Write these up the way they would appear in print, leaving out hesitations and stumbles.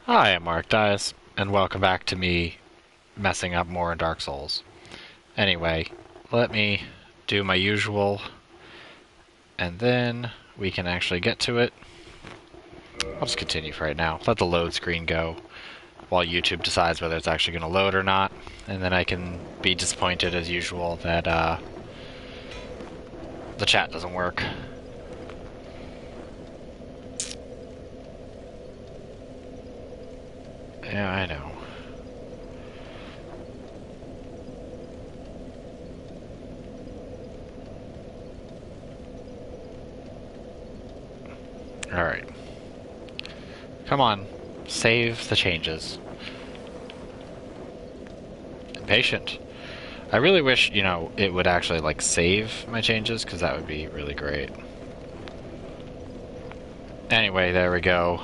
Hi, I'm Mark Dias, and welcome back to me messing up more in Dark Souls. Anyway, let me do my usual, and then we can actually get to it. I'll just continue for right now. Let the load screen go while YouTube decides whether it's actually going to load or not, and then I can be disappointed as usual that the chat doesn't work. Yeah, I know. Alright. Come on. Save the changes. Impatient. I really wish, it would actually, save my changes, because that would be really great. Anyway, there we go.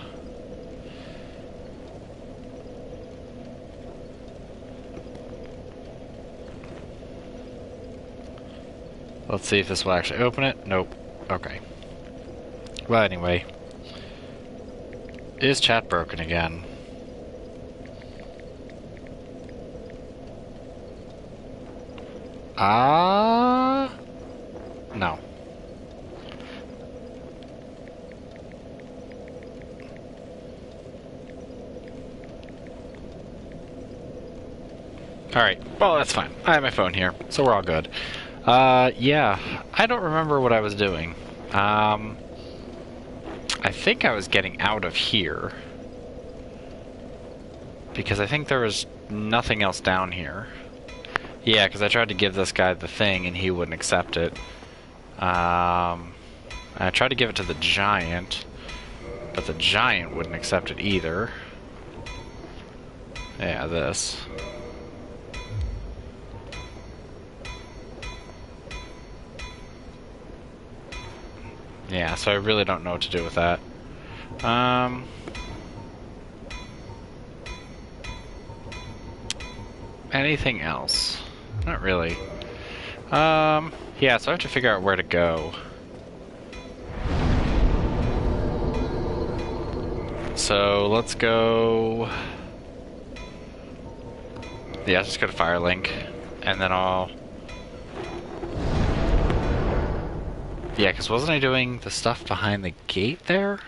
Let's see if this will actually open it. Nope. Okay. Well, anyway. Is chat broken again? No. Alright, well that's fine. I have my phone here, so we're all good. Yeah, I don't remember what I was doing. I think I was getting out of here. Because I think there was nothing else down here. Yeah, because I tried to give this guy the thing and he wouldn't accept it. I tried to give it to the giant, but the giant wouldn't accept it either. Yeah, this. Yeah, so I really don't know what to do with that. Anything else? Not really. Yeah, so I have to figure out where to go. So, let's go... Yeah, let's just go to Firelink, and then I'll... Yeah, because wasn't I doing the stuff behind the gate there?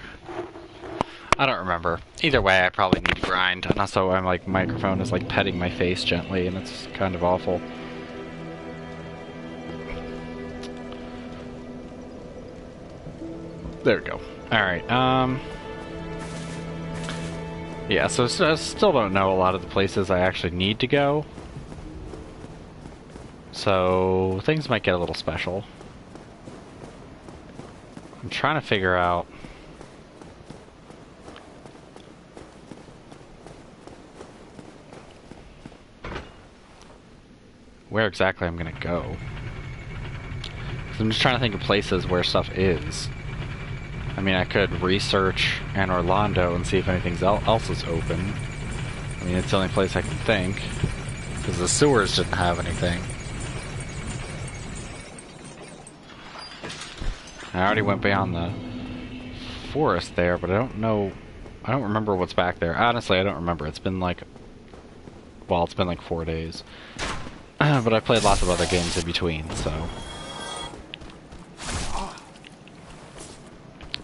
I don't remember. Either way, I probably need to grind, and also I'm microphone is petting my face gently, and it's kind of awful. There we go. Alright, yeah, so I still don't know a lot of the places I actually need to go. So, things might get a little special. I'm trying to figure out... where exactly I'm gonna go. 'Cause I'm just trying to think of places where stuff is. I mean, I could research Anor Londo and see if anything else is open. I mean, it's the only place I can think. Because the sewers didn't have anything. I already went beyond the forest there, but I don't know... I don't remember what's back there. Honestly, I don't remember. It's been well, it's been 4 days. But I played lots of other games in between, so...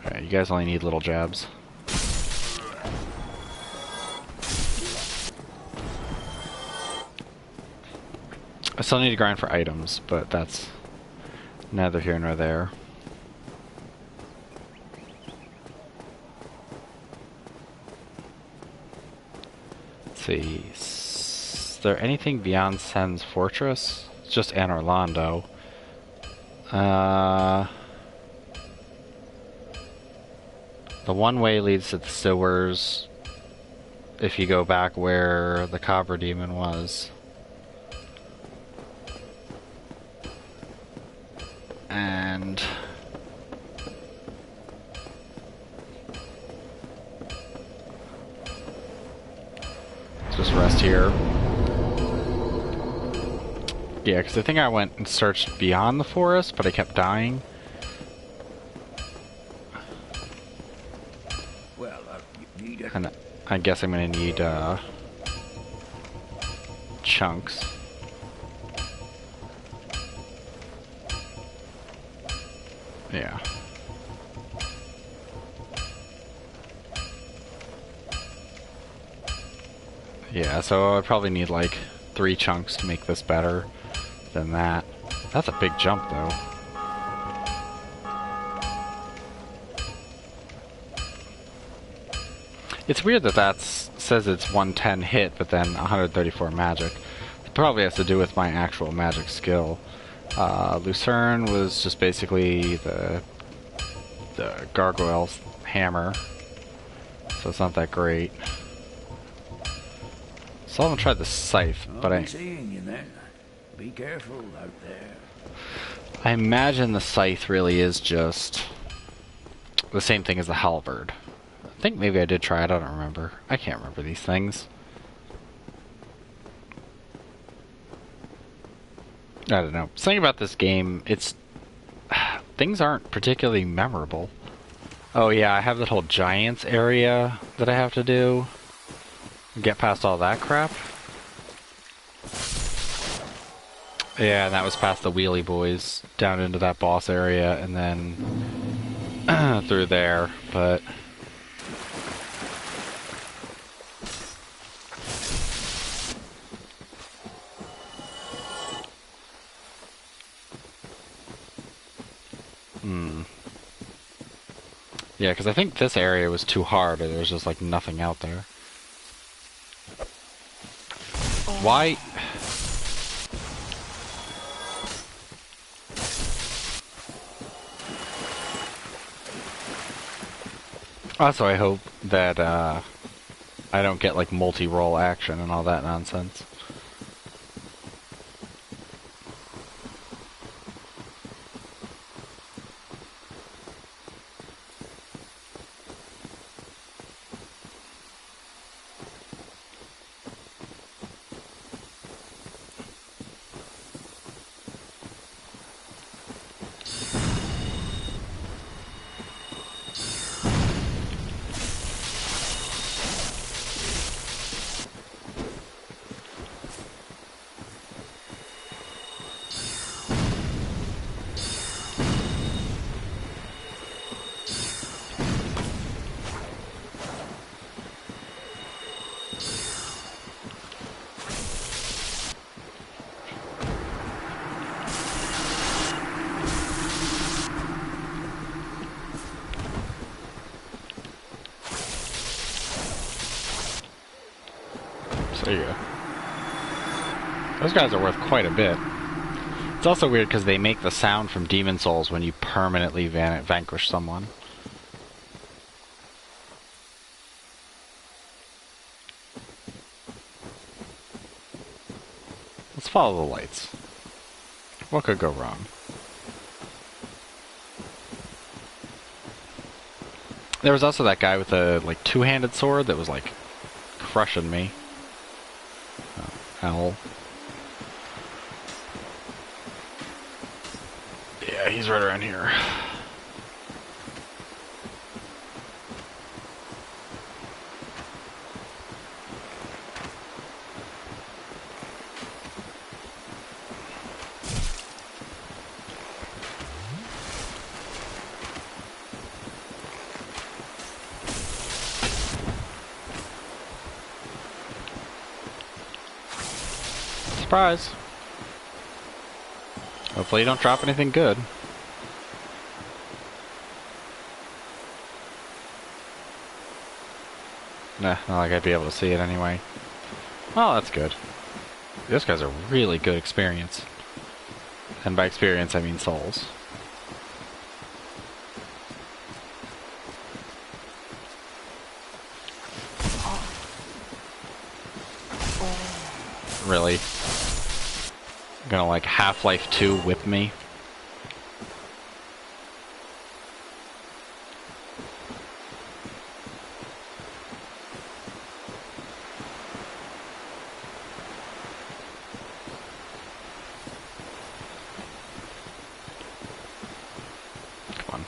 Alright, you guys only need little jabs. I still need to grind for items, but that's neither here nor there. Let's see. Is there anything beyond Sen's Fortress? It's just Anor Londo. The one way leads to the sewers if you go back where the Cobra Demon was. And... just rest here. Yeah, because I think I went and searched beyond the forest, but I kept dying. Well, you need a... And I guess I'm gonna need chunks. Yeah. Yeah, so I probably need like 3 chunks to make this better than that. That's a big jump though. It's weird that that says it's 110 hit, but then 134 magic. It probably has to do with my actual magic skill. Lucerne was just basically the gargoyle's hammer, so it's not that great. So I haven't tried the scythe, but I'll be seeing you then. Be careful out there. I imagine the scythe really is just the same thing as the halberd. I think maybe I did try it, I don't remember. I can't remember these things. I don't know. Something about this game, it's... things aren't particularly memorable. Oh yeah, I have that whole giants area that I have to do. Get past all that crap. Yeah, and that was past the wheelie boys, down into that boss area, and then through there, but... Yeah, because I think this area was too hard, or there was just like nothing out there. Why? Also, I hope that I don't get like multi-roll action and all that nonsense. There you go. Those guys are worth quite a bit. It's also weird because they make the sound from Demon Souls when you permanently vanquish someone. Let's follow the lights. What could go wrong? There was also that guy with a like two-handed sword that was like crushing me. Owl. Yeah, he's right around here. Surprise! Hopefully you don't drop anything good. Nah, not like I'd be able to see it anyway. Well, that's good. Those guys are really good experience. And by experience, I mean souls. Really? Gonna like Half-Life 2 whip me? Come on.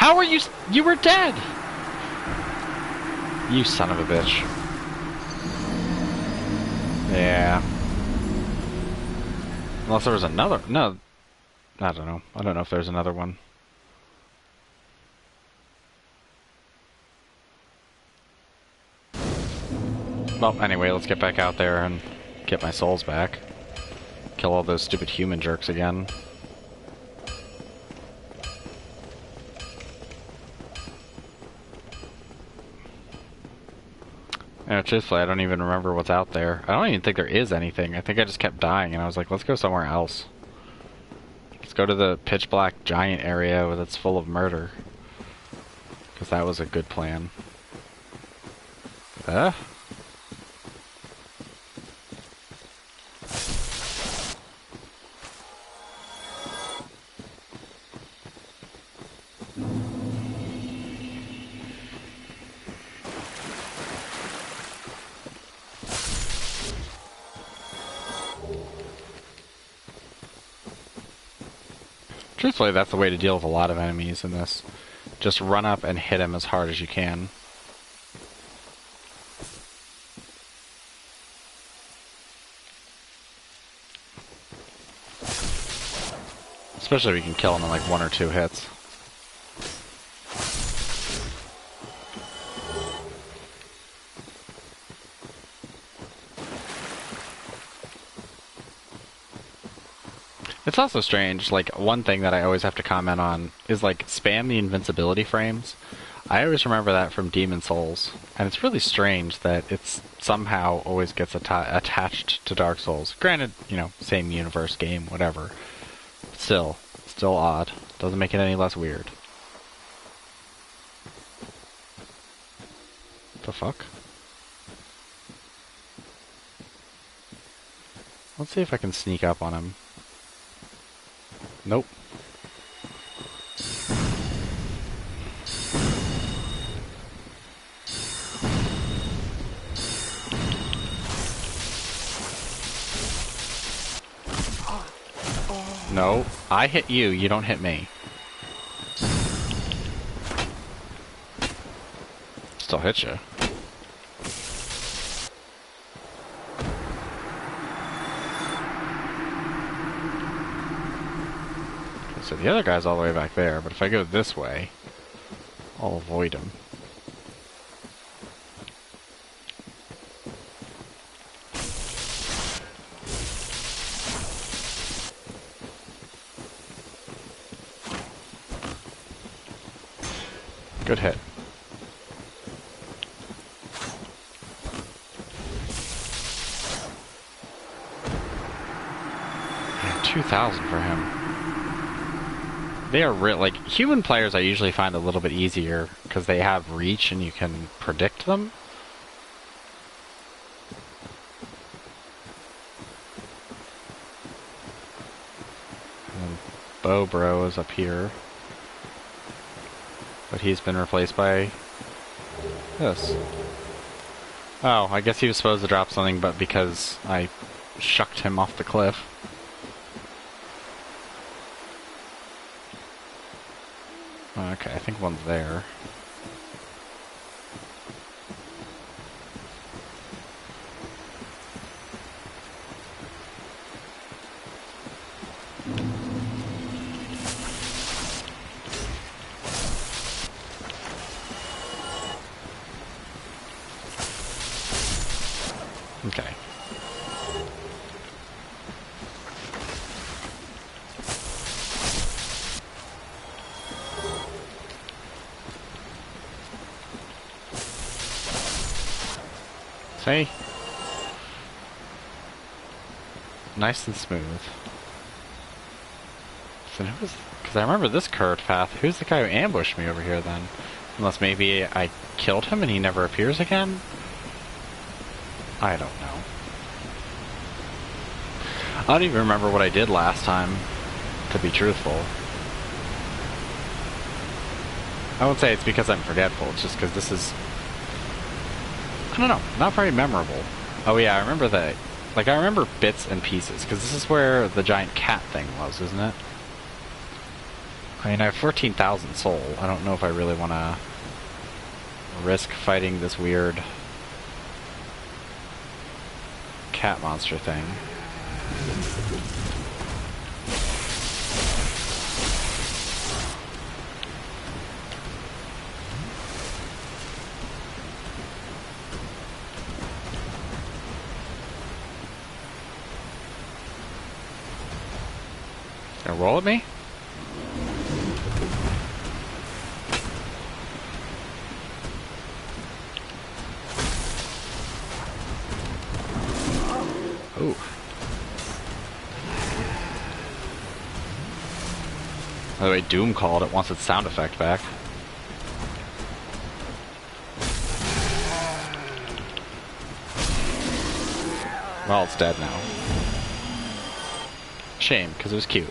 How are you? You were dead! You son of a bitch. Yeah. Unless there was another... No. I don't know. I don't know if there's another one. Well, anyway, let's get back out there and get my souls back. Kill all those stupid human jerks again. And truthfully, I don't even remember what's out there. I don't even think there is anything. I think I just kept dying, and I was like, let's go somewhere else. Let's go to the pitch black giant area that's full of murder. Because that was a good plan. Truthfully, that's the way to deal with a lot of enemies in this. Just run up and hit them as hard as you can. Especially if you can kill them in like 1 or 2 hits. It's also strange, like, one thing that I always have to comment on is, like, spam the invincibility frames. I always remember that from Demon Souls, and it's really strange that it's somehow always gets attached to Dark Souls. Granted, you know, same universe, game, whatever. Still odd. Doesn't make it any less weird. The fuck? Let's see if I can sneak up on him. Nope. No, I hit you, you don't hit me. Still hit you. So the other guy's all the way back there, but if I go this way, I'll avoid him. Good hit. Yeah, 2,000 for him. They are real, like, human players I usually find a little bit easier because they have reach and you can predict them. And Bow Bro is up here. But he's been replaced by this. Oh, I guess he was supposed to drop something, but because I shucked him off the cliff. Okay, I think one's there. Okay. See? Nice and smooth. So who's... Because I remember this curved path. Who's the guy who ambushed me over here then? Unless maybe I killed him and he never appears again? I don't know. I don't even remember what I did last time, to be truthful. I won't say it's because I'm forgetful, it's just because this is... I don't know, not very memorable. Oh yeah, I remember that. Like, I remember bits and pieces, because this is where the giant cat thing was, isn't it? I mean, I have 14,000 soul. I don't know if I really want to risk fighting this weird cat monster thing. Gonna roll at me? Ooh. By the way, Doom called. It wants its sound effect back. Well, it's dead now. Shame, because it was cute.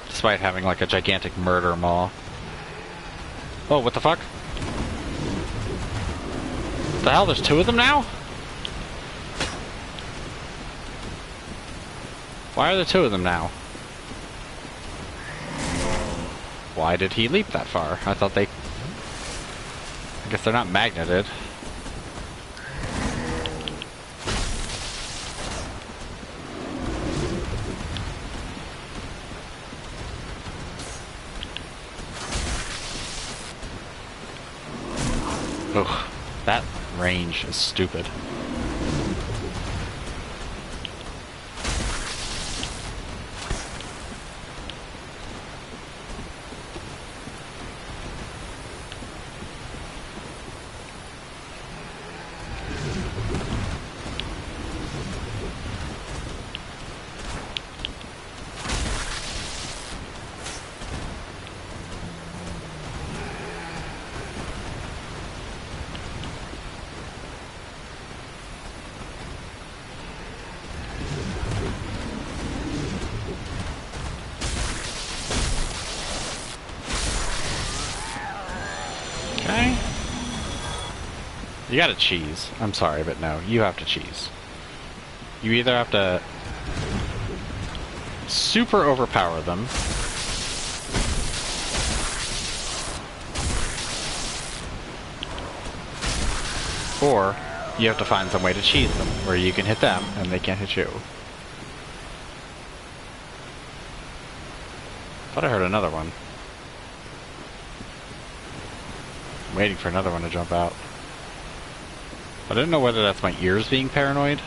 Despite having like a gigantic murder maw. Oh, what the fuck? The hell, there's two of them now? Why are there two of them now? Why did he leap that far? I thought they... I guess they're not magneted. Ugh, that range is stupid. Okay. You gotta cheese. I'm sorry, but no, you have to cheese. You either have to super overpower them, or you have to find some way to cheese them, where you can hit them and they can't hit you. Thought I heard another one. I'm waiting for another one to jump out. I don't know whether that's my ears being paranoid.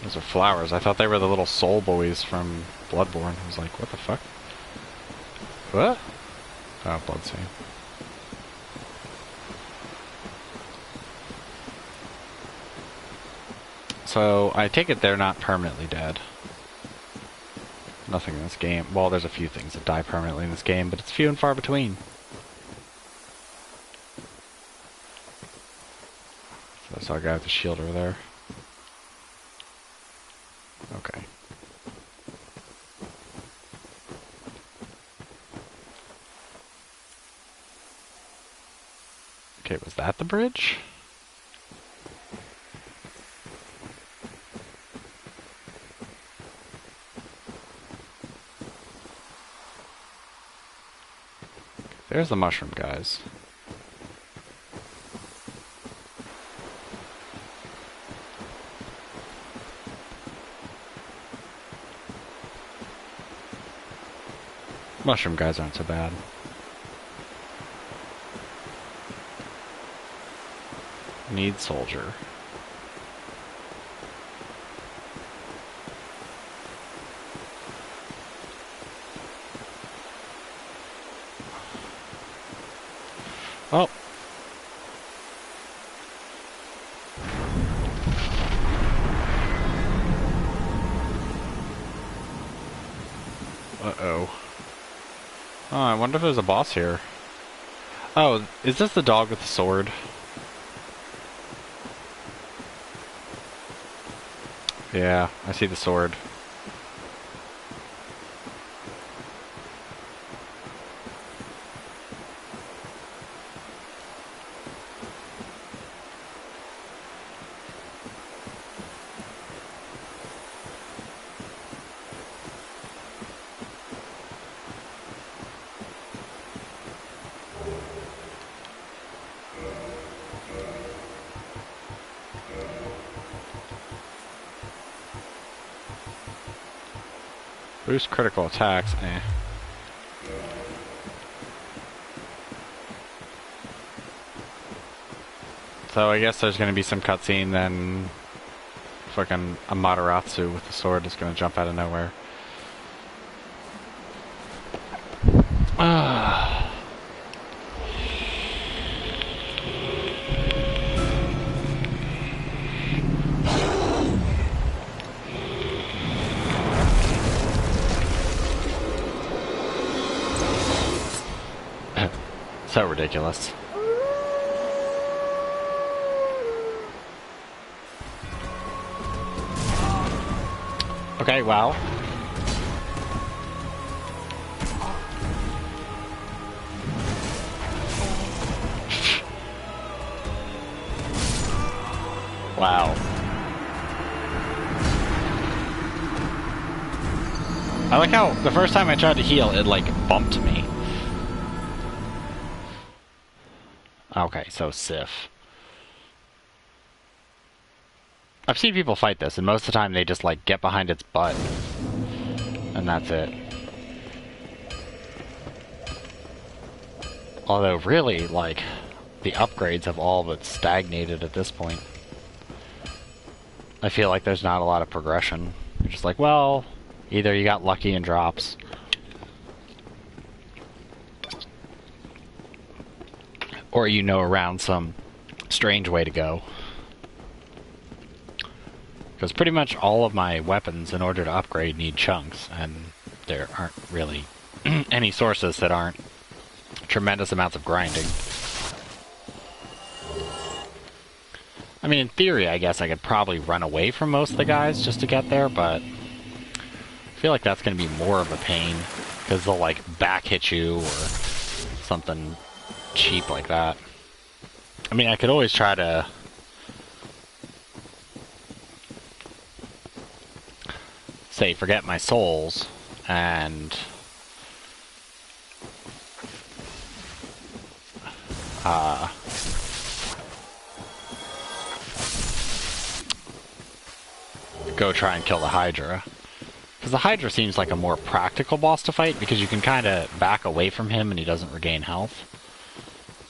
Those are flowers. I thought they were the little soul boys from Bloodborne. I was like, what the fuck? What? Oh, Bloodstain. So, I take it they're not permanently dead. Nothing in this game. Well, there's a few things that die permanently in this game, but it's few and far between. So I saw a guy with a shield over there. Okay. Okay, was that the bridge? There's the mushroom guys. Mushroom guys aren't so bad. Need soldier. Oh. Uh-oh. Oh, I wonder if there's a boss here. Oh, is this the dog with the sword? Yeah, I see the sword. Boost critical attacks, eh. So I guess there's gonna be some cutscene, then fucking Amaterasu with the sword is gonna jump out of nowhere. So ridiculous. Okay, wow. Wow. I like how the first time I tried to heal, it like bumped me. Okay, so Sif. I've seen people fight this, and most of the time they just like get behind its butt. And that's it. Although really, like, the upgrades have all but stagnated at this point. I feel like there's not a lot of progression. You're just like, well, either you got lucky and drops, or you know around some strange way to go. Because pretty much all of my weapons, in order to upgrade, need chunks, and there aren't really any sources that aren't tremendous amounts of grinding. I mean, in theory, I guess I could probably run away from most of the guys just to get there, but I feel like that's going to be more of a pain, because they'll, like, back hit you or something cheap like that. I mean, I could always try to say, forget my souls, and go try and kill the Hydra. Because the Hydra seems like a more practical boss to fight, because you can kind of back away from him and he doesn't regain health.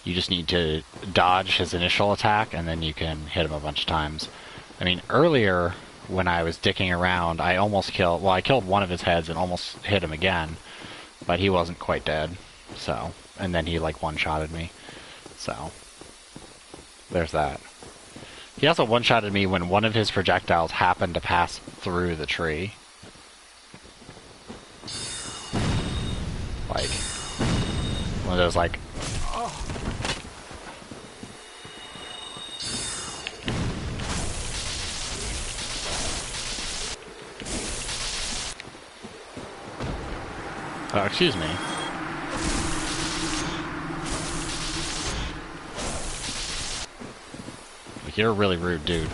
You just need to dodge his initial attack, and then you can hit him a bunch of times. I mean, earlier, when I was dicking around, I almost killed... Well, I killed one of his heads and almost hit him again, but he wasn't quite dead, so... And then he, like, one-shotted me, so... There's that. He also one-shotted me when one of his projectiles happened to pass through the tree. Like, one of those, like... Oh, excuse me. Like, you're a really rude dude.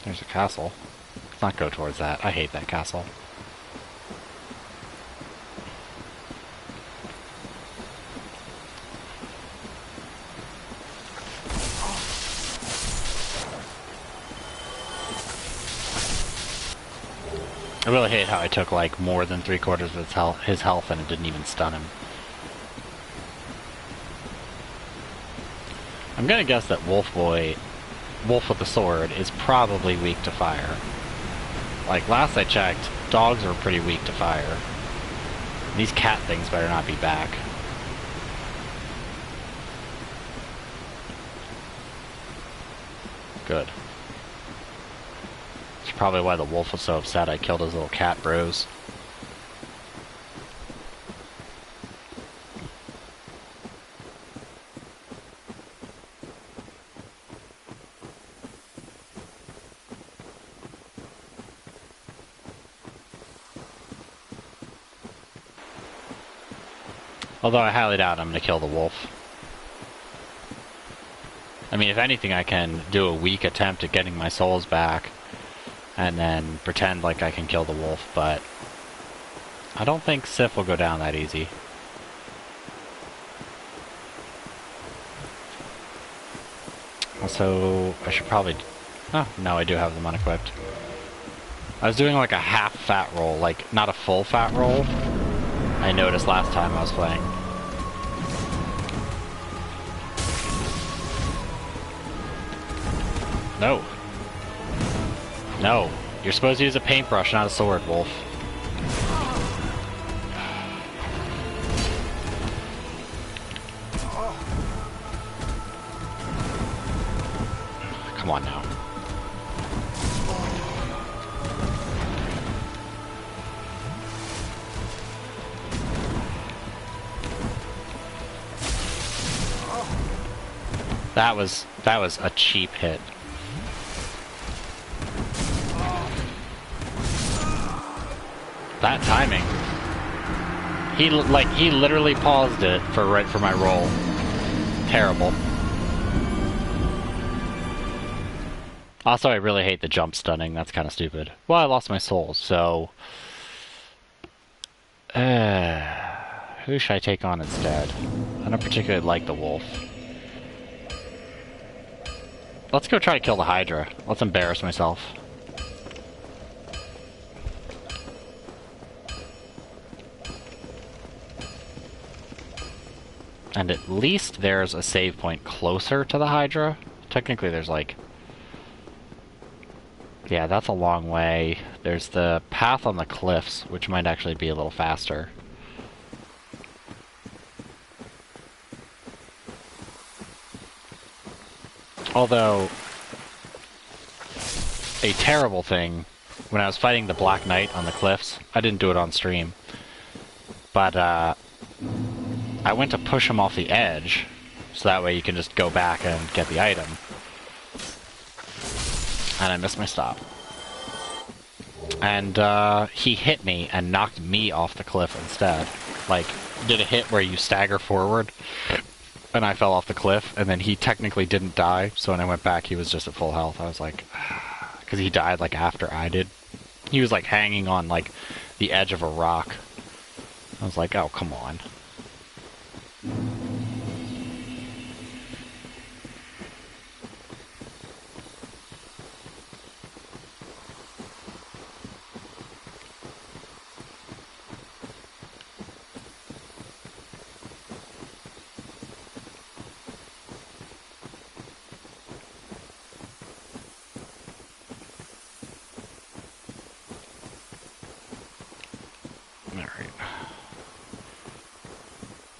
There's a castle. Let's not go towards that. I hate that castle. I really hate how I took like more than 3/4 of his health and it didn't even stun him. I'm gonna guess that Wolf with the sword, is probably weak to fire. Like, last I checked, dogs were pretty weak to fire. These cat things better not be back. Good. Should probably why the wolf was so upset I killed his little cat bros. Although I highly doubt I'm going to kill the wolf. I mean, if anything, I can do a weak attempt at getting my souls back and then pretend like I can kill the wolf, but I don't think Sif will go down that easy. Also, I should probably... Oh, no, I do have them unequipped. I was doing like a half fat roll, like not a full fat roll. I noticed last time I was playing. No. No. You're supposed to use a paintbrush, not a sword, Wolf. Come on now. That was a cheap hit. That timing. He literally paused it right for my roll. Terrible. Also, I really hate the jump stunning. That's kind of stupid. Well, I lost my souls, so... who should I take on instead? I don't particularly like the wolf. Let's go try to kill the Hydra. Let's embarrass myself. And at least there's a save point closer to the Hydra. Technically there's like... Yeah, that's a long way. There's the path on the cliffs, which might actually be a little faster. Although, a terrible thing, when I was fighting the Black Knight on the cliffs, I didn't do it on stream, but I went to push him off the edge, so that way you can just go back and get the item. And I missed my stop. And he hit me and knocked me off the cliff instead. Like, did a hit where you stagger forward, and I fell off the cliff, and then he technically didn't die, so when I went back, he was just at full health. I was like, because he died, like, after I did. He was, like, hanging on, like, the edge of a rock. I was like, oh, come on.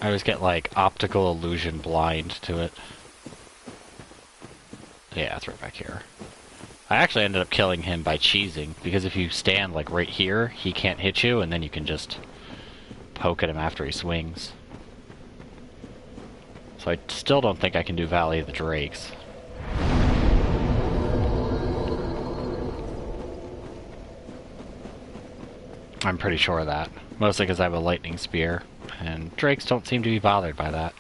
I always get, like, optical illusion blind to it. Yeah, it's right back here. I actually ended up killing him by cheesing, because if you stand, like, right here, he can't hit you, and then you can just poke at him after he swings. So I still don't think I can do Valley of the Drakes. I'm pretty sure of that. Mostly because I have a lightning spear, and drakes don't seem to be bothered by that.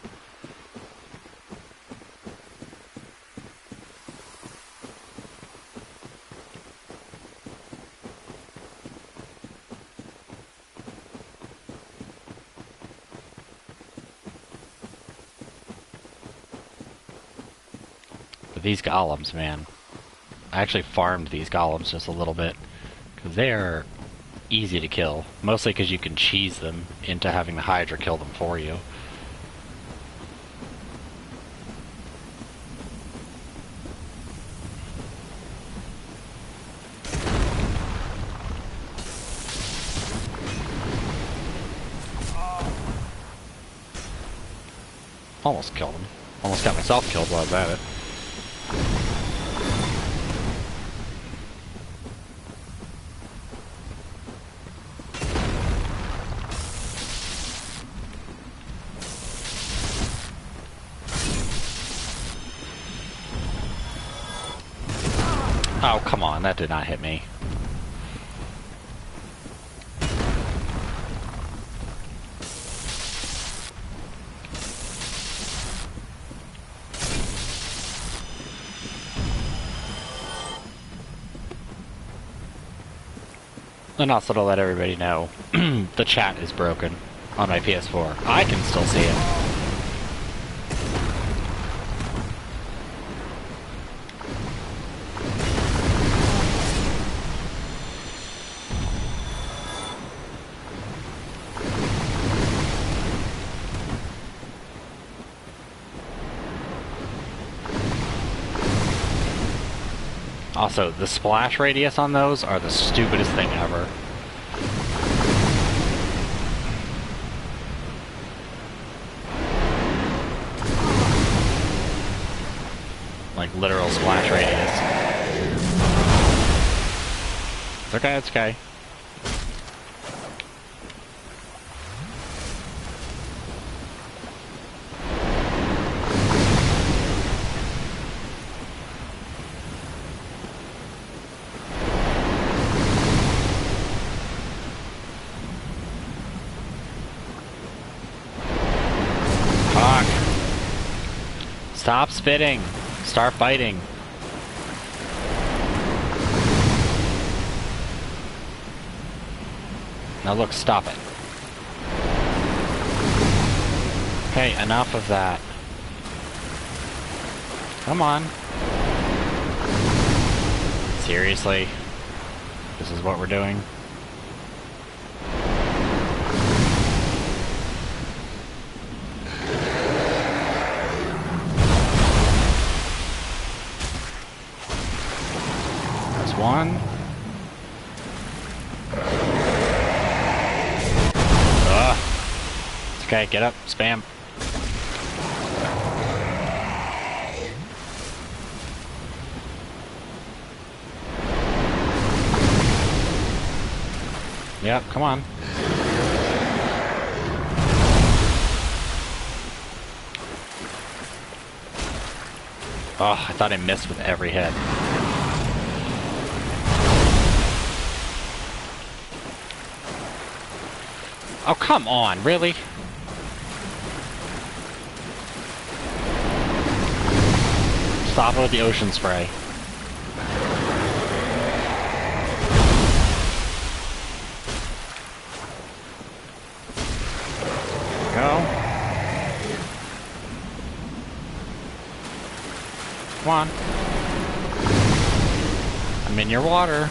But these golems, man. I actually farmed these golems just a little bit, because they're easy to kill, mostly because you can cheese them into having the Hydra kill them for you. Almost killed him. Almost got myself killed while I was at it. Oh, come on, that did not hit me. And also to let everybody know, the chat is broken on my PS4. I can still see it. Also, the splash radius on those are the stupidest thing ever. Like, literal splash radius. It's okay, it's okay. Stop spitting. Start biting. Now look, stop it. Okay, enough of that. Come on. Seriously? This is what we're doing? One. Ugh. It's okay, get up, spam. Yep, come on. Oh, I thought I missed with every hit. Oh, come on, really? Stop it with the ocean spray. Go. Come on. I'm in your water.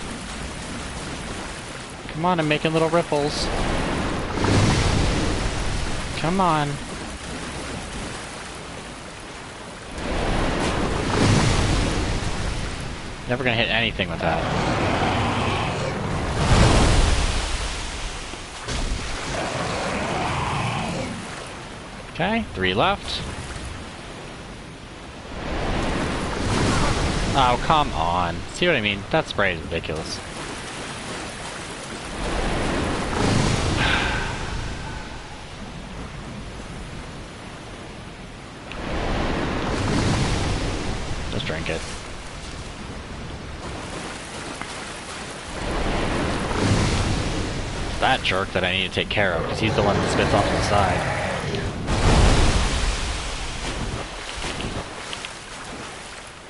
Come on, I'm making little ripples. Come on. Never gonna hit anything with that. Okay, 3 left. Oh, come on. See what I mean? That spray is ridiculous. Just drink it. That jerk that I need to take care of, because he's the one that spits off to the side.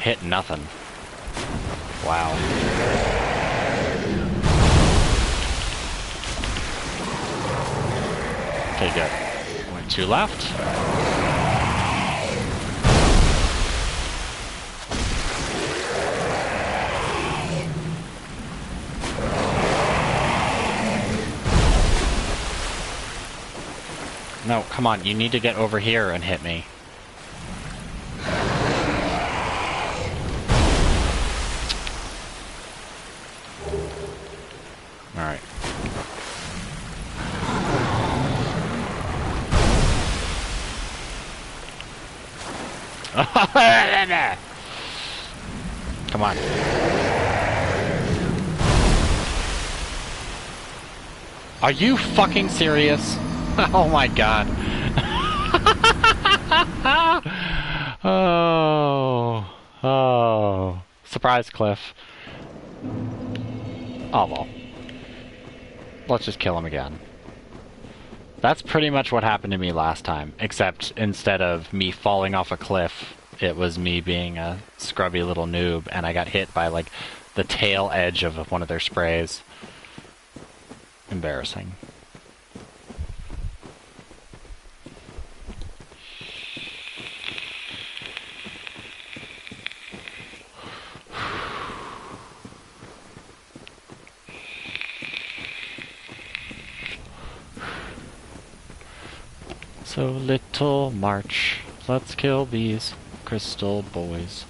Hit nothing. Wow. Okay, good. Only 2 left. No, come on, you need to get over here and hit me. Alright. Come on. Are you fucking serious? Oh my god. Oh. Oh. Surprise, Cliff. Oh well. Let's just kill him again. That's pretty much what happened to me last time, except instead of me falling off a cliff, it was me being a scrubby little noob, and I got hit by, like, the tail edge of one of their sprays. Embarrassing. So little March, let's kill these crystal boys.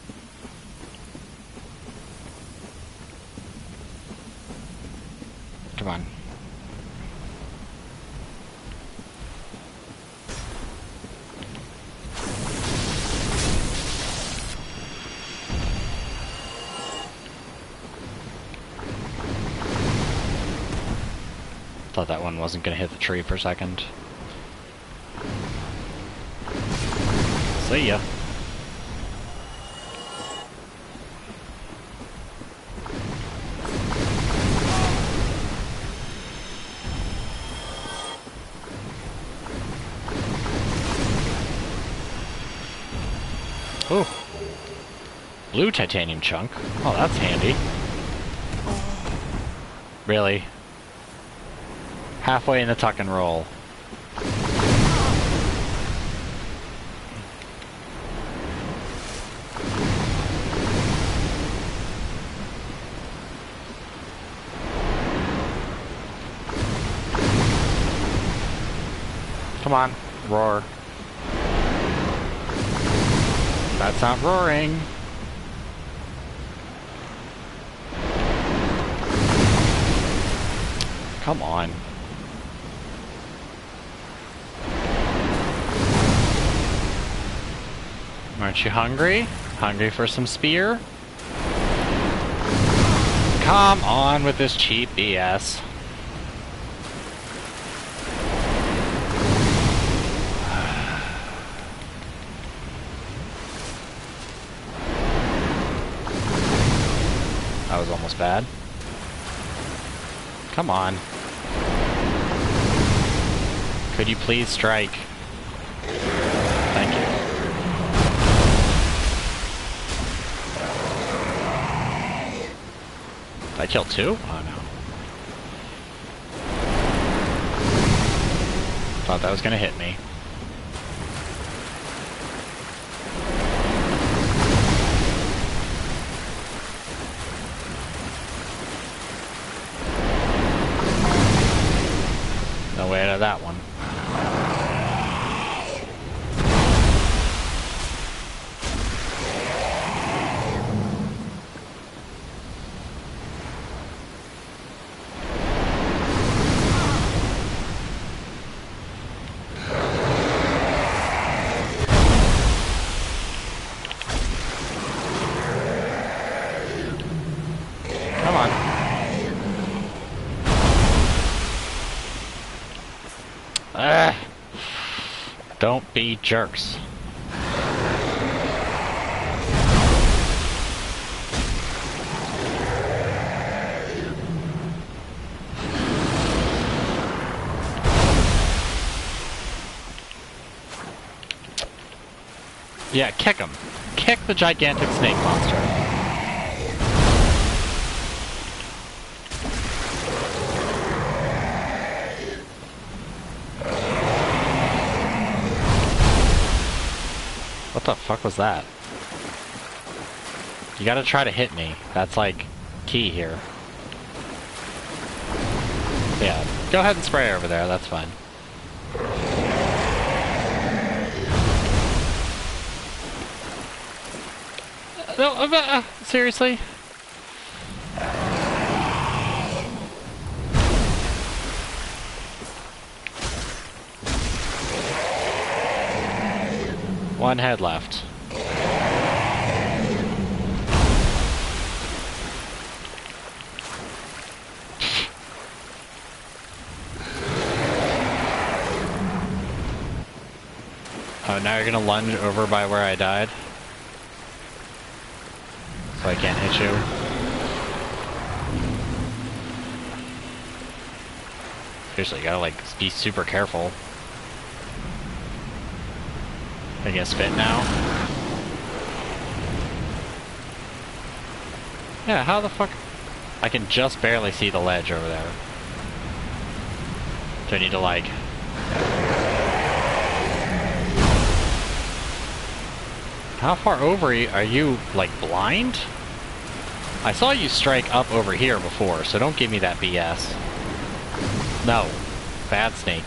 Come on. Thought that one wasn't gonna hit the tree for a second. See ya. Ooh. Blue titanium chunk. Oh, that's handy. Really? Halfway in the tuck and roll. Come on, roar. That's not roaring. Come on. Aren't you hungry? Hungry for some spear? Come on with this cheap BS. That was almost bad. Come on. Could you please strike? Thank you. Did I kill two? Oh no. Thought that was gonna hit me. No way out of that one. Come on. Don't be jerks. Yeah, kick him. Kick the gigantic snake monster. What the fuck was that? You gotta try to hit me. That's like key here. Yeah, go ahead and spray over there, that's fine. No, seriously? One head left. Oh, now you're gonna lunge over by where I died? So I can't hit you? Seriously, you gotta like be super careful. I guess fit now. Yeah, how the fuck? I can just barely see the ledge over there. Do I need to like... How far over are you, like, blind? I saw you strike up over here before, so don't give me that BS. No. Bad snake.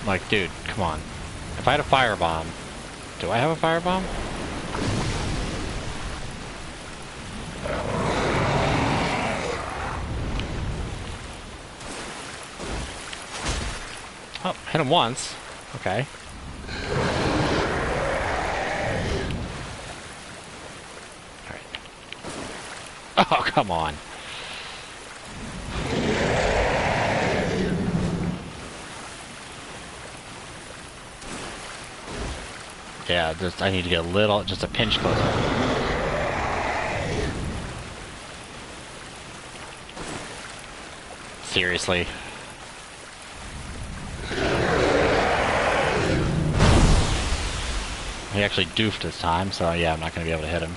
Like, dude, come on. If I had a firebomb... Do I have a firebomb? Oh, hit him once. Okay. Alright. Oh, come on. Yeah, just I need to get a little, just a pinch closer. Seriously. He actually doofed this time, so yeah, I'm not going to be able to hit him.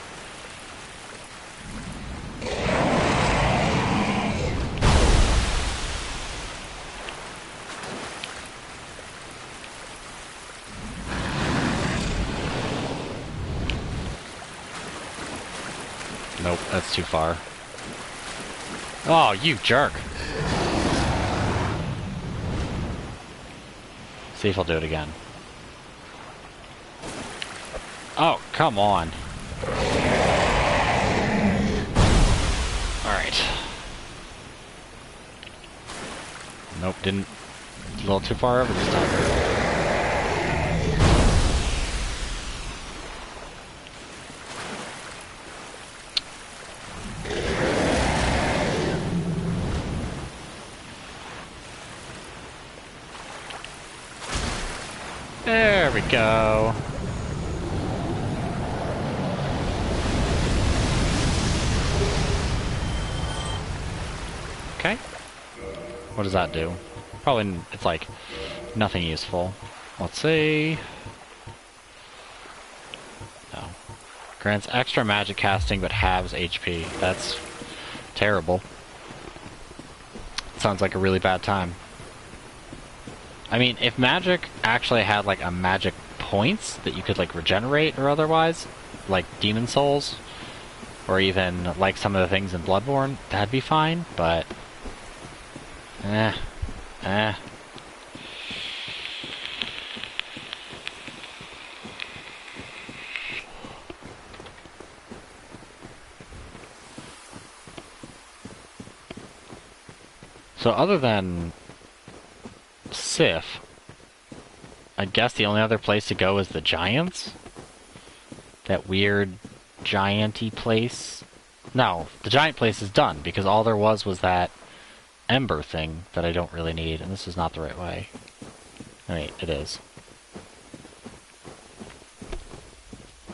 Nope, that's too far. Oh, you jerk! See if I'll do it again. Oh, come on. Alright. Nope, didn't. A little too far over this time. There we go. Okay. What does that do? Probably, it's like, nothing useful. Let's see. No. Grants extra magic casting but halves HP. That's terrible. Sounds like a really bad time. I mean, if magic actually had like a magic points that you could like regenerate or otherwise, like demon souls, or even like some of the things in Bloodborne, that'd be fine, but So other than Sif, I guess the only other place to go is the Giants? That weird giant-y place? No, the giant place is done, because all there was that ember thing that I don't really need, and this is not the right way. Wait, it is.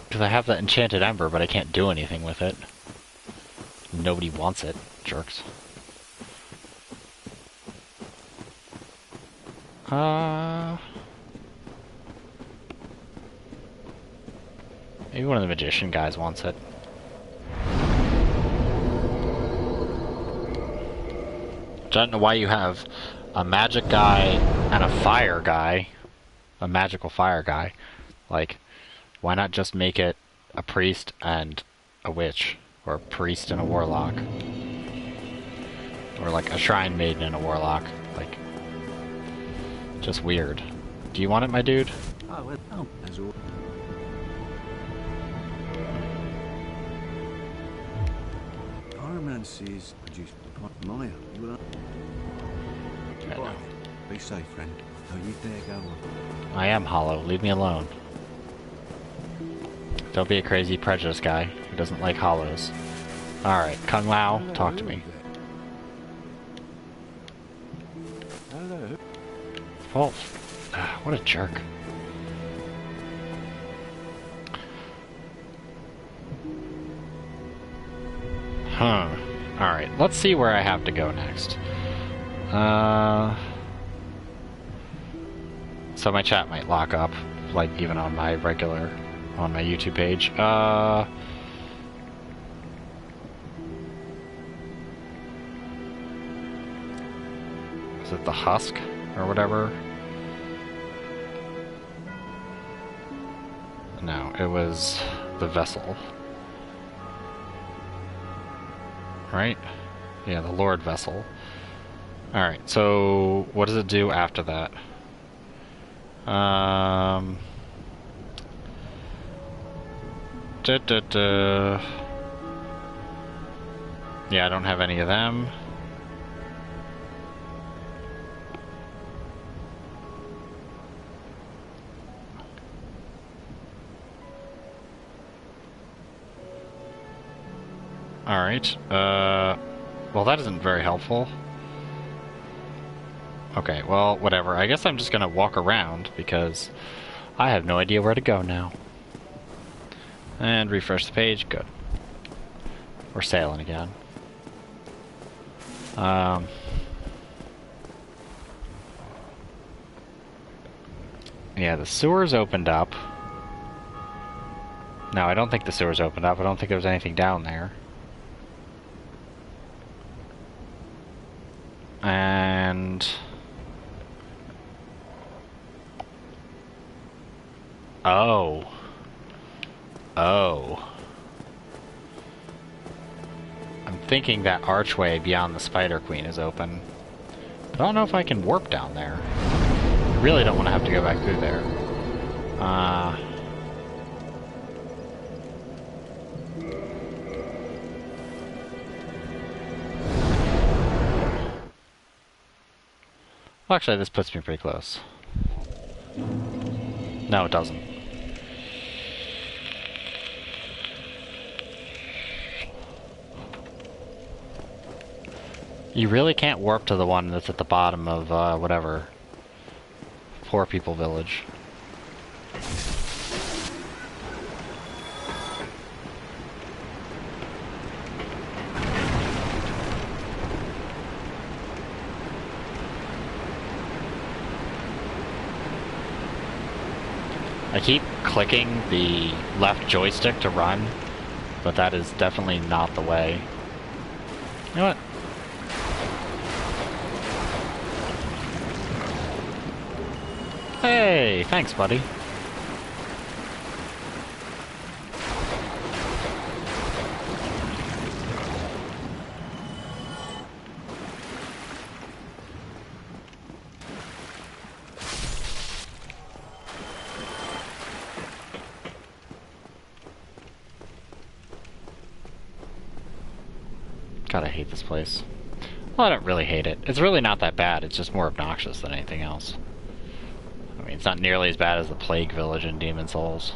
Because I have that enchanted ember, but I can't do anything with it. Nobody wants it, jerks. Maybe one of the magician guys wants it. I don't know why you have a magic guy and a fire guy. A magical fire guy. Like, why not just make it a priest and a witch? Or a priest and a warlock? Or like a shrine maiden and a warlock? Like, just weird. Do you want it, my dude? Oh, well, oh, as all. Pyromancies produced upon Maya. You will. Know. Be safe, friend. Oh, you dare go on. I am hollow. Leave me alone. Don't be a crazy prejudice guy who doesn't like hollows. Alright, Kung Lao, talk to me. Hello. Oh, what a jerk. Alright, let's see where I have to go next. So my chat might lock up, like, even on my on my YouTube page. Is it the Husk, or whatever? No, it was the Vessel. Right? Yeah, the Lord Vessel. Alright, so what does it do after that? Yeah, I don't have any of them. Alright, well that isn't very helpful. Okay, well, whatever. I guess I'm just gonna walk around, because I have no idea where to go now. And refresh the page, good. We're sailing again. Yeah, the sewers opened up. No, I don't think the sewers opened up. I don't think there was anything down there. And... Oh. Oh. I'm thinking that archway beyond the Spider Queen is open. But I don't know if I can warp down there. I really don't want to have to go back through there. Well, actually, this puts me pretty close. No, it doesn't. You really can't warp to the one that's at the bottom of, whatever. Poor People Village. I keep clicking the left joystick to run, but that is definitely not the way. You know what? Hey, thanks, buddy. God, I hate this place. Well, I don't really hate it. It's really not that bad. It's just more obnoxious than anything else. I mean, it's not nearly as bad as the Plague Village in Demon's Souls.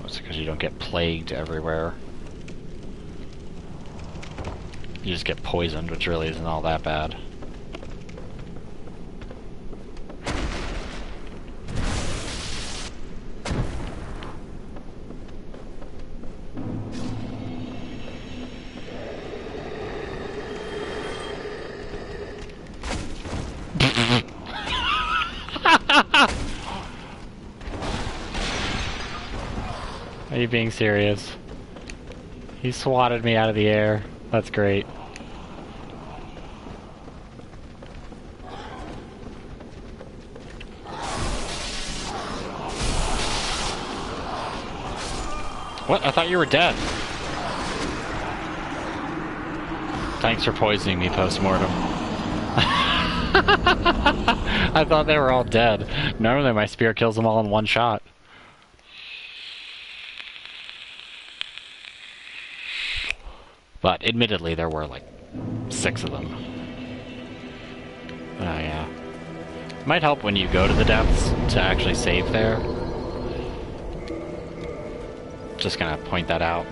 It's because you don't get plagued everywhere. You just get poisoned, which really isn't all that bad. Are you being serious? He swatted me out of the air. That's great. What? I thought you were dead. Thanks for poisoning me post-mortem. I thought they were all dead. Normally my spear kills them all in one shot. But admittedly, there were like 6 of them. Oh yeah. Might help when you go to the depths to actually save there. Just gonna point that out.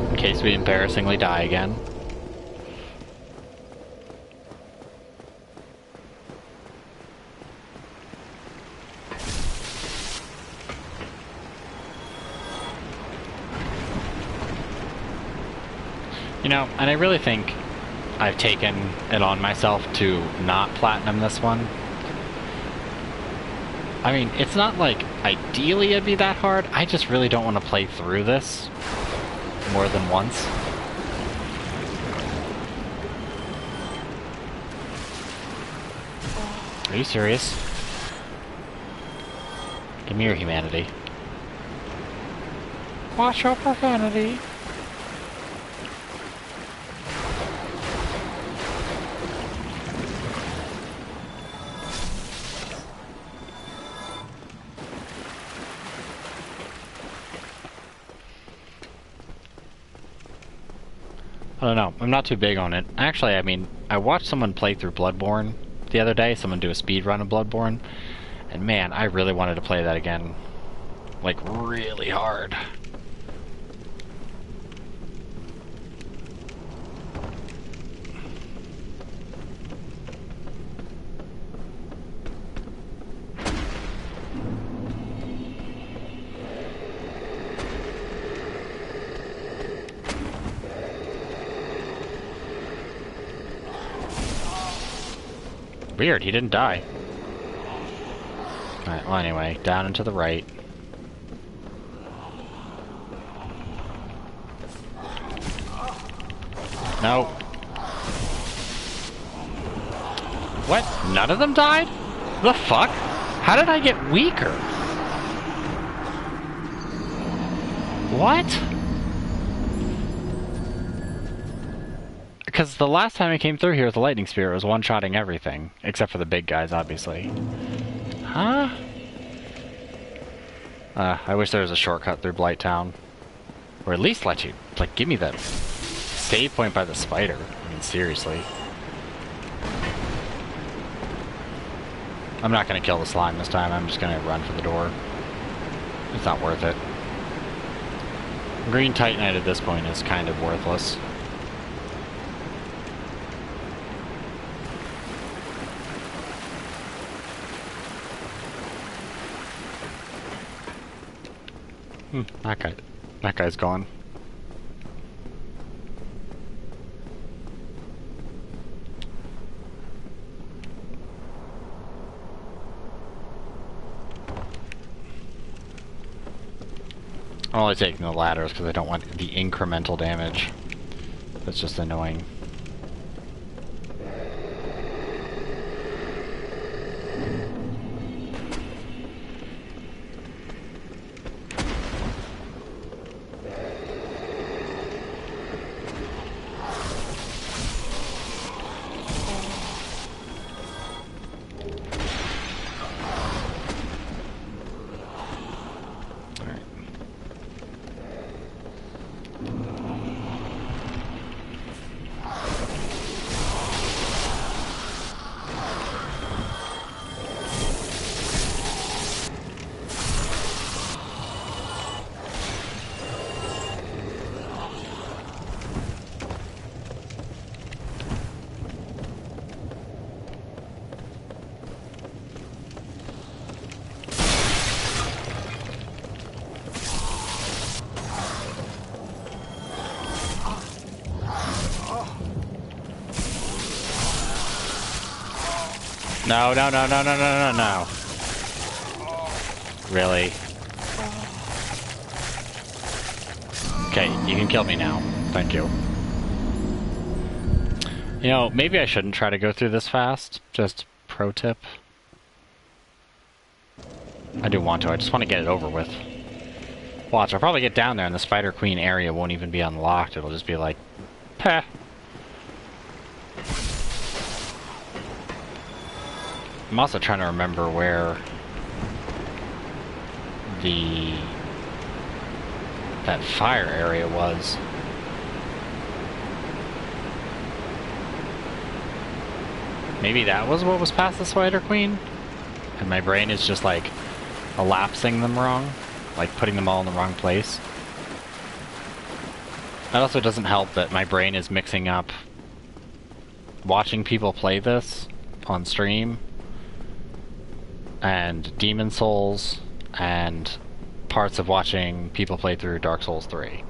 In case we embarrassingly die again. You know, and I really think I've taken it on myself to not platinum this one. I mean, it's not like ideally it'd be that hard, I just really don't want to play through this more than once. Are you serious? Give me your humanity. Watch your profanity. I don't know. I'm not too big on it. Actually, I mean, I watched someone play through Bloodborne the other day. Someone do a speed run of Bloodborne. And man, I really wanted to play that again. Like, really hard. Weird, he didn't die. Alright, well anyway, down and to the right. No. What? None of them died? The fuck? How did I get weaker? What? Because the last time I came through here with the lightning spear, it was one-shotting everything. Except for the big guys, obviously. Huh? I wish there was a shortcut through Blighttown. Or at least let you, like, give me that save point by the spider. I mean, seriously. I'm not gonna kill the slime this time, I'm just gonna run for the door. It's not worth it. Green Titanite at this point is kind of worthless. That guy's gone. I'm only taking the ladders because I don't want the incremental damage. That's just annoying. No, no, no, no, no, no, no, no. Really? Okay, you can kill me now. Thank you. You know, maybe I shouldn't try to go through this fast. Just pro tip. I do want to, I just want to get it over with. Watch, I'll probably get down there and the Spider Queen area won't even be unlocked. It'll just be like, peh. I'm also trying to remember where that fire area was. Maybe that was what was past the Spider Queen? And my brain is just like elapsing them wrong, like putting them all in the wrong place. That also doesn't help that my brain is mixing up watching people play this on stream and Demon Souls and parts of watching people play through Dark Souls 3.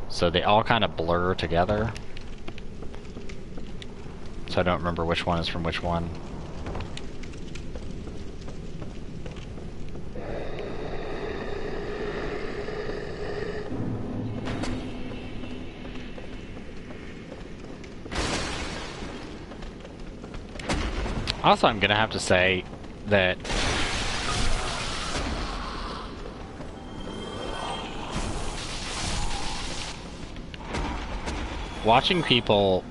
So they all kind of blur together. so I don't remember which one is from which one. Also, I'm gonna have to say that watching people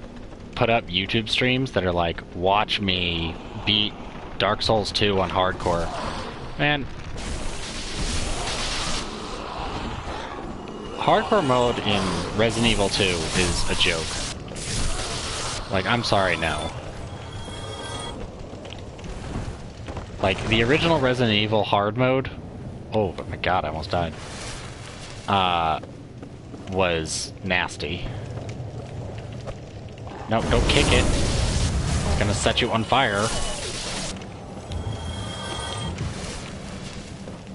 put up YouTube streams that are like, watch me beat Dark Souls 2 on hardcore, man, hardcore mode in Resident Evil 2 is a joke. Like, I'm sorry, no. Like, the original Resident Evil hard mode, oh my god, I almost died, was nasty. No, don't kick it. It's gonna set you on fire.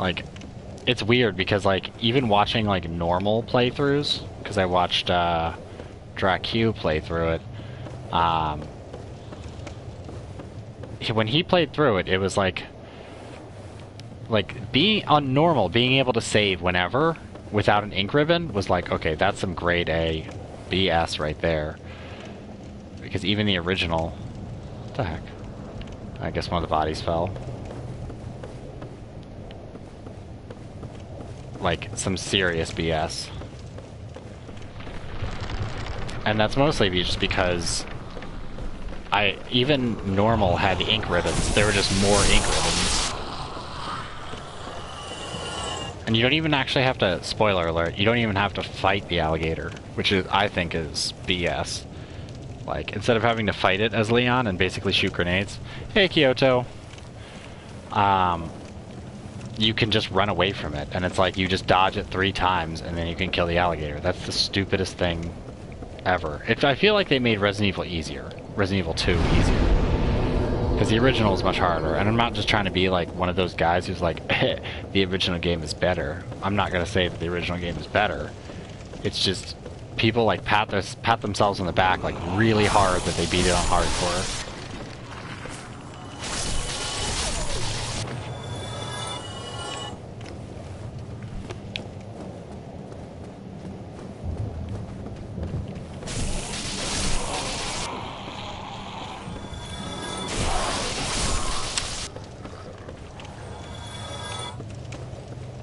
Like, it's weird because, like, even watching, like, normal playthroughs, because I watched, Dracu play through it, when he played through it, it was like being on normal, being able to save whenever without an ink ribbon was like, okay, that's some grade A BS right there. Because even the original, what the heck? I guess one of the bodies fell. Like, some serious BS. And that's mostly just because even normal had ink ribbons. There were just more ink ribbons. And you don't even actually have to, spoiler alert, you don't even have to fight the alligator, which is, I think, is BS. Like, instead of having to fight it as Leon and basically shoot grenades, hey Kyoto, you can just run away from it, and it's like you just dodge it 3 times and then you can kill the alligator. That's the stupidest thing ever. I feel like they made Resident Evil easier. Resident Evil 2 easier. Because the original is much harder, and I'm not just trying to be like one of those guys who's like, the original game is better. I'm not going to say that the original game is better. It's just, people like pat themselves on the back like really hard that they beat it on hardcore.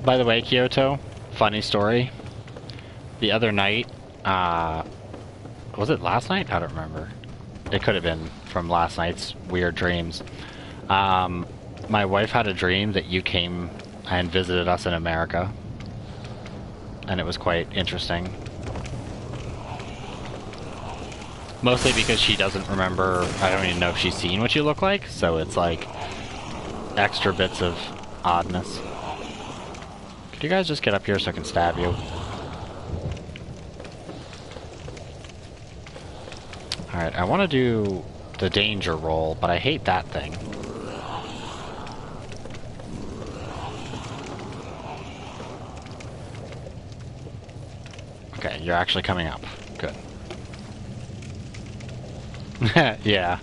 By the way, Kyoto, funny story. The other night, was it last night? I don't remember. It could have been from last night's weird dreams. My wife had a dream that you came and visited us in America. And it was quite interesting. Mostly because she doesn't remember, I don't even know if she's seen what you look like, so it's like extra bits of oddness. Could you guys just get up here so I can stab you? Alright, I want to do the danger roll, but I hate that thing. Okay, you're actually coming up. Good. Yeah.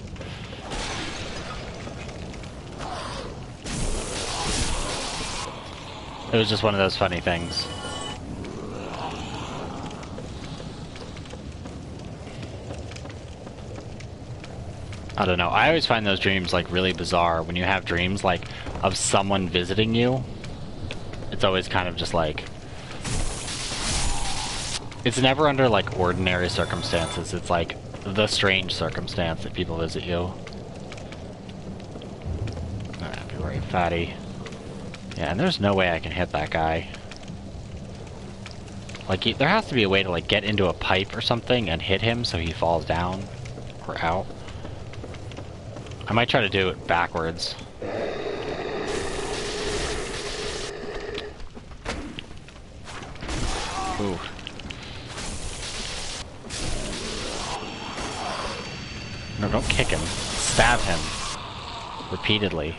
It was just one of those funny things. I don't know. I always find those dreams like really bizarre. When you have dreams like of someone visiting you, it's always kind of just like, it's never under like ordinary circumstances. It's like the strange circumstance that people visit you. Alright, be worried, fatty. Yeah, and there's no way I can hit that guy. Like, there has to be a way to like get into a pipe or something and hit him so he falls down or out. I might try to do it backwards. Ooh. No, don't kick him. Stab him. Repeatedly.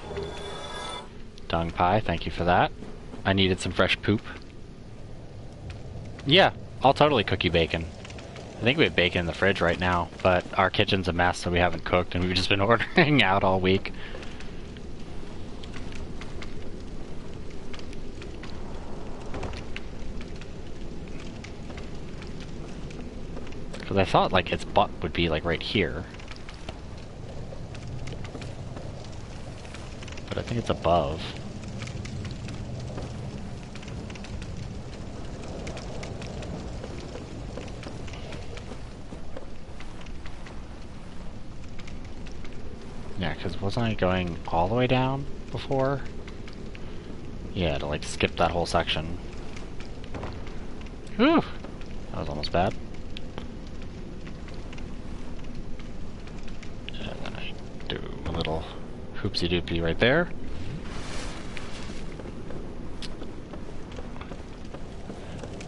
Dung pie, thank you for that. I needed some fresh poop. Yeah, I'll totally cook you bacon. I think we have bacon in the fridge right now, but our kitchen's a mess, so we haven't cooked, and we've just been ordering out all week. Because I thought, like, its butt would be, like, right here. But I think it's above. Yeah, because wasn't I going all the way down before? Yeah, to like skip that whole section. Whew! That was almost bad. And then I do a little hoopsie doopsie right there.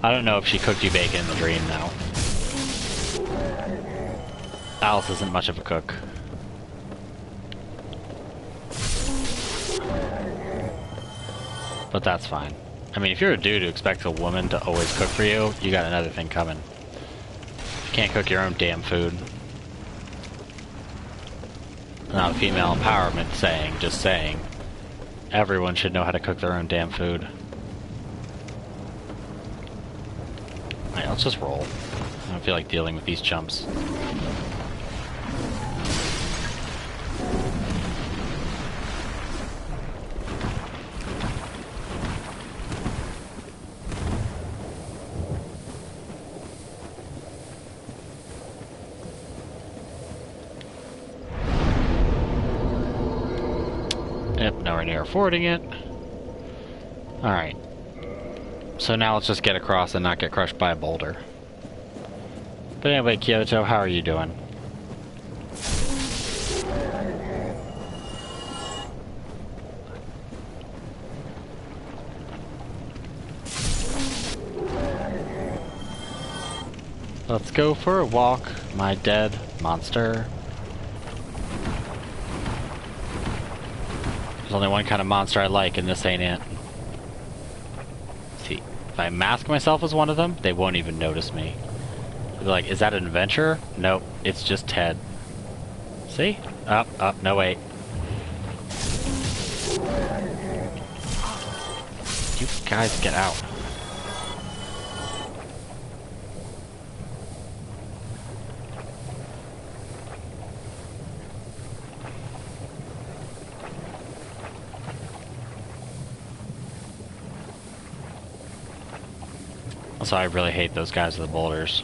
I don't know if she cooked you bacon in the dream now. Alice isn't much of a cook. But that's fine. I mean, if you're a dude who expects a woman to always cook for you, you got another thing coming. You can't cook your own damn food. Not a female empowerment saying, just saying. Everyone should know how to cook their own damn food. Alright, let's just roll. I don't feel like dealing with these chumps. Yep, nowhere near affording it. Alright. So now let's just get across and not get crushed by a boulder. But anyway, Kyoto, how are you doing? Let's go for a walk, my dead monster. There's only one kind of monster I like, and this ain't it. See, if I mask myself as one of them, they won't even notice me. They'll be like, is that an adventurer? Nope, it's just Ted. See? Up, no wait. You guys get out. Also, I really hate those guys with the boulders.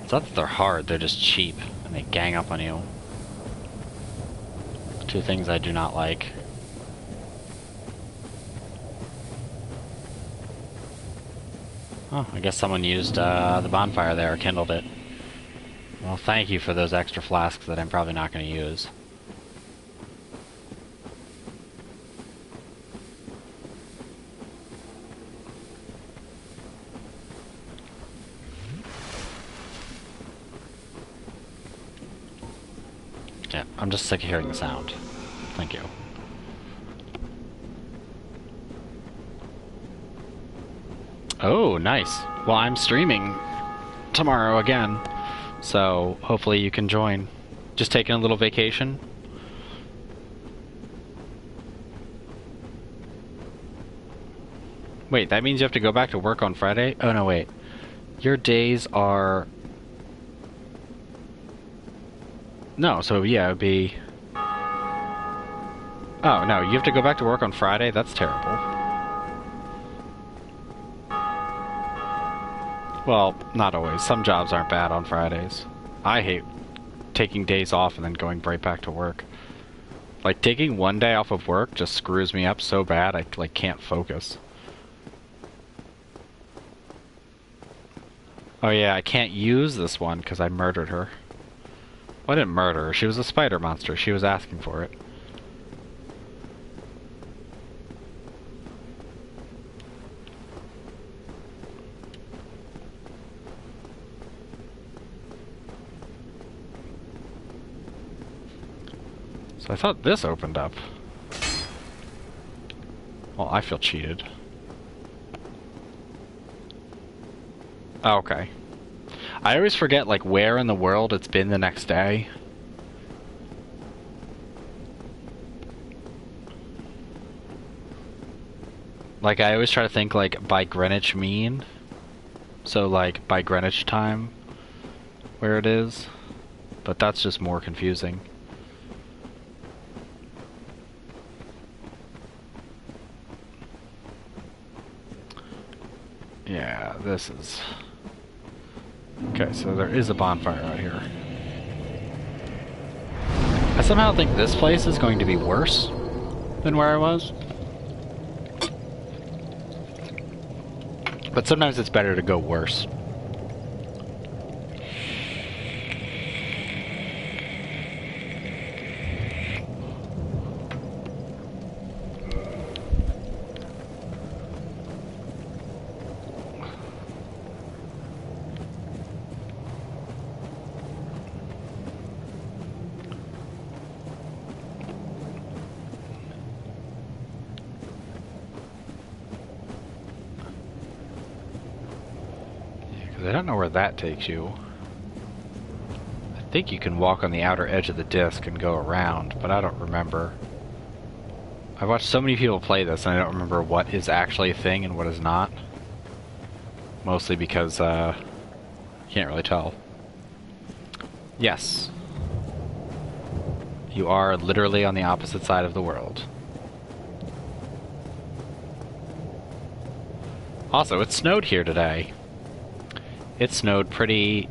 It's not that they're hard, they're just cheap, and they gang up on you. Two things I do not like. Oh, I guess someone used the bonfire there, or kindled it. Well, thank you for those extra flasks that I'm probably not going to use. Yeah, I'm just sick of hearing the sound. Thank you. Oh, nice. Well, I'm streaming tomorrow again, so hopefully you can join. Just taking a little vacation. Wait, that means you have to go back to work on Friday? Oh, no, wait. Your days are... No, so yeah, it would be... Oh, no, you have to go back to work on Friday? That's terrible. Well, not always. Some jobs aren't bad on Fridays. I hate taking days off and then going right back to work. Like, taking one day off of work just screws me up so bad I, like, can't focus. Oh yeah, I can't use this one because I murdered her. Well, I didn't murder her. She was a spider monster. She was asking for it. So I thought this opened up. Well, I feel cheated. Oh, okay. I always forget, like, where in the world it's been the next day. Like, I always try to think, like, by Greenwich Mean. So, like, by Greenwich time, where it is. But that's just more confusing. Yeah, this is... Okay, so there is a bonfire out here. I somehow think this place is going to be worse than where I was. But sometimes it's better to go worse. I don't know where that takes you. I think you can walk on the outer edge of the disc and go around, but I don't remember. I've watched so many people play this and I don't remember what is actually a thing and what is not. Mostly because, can't really tell. Yes. You are literally on the opposite side of the world. Also, it snowed here today. It snowed pretty,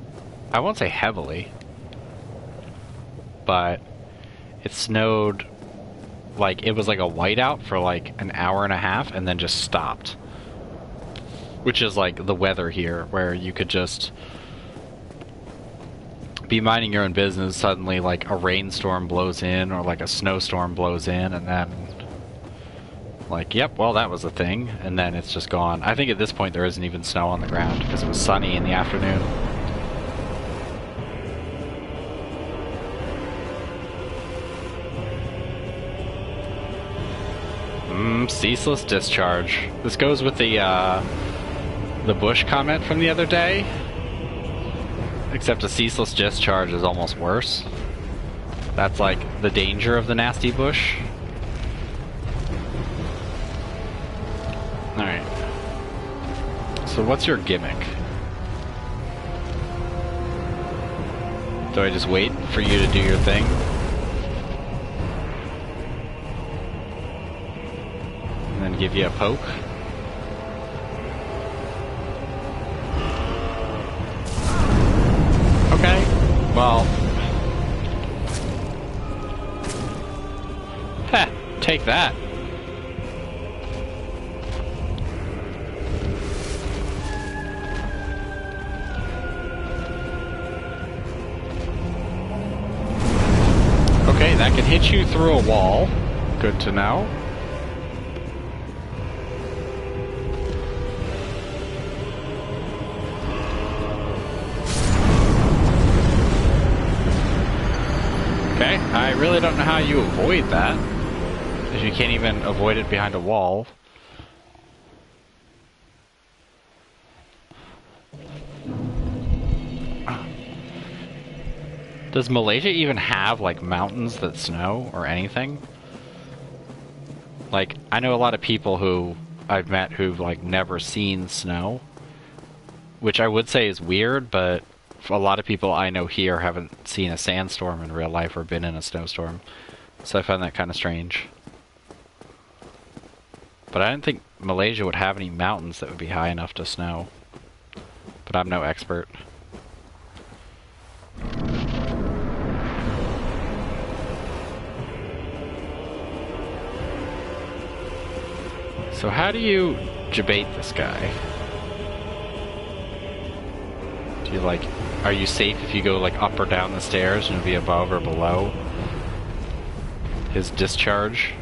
I won't say heavily, but it snowed like, it was like a whiteout for like an hour and a half and then just stopped. Which is like the weather here, where you could just be minding your own business, suddenly like a rainstorm blows in or like a snowstorm blows in, and then like, yep, well, that was a thing, and then it's just gone. I think at this point there isn't even snow on the ground because it was sunny in the afternoon. Ceaseless discharge. This goes with the Bush comment from the other day, except a ceaseless discharge is almost worse. That's like the danger of the nasty bush. Alright. So what's your gimmick? Do I just wait for you to do your thing? And then give you a poke? Okay. Well. Heh, take that. Okay, that can hit you through a wall. Good to know. Okay, I really don't know how you avoid that, if you can't even avoid it behind a wall. Does Malaysia even have, like, mountains that snow or anything? Like, I know a lot of people who I've met who've, like, never seen snow, which I would say is weird, but a lot of people I know here haven't seen a sandstorm in real life or been in a snowstorm, so I find that kind of strange. But I didn't think Malaysia would have any mountains that would be high enough to snow, but I'm no expert. So how do you debate this guy? Do you like, are you safe if you go like up or down the stairs and be above or below his discharge?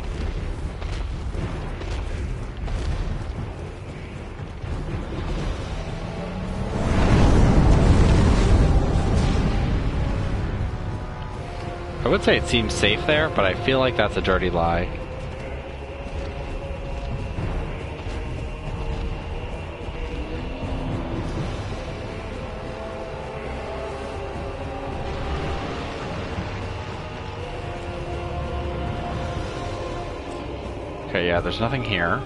I would say it seems safe there, but I feel like that's a dirty lie. Okay, yeah, there's nothing here.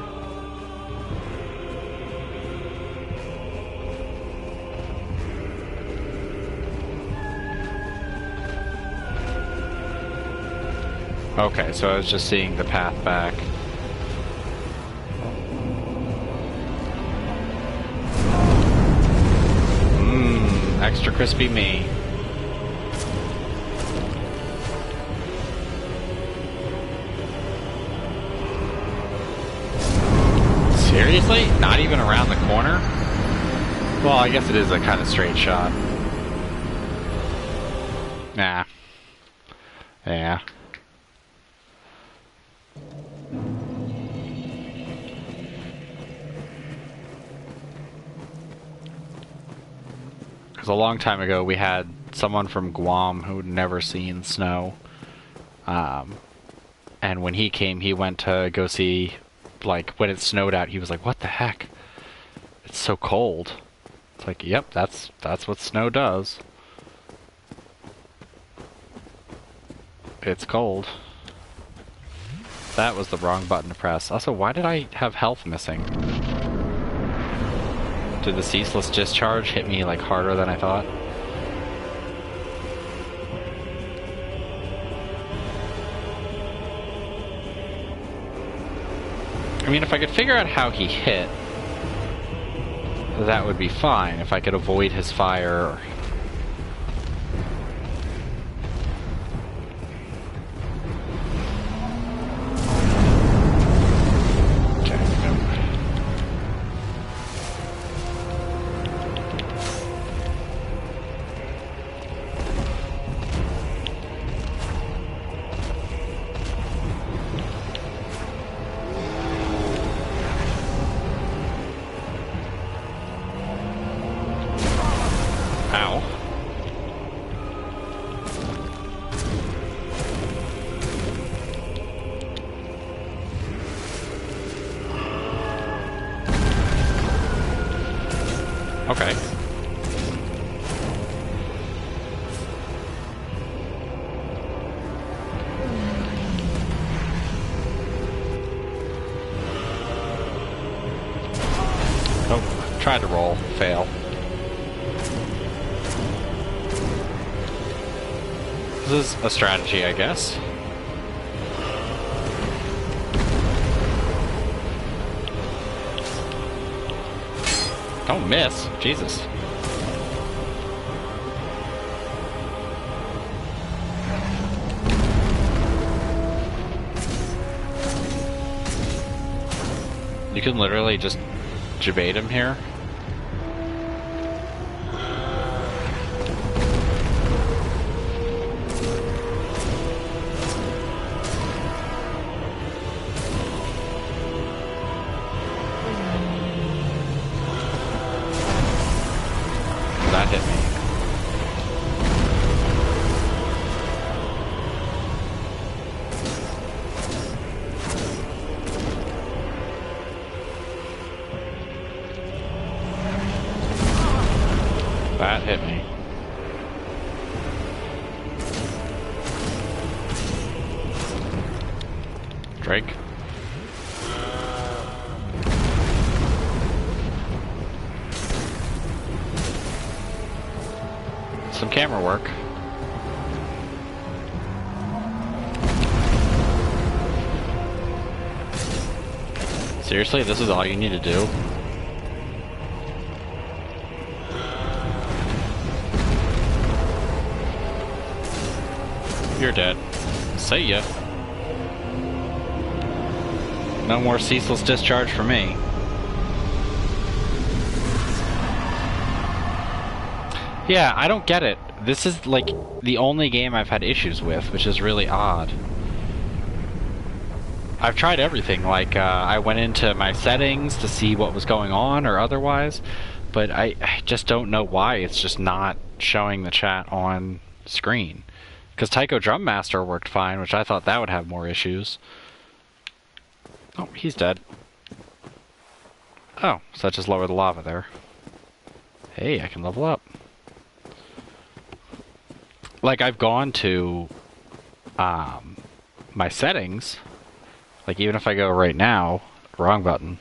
Okay, so I was just seeing the path back. Mmm, extra crispy me. Seriously? Not even around the corner? Well, I guess it is a kind of straight shot. Nah. Yeah. Because a long time ago we had someone from Guam who'd never seen snow. And when he came, he went to go see, like, when it snowed out, he was like, what the heck? It's so cold. It's like, yep, that's what snow does. It's cold. That was the wrong button to press. Also, why did I have health missing? Did the ceaseless discharge hit me, like, harder than I thought? I mean, if I could figure out how he hit, that would be fine. If I could avoid his fire. Okay. Oh, tried to roll, fail. This is a strategy, I guess. Don't miss. Jesus. You can literally just debate him here. That hit me. That hit me. Drake. Some camera work. Seriously, this is all you need to do? You're dead. See ya. No more ceaseless discharge for me. Yeah, I don't get it. This is, like, the only game I've had issues with, which is really odd. I've tried everything, like, I went into my settings to see what was going on or otherwise, but I just don't know why it's just not showing the chat on screen. Because Taiko Drum Master worked fine, which I thought that would have more issues. Oh, he's dead. Oh, so that just lowered the lava there. Hey, I can level up. Like, I've gone to my settings Like, even if I go right now, wrong button.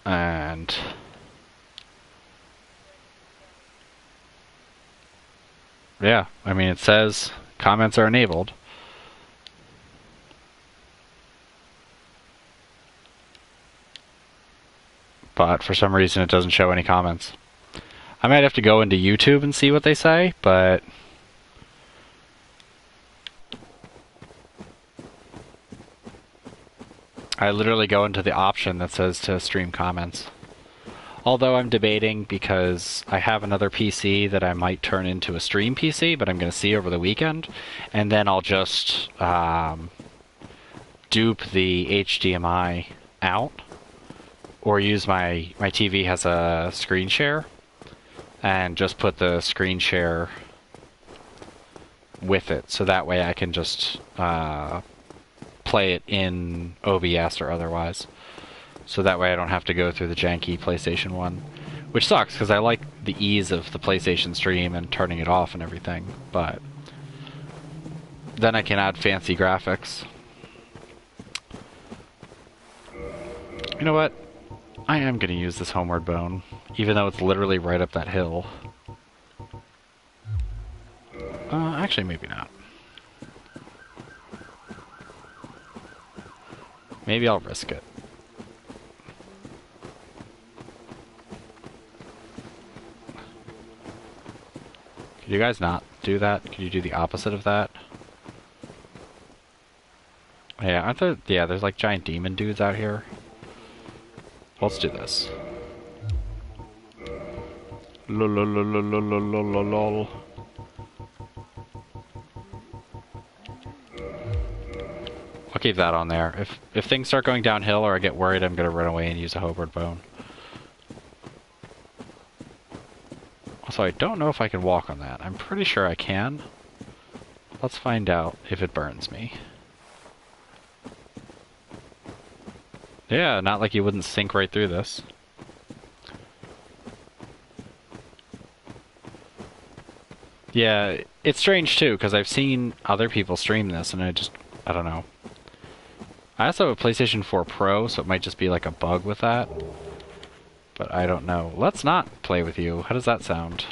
And... yeah, I mean, it says comments are enabled. But for some reason it doesn't show any comments. I might have to go into YouTube and see what they say, but... I literally go into the option that says to stream comments. Although I'm debating because I have another PC that I might turn into a stream PC, but I'm going to see over the weekend, and then I'll just dupe the HDMI out, or use my TV has a screen share, and just put the screen share with it, so that way I can just play it in OBS or otherwise. So that way I don't have to go through the janky PlayStation 1. Which sucks, because I like the ease of the PlayStation stream and turning it off and everything, but then I can add fancy graphics. You know what? I am going to use this Homeward Bone, even though it's literally right up that hill. Actually, maybe not. Maybe I'll risk it. Could you guys not do that? Could you do the opposite of that? Yeah, aren't there... yeah, there's like giant demon dudes out here. Let's do this. Lol. I'll keep that on there. If things start going downhill or I get worried, I'm gonna run away and use a Homeward Bone. Also, I don't know if I can walk on that. I'm pretty sure I can. Let's find out if it burns me. Yeah, not like you wouldn't sink right through this. Yeah, it's strange too, because I've seen other people stream this, and I don't know. I also have a PlayStation 4 Pro, so it might just be like a bug with that. But I don't know. Let's not play with you. How does that sound?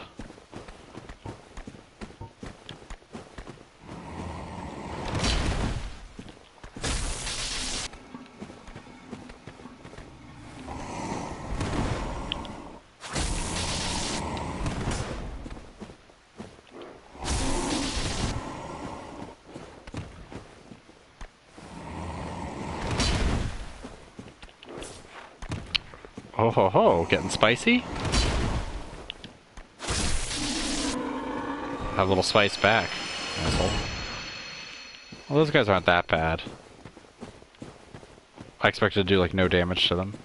Oh ho ho, getting spicy? Have a little spice back, asshole. Well, those guys aren't that bad. I expected to do like no damage to them.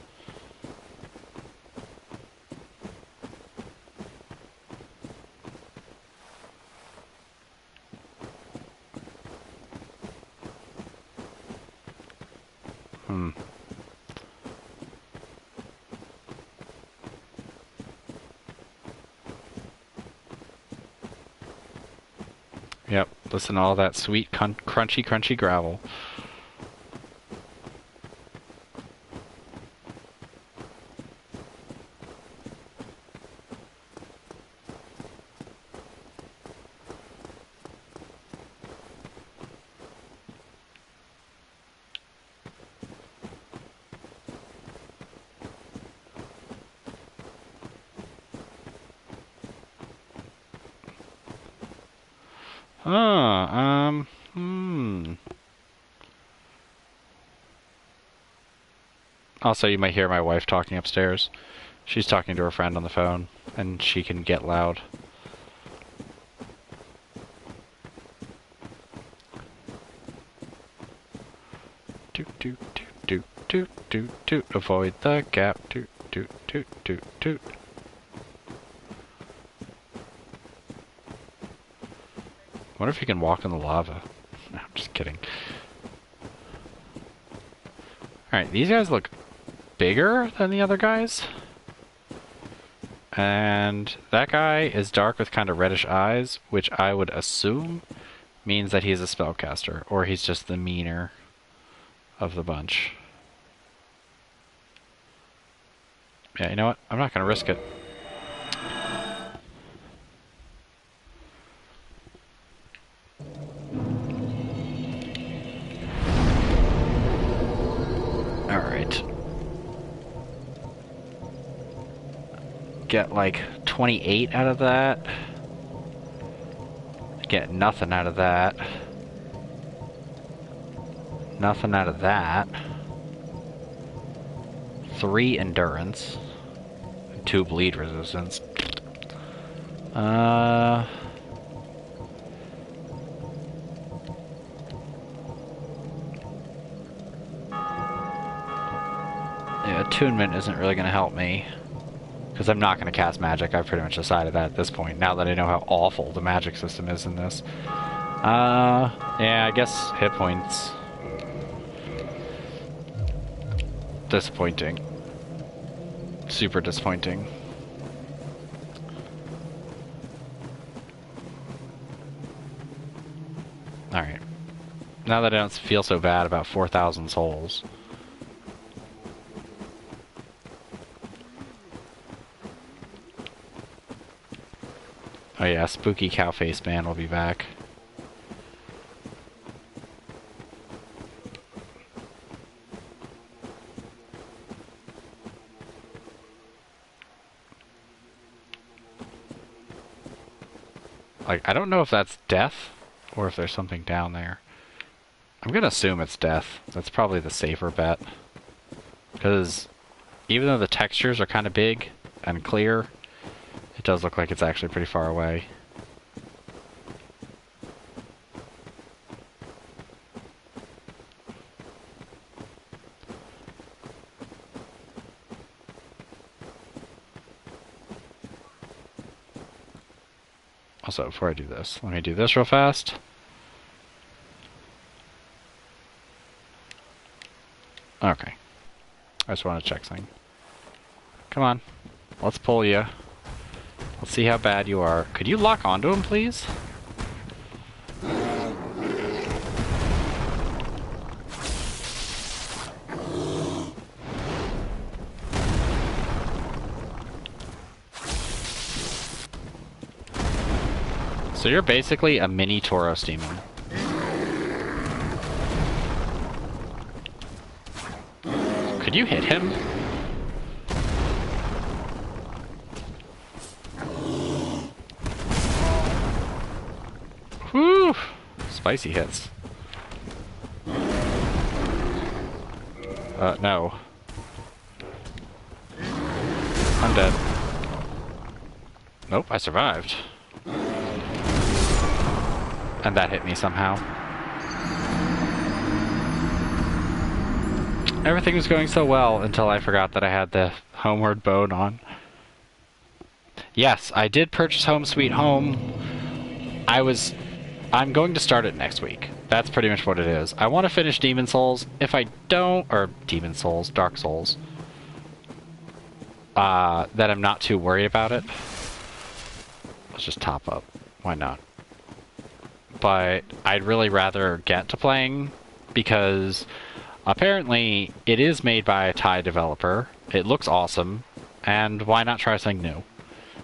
Yep, listen to all that sweet, crunchy gravel. Also, you might hear my wife talking upstairs. She's talking to her friend on the phone, and she can get loud. Toot toot toot toot toot toot. Avoid the gap. Toot toot toot toot toot. Wonder if you can walk in the lava. No, I'm just kidding. Alright, these guys look bigger than the other guys. And that guy is dark with kind of reddish eyes, which I would assume means that he's a spellcaster, or he's just the meaner of the bunch. Yeah, you know what? I'm not going to risk it. Alright. Get like 28 out of that. Get nothing out of that. Nothing out of that. 3 endurance. 2 bleed resistance. Yeah, attunement isn't really going to help me. Because I'm not going to cast magic. I've pretty much decided that at this point, now that I know how awful the magic system is in this. Yeah, I guess hit points. Disappointing. Super disappointing. Alright. Now that I don't feel so bad about 4,000 souls. Oh yeah, Spooky Cowface Man will be back. Like, I don't know if that's death, or if there's something down there. I'm gonna assume it's death. That's probably the safer bet. Because even though the textures are kind of big and clear, it does look like it's actually pretty far away. Also, before I do this, let me do this real fast. Okay. I just want to check something. Come on. Let's pull you. Let's see how bad you are. Could you lock onto him, please? So you're basically a mini Tauros demon. Could you hit him? Whew! Spicy hits. No. I'm dead. Nope, I survived. And that hit me somehow. Everything was going so well until I forgot that I had the Homeward Bound on. Yes, I did purchase Home Sweet Home. I'm going to start it next week. That's pretty much what it is. I want to finish Demon Souls. If I don't, or Demon Souls, Dark Souls, that I'm not too worried about it. Let's just top up. Why not? But I'd really rather get to playing because apparently it is made by a Thai developer. It looks awesome, and why not try something new?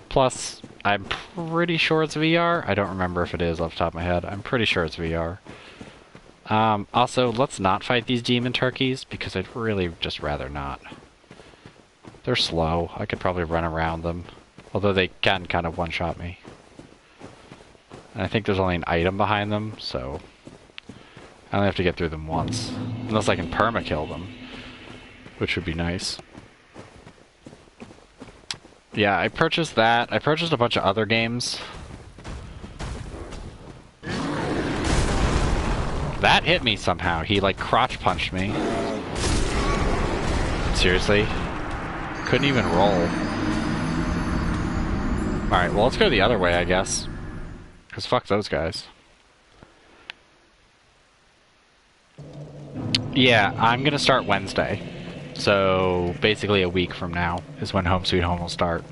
Plus, I'm pretty sure it's VR. I don't remember if it is off the top of my head. I'm pretty sure it's VR. Also, let's not fight these demon turkeys because I'd really just rather not. They're slow. I could probably run around them, although they can kind of one-shot me. And I think there's only an item behind them, so I only have to get through them once. Unless I can perma-kill them, which would be nice. Yeah, I purchased that. I purchased a bunch of other games. That hit me somehow. He, like, crotch punched me. Seriously? Couldn't even roll. Alright, well, let's go the other way, I guess. Because fuck those guys. Yeah, I'm gonna start Wednesday. So, basically a week from now is when Home Sweet Home will start.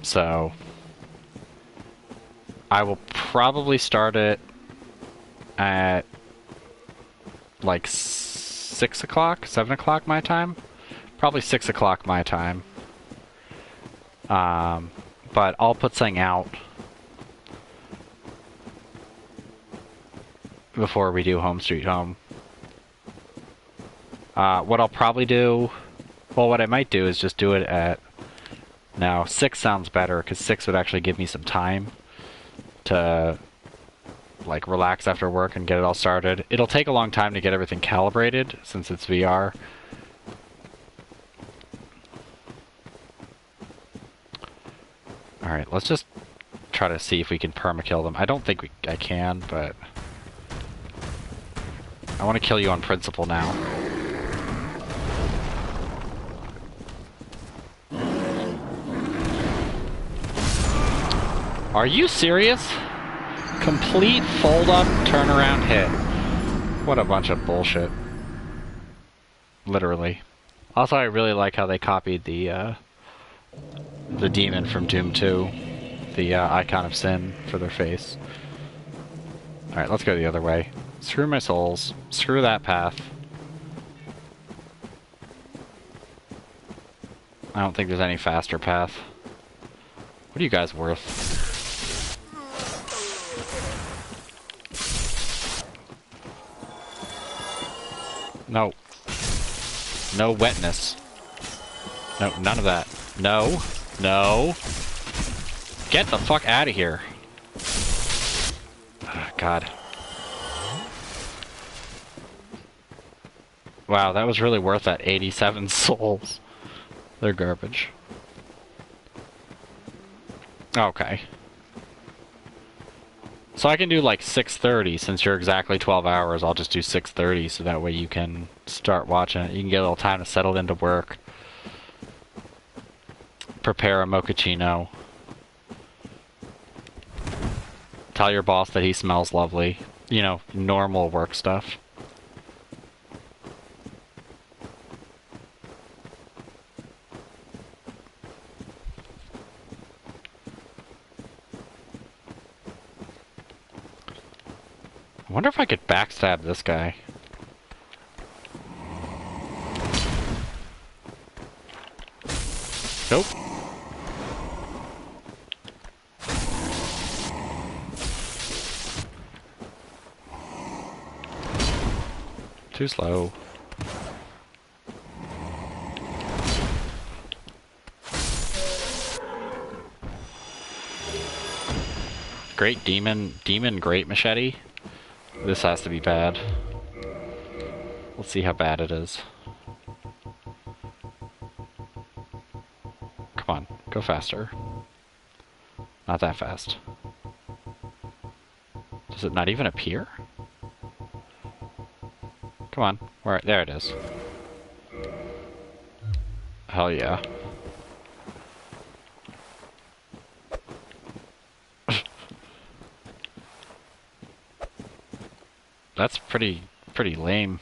So I will probably start it at like 6 o'clock, 7 o'clock my time. Probably 6 o'clock my time. But I'll put something out before we do Home Street Home. What I'll probably do, well, what I might do is just do it at, now 6 sounds better, because 6 would actually give me some time to, like, relax after work and get it all started. It'll take a long time to get everything calibrated, since it's VR. Alright, let's just try to see if we can permakill them. I don't think I can, but I want to kill you on principle now. Are you serious? Complete fold-up, turnaround hit. What a bunch of bullshit. Literally. Also, I really like how they copied the demon from Doom 2. The icon of sin for their face. Alright, let's go the other way. Screw my souls. Screw that path. I don't think there's any faster path. What are you guys worth? No. No wetness. No, none of that. No. No. Get the fuck out of here. Oh, God. Wow, that was really worth that 87 souls. They're garbage. Okay. So I can do like 6:30, since you're exactly 12 hours, I'll just do 6:30 so that way you can start watching it. You can get a little time to settle into work. Prepare a mochaccino. Tell your boss that he smells lovely. You know, normal work stuff. I wonder if I could backstab this guy. Nope. Too slow. Great demon great machete. This has to be bad. Let's see how bad it is. Come on, go faster. Not that fast. Does it not even appear? Come on, where? There it is. Hell yeah. That's pretty lame.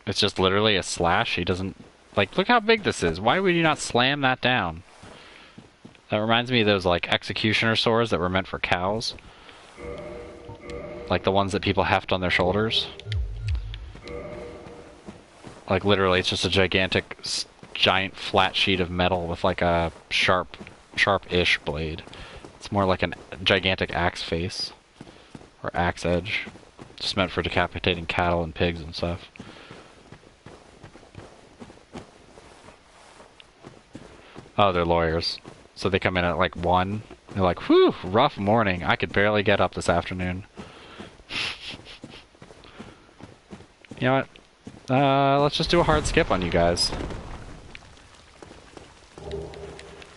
It's just literally a slash. He doesn't... Like, look how big this is. Why would you not slam that down? That reminds me of those, like, executioner swords that were meant for cows. Like the ones that people heft on their shoulders. Like, literally, it's just a gigantic, giant flat sheet of metal with, like, a sharp-ish blade. It's more like a gigantic axe face. Or axe edge. Just meant for decapitating cattle and pigs and stuff. Oh, they're lawyers. So they come in at like 1. They're like, whew, rough morning. I could barely get up this afternoon. You know what? Let's just do a hard skip on you guys.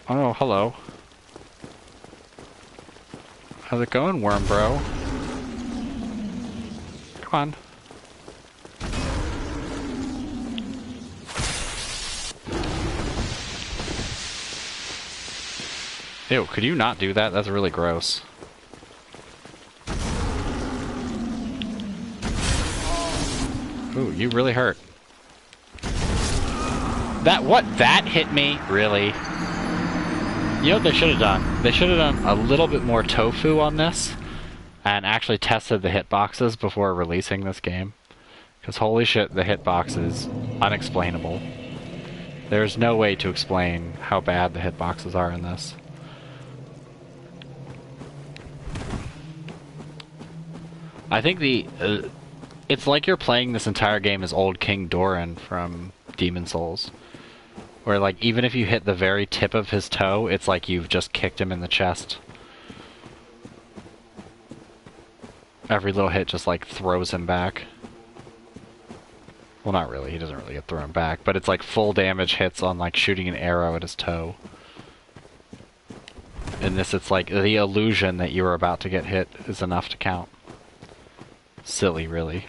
Oh, hello. How's it going, worm bro? Come on. Ew, could you not do that? That's really gross. Ooh, you really hurt. That hit me? Really? You know what they should have done? They should have done a little bit more tofu on this and actually tested the hitboxes before releasing this game. Because holy shit, the hitbox is unexplainable. There's no way to explain how bad the hitboxes are in this. I think it's like you're playing this entire game as old King Doran from Demon Souls. Where, like, even if you hit the very tip of his toe, it's like you've just kicked him in the chest. Every little hit just, like, throws him back. Well, not really. He doesn't really get thrown back. But it's like full damage hits on, like, shooting an arrow at his toe. In this, it's like the illusion that you were about to get hit is enough to count. Silly, really.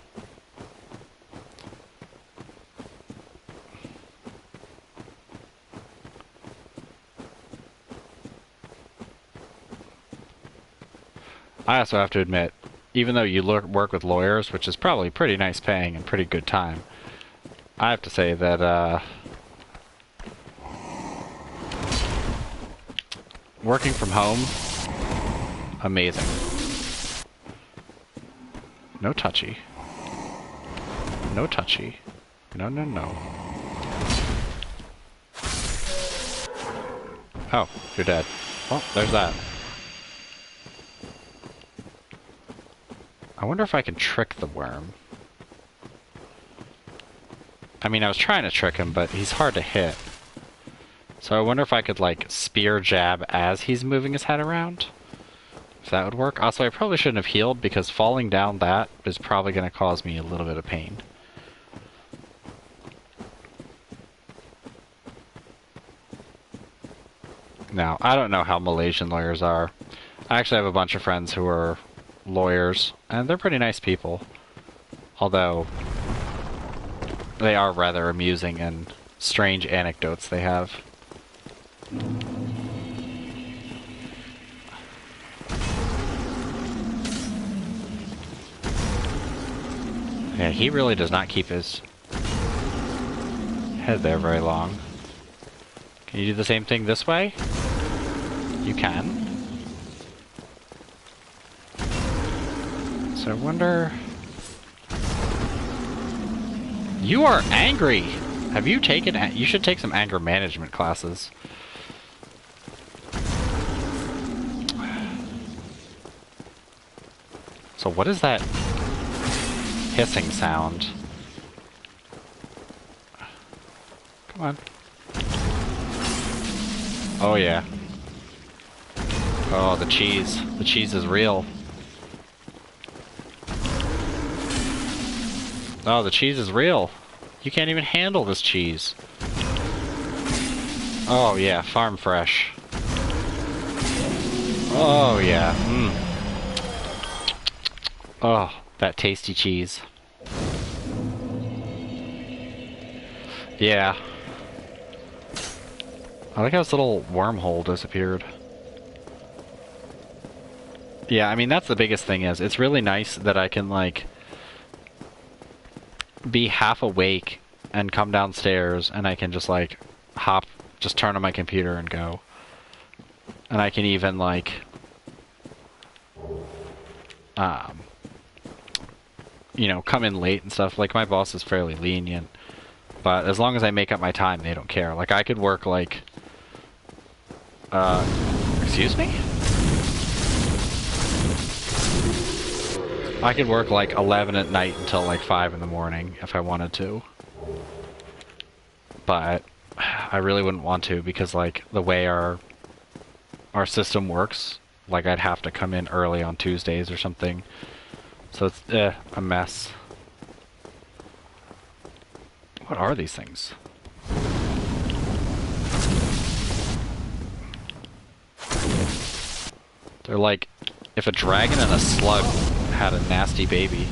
I also have to admit, even though you work with lawyers, which is probably pretty nice paying and pretty good time, I have to say that working from home, amazing. No touchy. No touchy. No, no, no. Oh, you're dead. Well, there's that. I wonder if I can trick the worm. I mean, I was trying to trick him, but he's hard to hit. So I wonder if I could, like, spear jab as he's moving his head around. If that would work. Also, I probably shouldn't have healed, because falling down that is probably going to cause me a little bit of pain. Now, I don't know how Malaysian lawyers are. I actually have a bunch of friends who are lawyers, and they're pretty nice people. Although, they are rather amusing and strange anecdotes they have. Yeah, he really does not keep his head there very long. Can you do the same thing this way? You can. So I wonder... You are angry! Have you taken... You should take some anger management classes. So what is that hissing sound? Come on. Oh yeah. Oh, the cheese. The cheese is real. Oh, the cheese is real. You can't even handle this cheese. Oh yeah, farm fresh. Oh yeah. Mm. Oh, that tasty cheese. Yeah. I like how this little wormhole disappeared. Yeah, I mean, that's the biggest thing is, it's really nice that I can, like, be half awake and come downstairs and I can just, like, just turn on my computer and go. And I can even, like, you know, come in late and stuff. Like, my boss is fairly lenient. But as long as I make up my time, they don't care. Like, I could work, like... excuse me? I could work, like, 11 at night until, like, 5 in the morning if I wanted to. But I really wouldn't want to because, like, the way our system works, like, I'd have to come in early on Tuesdays or something. So it's, a mess. What are these things? They're like if a dragon and a slug had a nasty baby.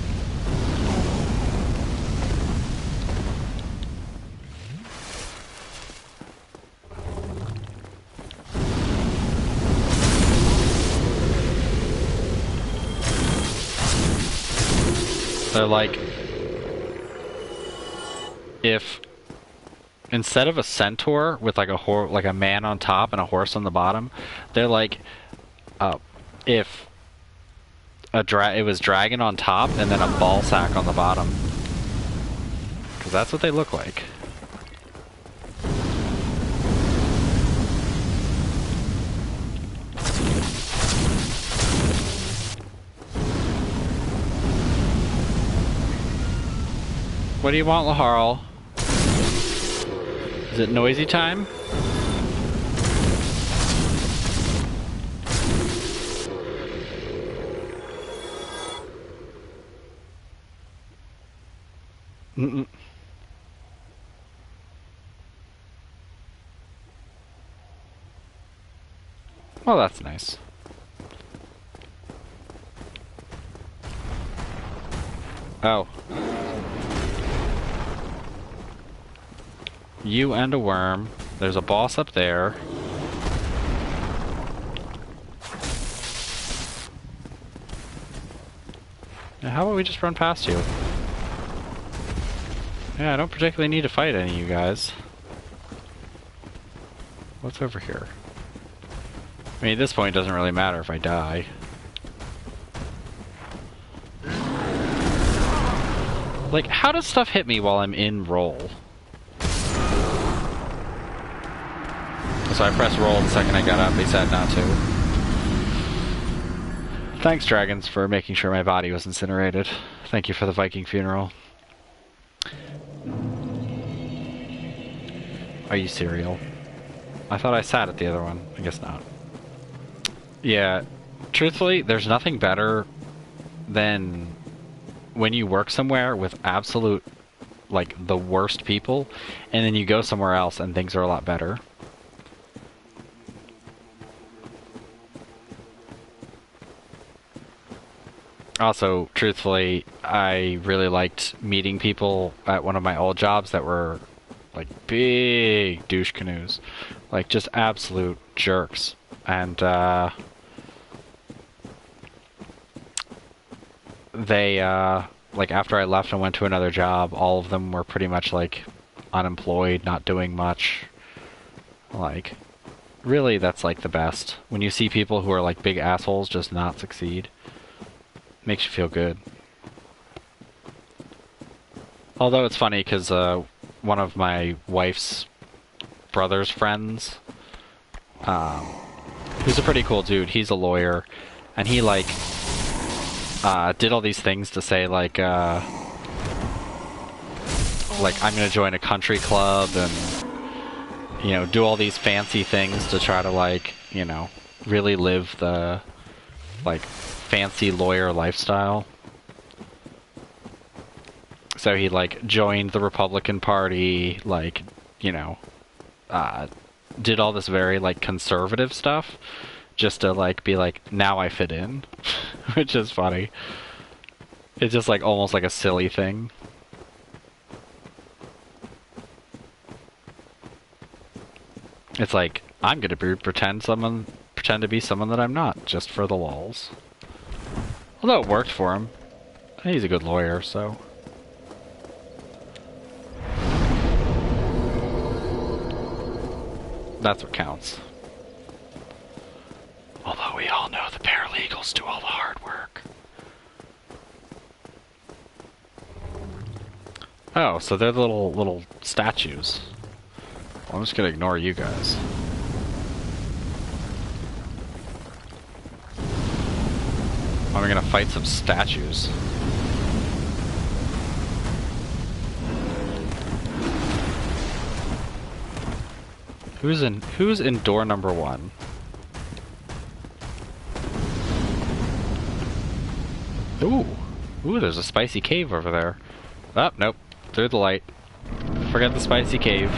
They're like if instead of a centaur with like like a man on top and a horse on the bottom, they're like if it was dragon on top and then a ball sack on the bottom. Because that's what they look like. What do you want, Laharl? Is it noisy time? Mm-mm. Well, that's nice. Oh. You and a worm. There's a boss up there. Now, how about we just run past you? Yeah, I don't particularly need to fight any of you guys. What's over here? I mean, at this point, it doesn't really matter if I die. Like, how does stuff hit me while I'm in roll? So I pressed roll the second I got up. They said not to. Thanks, dragons, for making sure my body was incinerated. Thank you for the Viking funeral. Are you cereal? I thought I sat at the other one. I guess not. Yeah, truthfully, there's nothing better than when you work somewhere with absolute, like, the worst people, and then you go somewhere else and things are a lot better. Also, truthfully, I really liked meeting people at one of my old jobs that were, like, big douche canoes. Like, just absolute jerks. And, they, like, after I left and went to another job, all of them were pretty much, like, unemployed, not doing much. Like, really, that's, like, the best. When you see people who are, like, big assholes just not succeed. Makes you feel good. Although it's funny because one of my wife's brother's friends, who's a pretty cool dude, he's a lawyer, and he like did all these things to say like I'm gonna join a country club and you know do all these fancy things to try to like you know really live the like fancy lawyer lifestyle. So he like joined the Republican Party, like, you know, did all this very like conservative stuff just to like be like, now I fit in, which is funny. It's just like almost like a silly thing. It's like, I'm gonna pretend to be someone that I'm not, just for the lulz. Although it worked for him. He's a good lawyer, so. That's what counts. Although we all know the paralegals do all the hard work. Oh, so they're the little statues. Well, I'm just gonna ignore you guys. I'm gonna fight some statues. Who's in door number 1? Ooh, there's a spicy cave over there. Oh, nope. Through the light. Forget the spicy cave.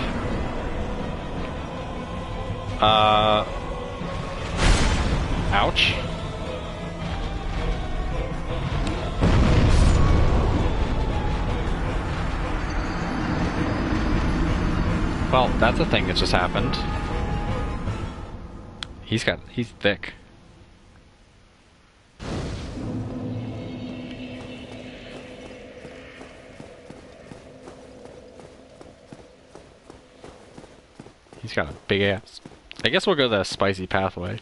Ouch. Well, that's a thing that just happened. He's thick. He's got a big ass. I guess we'll go the spicy pathway.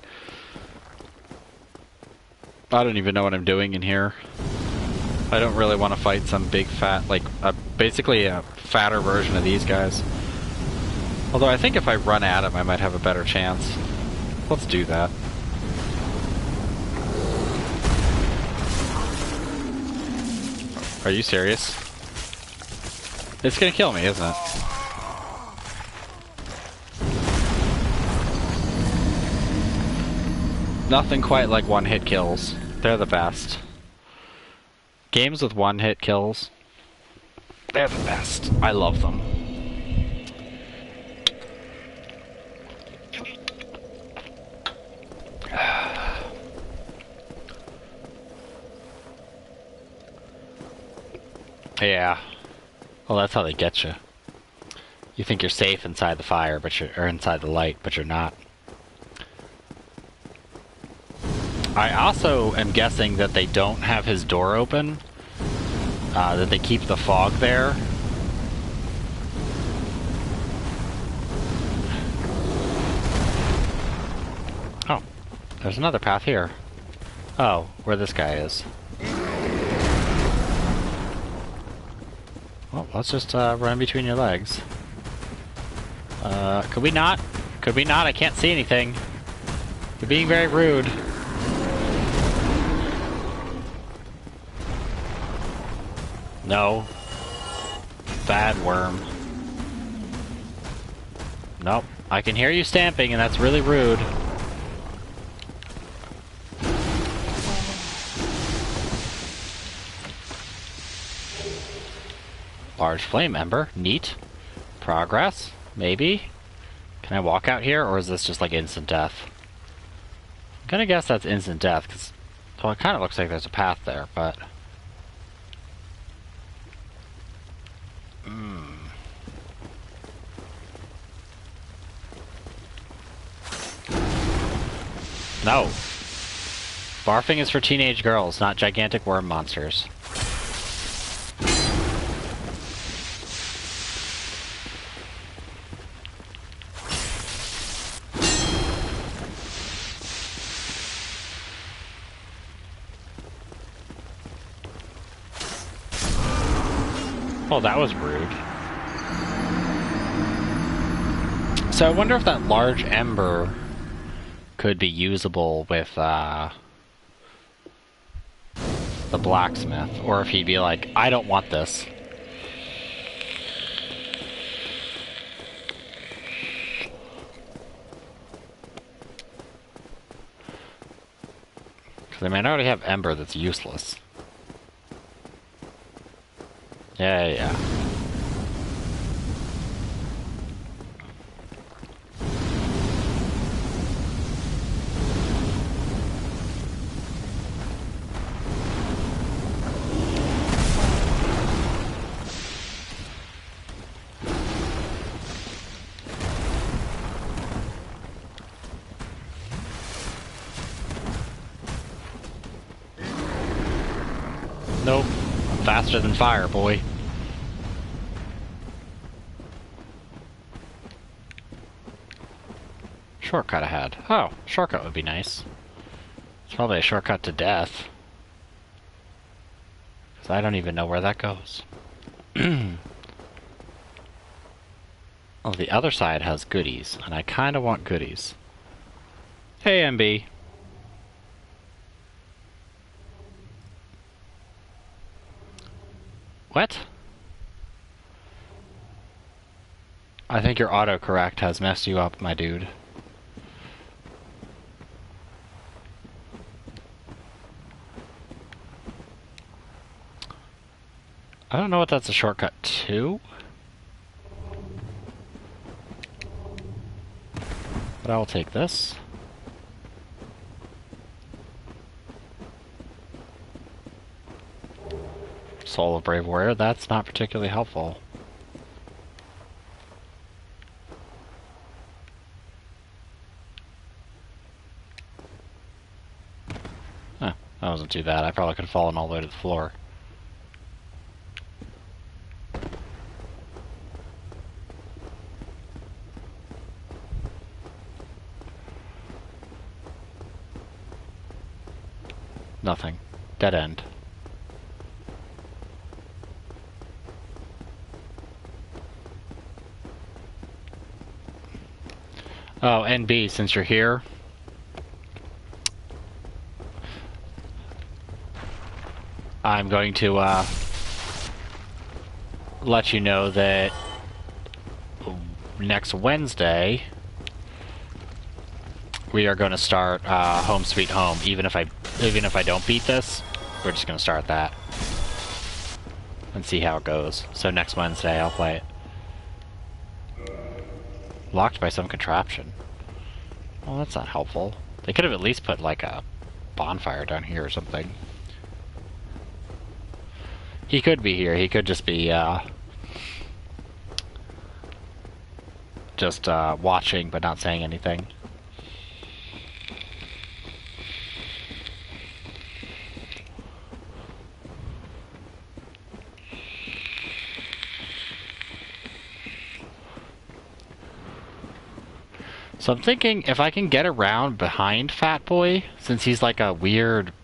I don't even know what I'm doing in here. I don't really want to fight some big fat, like, basically a fatter version of these guys. Although I think if I run at him, I might have a better chance. Let's do that. Are you serious? It's gonna kill me, isn't it? Nothing quite like one-hit kills. They're the best. Games with one-hit kills, they're the best. I love them. Yeah. Well, that's how they get you. You think you're safe inside the fire, but or inside the light, but you're not. I also am guessing that they don't have his door open, that they keep the fog there. Oh, there's another path here. Oh, where this guy is. Well, let's just run between your legs. Could we not? Could we not? I can't see anything. You're being very rude. No. Bad worm. Nope. I can hear you stamping, and that's really rude. Large flame ember. Neat. Progress. Maybe. Can I walk out here, or is this just like instant death? I'm gonna guess that's instant death, because well, it kind of looks like there's a path there, but... No. Barfing is for teenage girls, not gigantic worm monsters. Oh, that was rude. So I wonder if that large ember could be usable with the blacksmith, or if he'd be like, I don't want this. Because I mean, I already have ember that's useless. Yeah. Nope. I'm faster than fire, boy. Shortcut ahead. Oh, shortcut would be nice. It's probably a shortcut to death. Because I don't even know where that goes. Oh, the other side has goodies, and I kind of want goodies. Hey, MB. What? I think your autocorrect has messed you up, my dude. I don't know what that's a shortcut to. But I will take this. Soul of Brave Warrior, that's not particularly helpful. Huh, that wasn't too bad. I probably could have fallen all the way to the floor. Nothing. Dead end. Oh, NB, since you're here, I'm going to let you know that next Wednesday we are going to start Home Sweet Home. Even if I don't beat this, we're just going to start that and see how it goes. So next Wednesday I'll play it. Locked by some contraption. Well, that's not helpful. They could have at least put like a bonfire down here or something. He could be here. He could just be watching but not saying anything. So I'm thinking if I can get around behind Fat Boy, since he's like a weird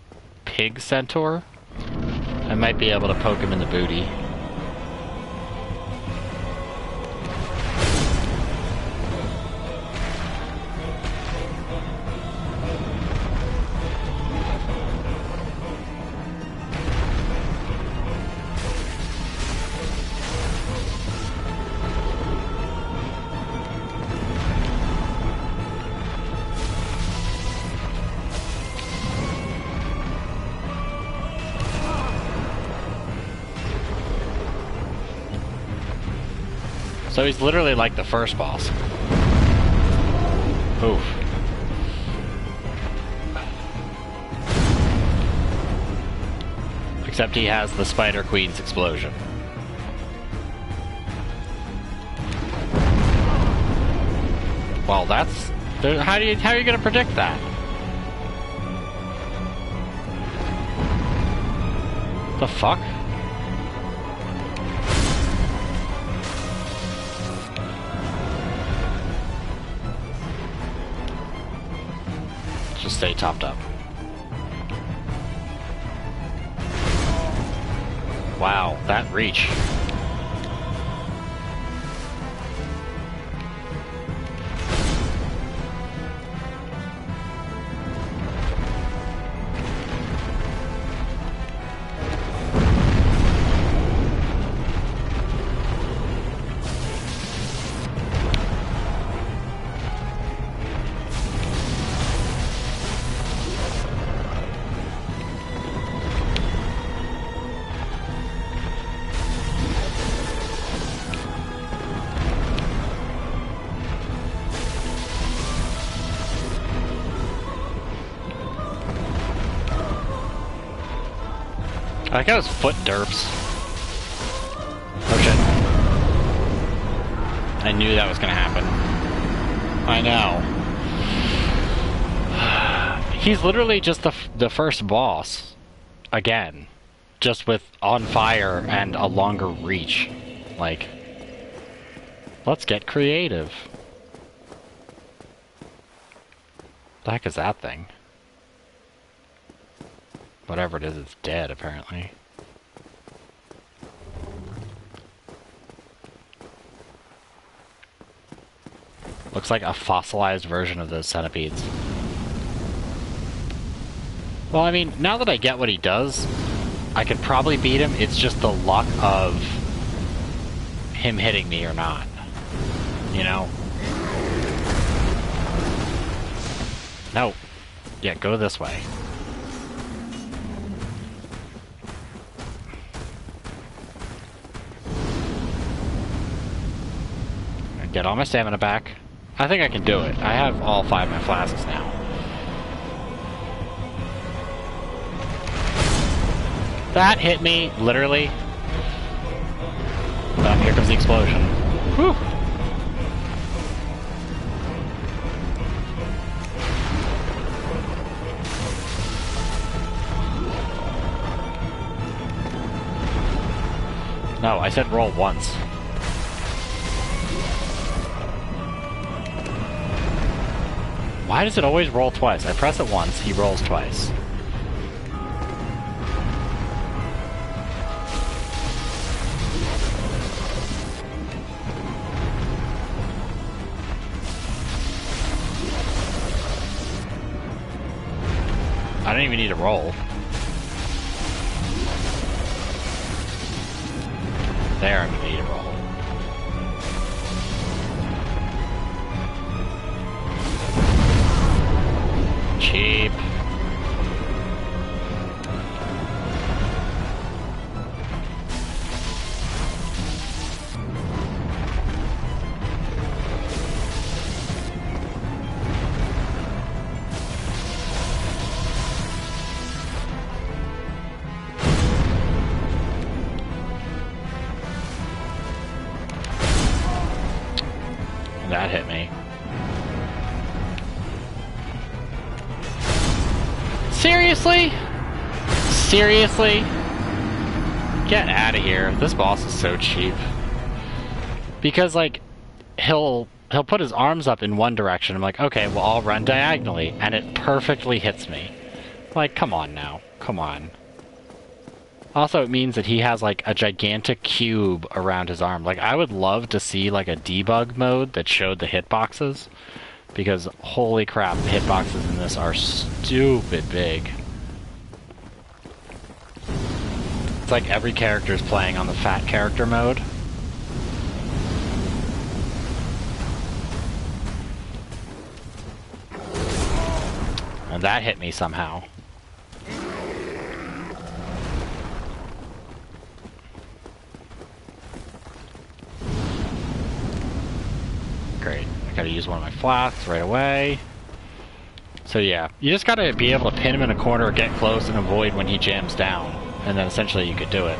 pig centaur, I might be able to poke him in the booty. So he's literally like the first boss. Oof. Except he has the Spider Queen's explosion. Well, that's... How are you gonna predict that? The fuck? Just stay topped up. Wow, that reach. I like how his foot derps. Oh shit. I knew that was gonna happen. I know. He's literally just the first boss. Again. Just with on fire and a longer reach. Like, let's get creative. The heck is that thing? Whatever it is, it's dead, apparently. Looks like a fossilized version of those centipedes. Well, I mean, now that I get what he does, I could probably beat him. It's just the luck of him hitting me or not. You know? No. Yeah, go this way. Get all my stamina back. I think I can do it. I have all 5 of my flasks now. That hit me, literally. Here comes the explosion. Whew. No, I said roll once. Why does it always roll twice? I press it once, he rolls twice. even need to roll. There, I'm gonna need to roll. Cheap. That hit me. Seriously? Seriously? Get out of here. This boss is so cheap. Because, like, he'll put his arms up in one direction. I'm like, okay, well, I'll run diagonally. And it perfectly hits me. Like, come on now. Come on. Also, it means that he has, like, a gigantic cube around his arm. Like, I would love to see, like, a debug mode that showed the hitboxes. Because, holy crap, the hitboxes in this are stupid big. It's like every character is playing on the fat character mode. And that hit me somehow. Great. I gotta use one of my flats right away. So yeah, you just gotta be able to pin him in a corner, get close, and avoid when he jams down. And then essentially you could do it.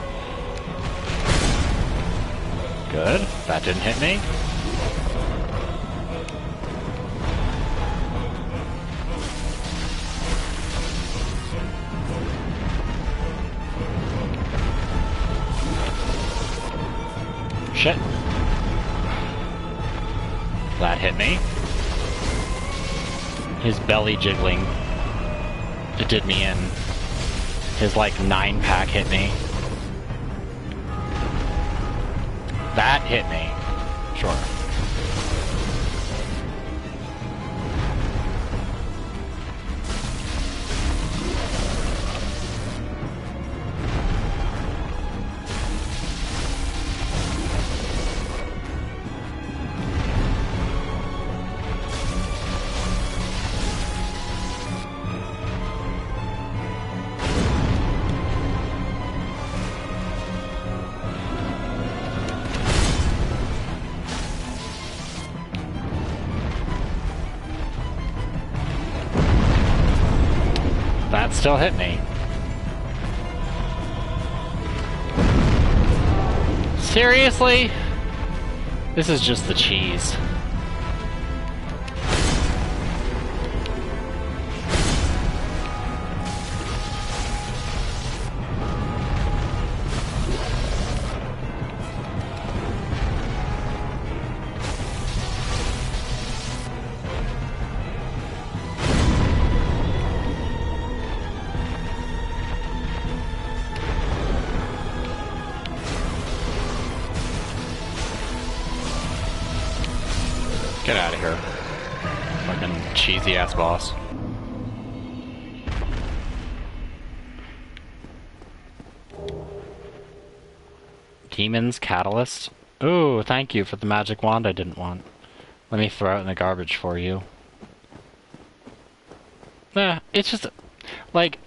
Good. That didn't hit me. Shit. That hit me. His belly jiggling, it did me in. His, like, 9-pack hit me. That hit me. Sure. That still hit me. Seriously? This is just the cheese. Get out of here. Fucking cheesy ass boss. Demon's Catalyst. Ooh, thank you for the magic wand I didn't want. Let me throw it in the garbage for you. It's just, like,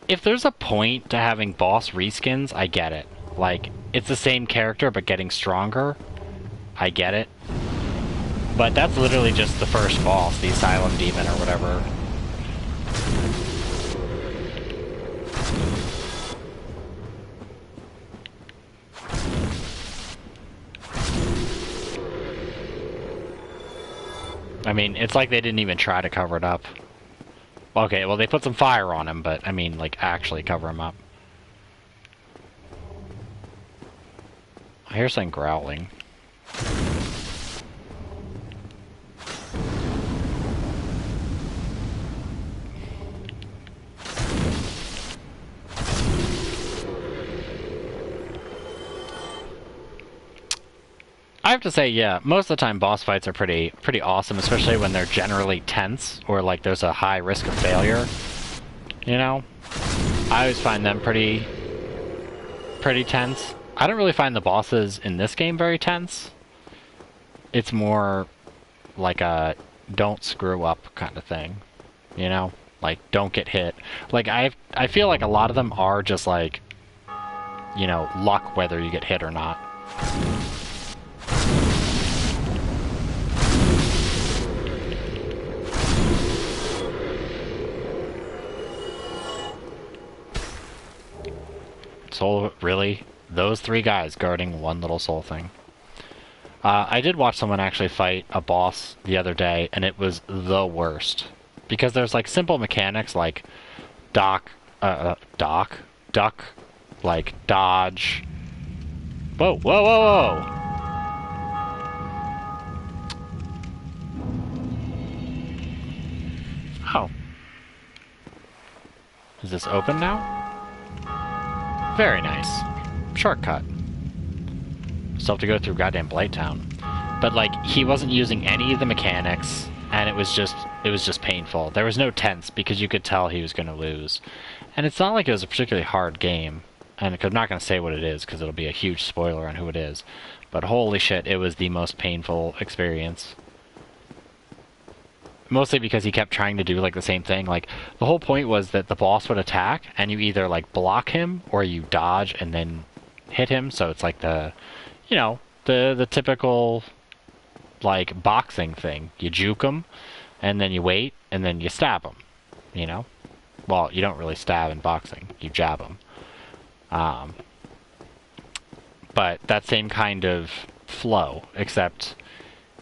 if there's a point to having boss reskins, I get it. Like, it's the same character but getting stronger. I get it. But that's literally just the first boss, the Asylum Demon or whatever. I mean, it's like they didn't even try to cover it up. Okay, well, they put some fire on him, but, I mean, like, actually cover him up. I hear something growling. I have to say, yeah, most of the time boss fights are pretty awesome, especially when they're generally tense or like there's a high risk of failure. you know? I always find them pretty tense. I don't really find the bosses in this game very tense. It's more like a don't screw up kind of thing, you know? Like, don't get hit. Like, I feel like a lot of them are just like, you know, luck whether you get hit or not. Soul, really? Those 3 guys guarding one little soul thing. I did watch someone actually fight a boss the other day, and it was the worst. Because there's, like, simple mechanics like duck, like, dodge. Whoa, whoa, whoa, whoa! Oh. Is this open now? Very nice. Shortcut. Still have to go through goddamn Blighttown. But, like, he wasn't using any of the mechanics, and it was just painful. There was no tense, because you could tell he was going to lose. And it's not like it was a particularly hard game. And I'm not going to say what it is, because it'll be a huge spoiler on who it is. But holy shit, it was the most painful experience. Mostly because he kept trying to do, like, the same thing. Like, the whole point was that the boss would attack, and you either, like, block him, or you dodge and then hit him. So it's like the, you know, the typical, like, boxing thing. You juke him, and then you wait, and then you stab him, you know? Well, you don't really stab in boxing. You jab him. But that same kind of flow, except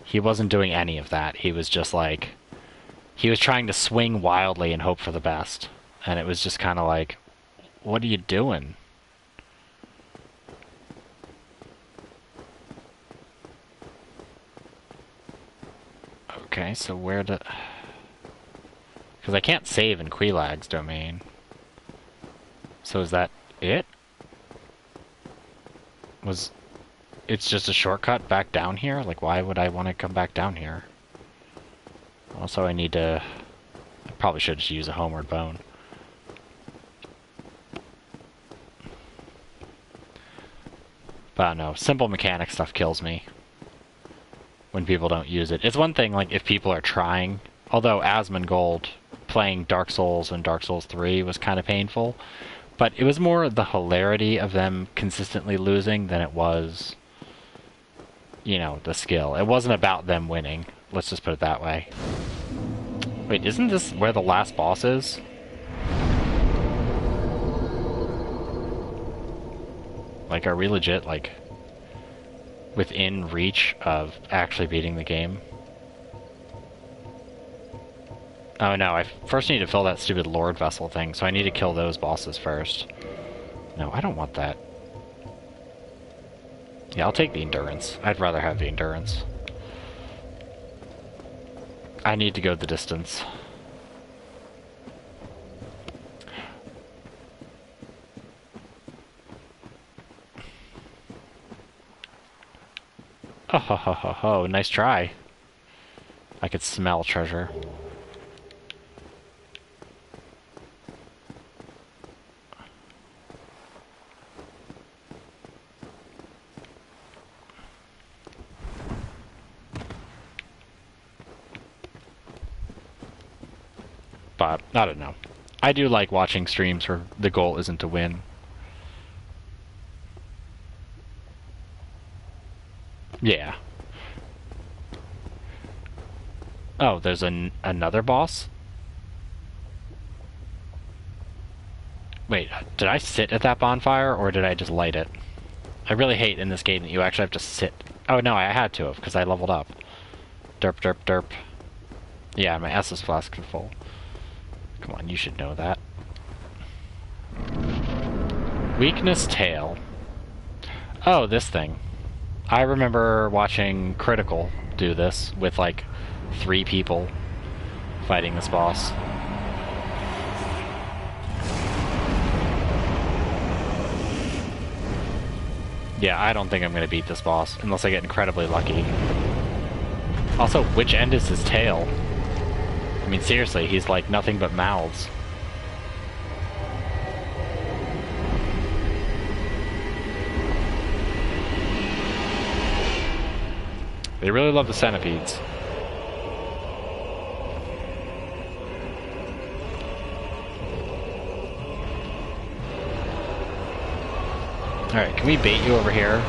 he wasn't doing any of that. He was just, like... He was trying to swing wildly and hope for the best. And it was just kind of like, what are you doing? Okay, so where the... Because I can't save in Quelaag's domain. So is that it? It's just a shortcut back down here? Like, why would I want to come back down here? Also, I probably should just use a homeward bone. But no, simple mechanic stuff kills me when people don't use it. It's one thing, like, if people are trying, although Asmongold playing Dark Souls and Dark Souls 3 was kind of painful, but it was more the hilarity of them consistently losing than it was, you know, the skill. It wasn't about them winning. Let's just put it that way. Wait, isn't this where the last boss is? Like, are we legit, like, within reach of actually beating the game? Oh no, I first need to fill that stupid Lord Vessel thing, so I need to kill those bosses first. No, I don't want that. Yeah, I'll take the Endurance. I'd rather have the Endurance. I need to go the distance. Oh, ho, ho, ho, ho. Nice try. I could smell treasure. But, I don't know. I do like watching streams where the goal isn't to win. Yeah. Oh, there's another boss? Wait, did I sit at that bonfire, or did I just light it? I really hate in this game that you actually have to sit. Oh no, I had to have, because I leveled up. Derp, derp, derp. Yeah, my Estus flask is full. Come on, you should know that. Weakness tail. Oh, this thing. I remember watching Critical do this with, like, 3 people fighting this boss. Yeah, I don't think I'm gonna beat this boss, unless I get incredibly lucky. Also, which end is his tail? I mean, seriously, he's like nothing but mouths. They really love the centipedes. Alright, can we bait you over here?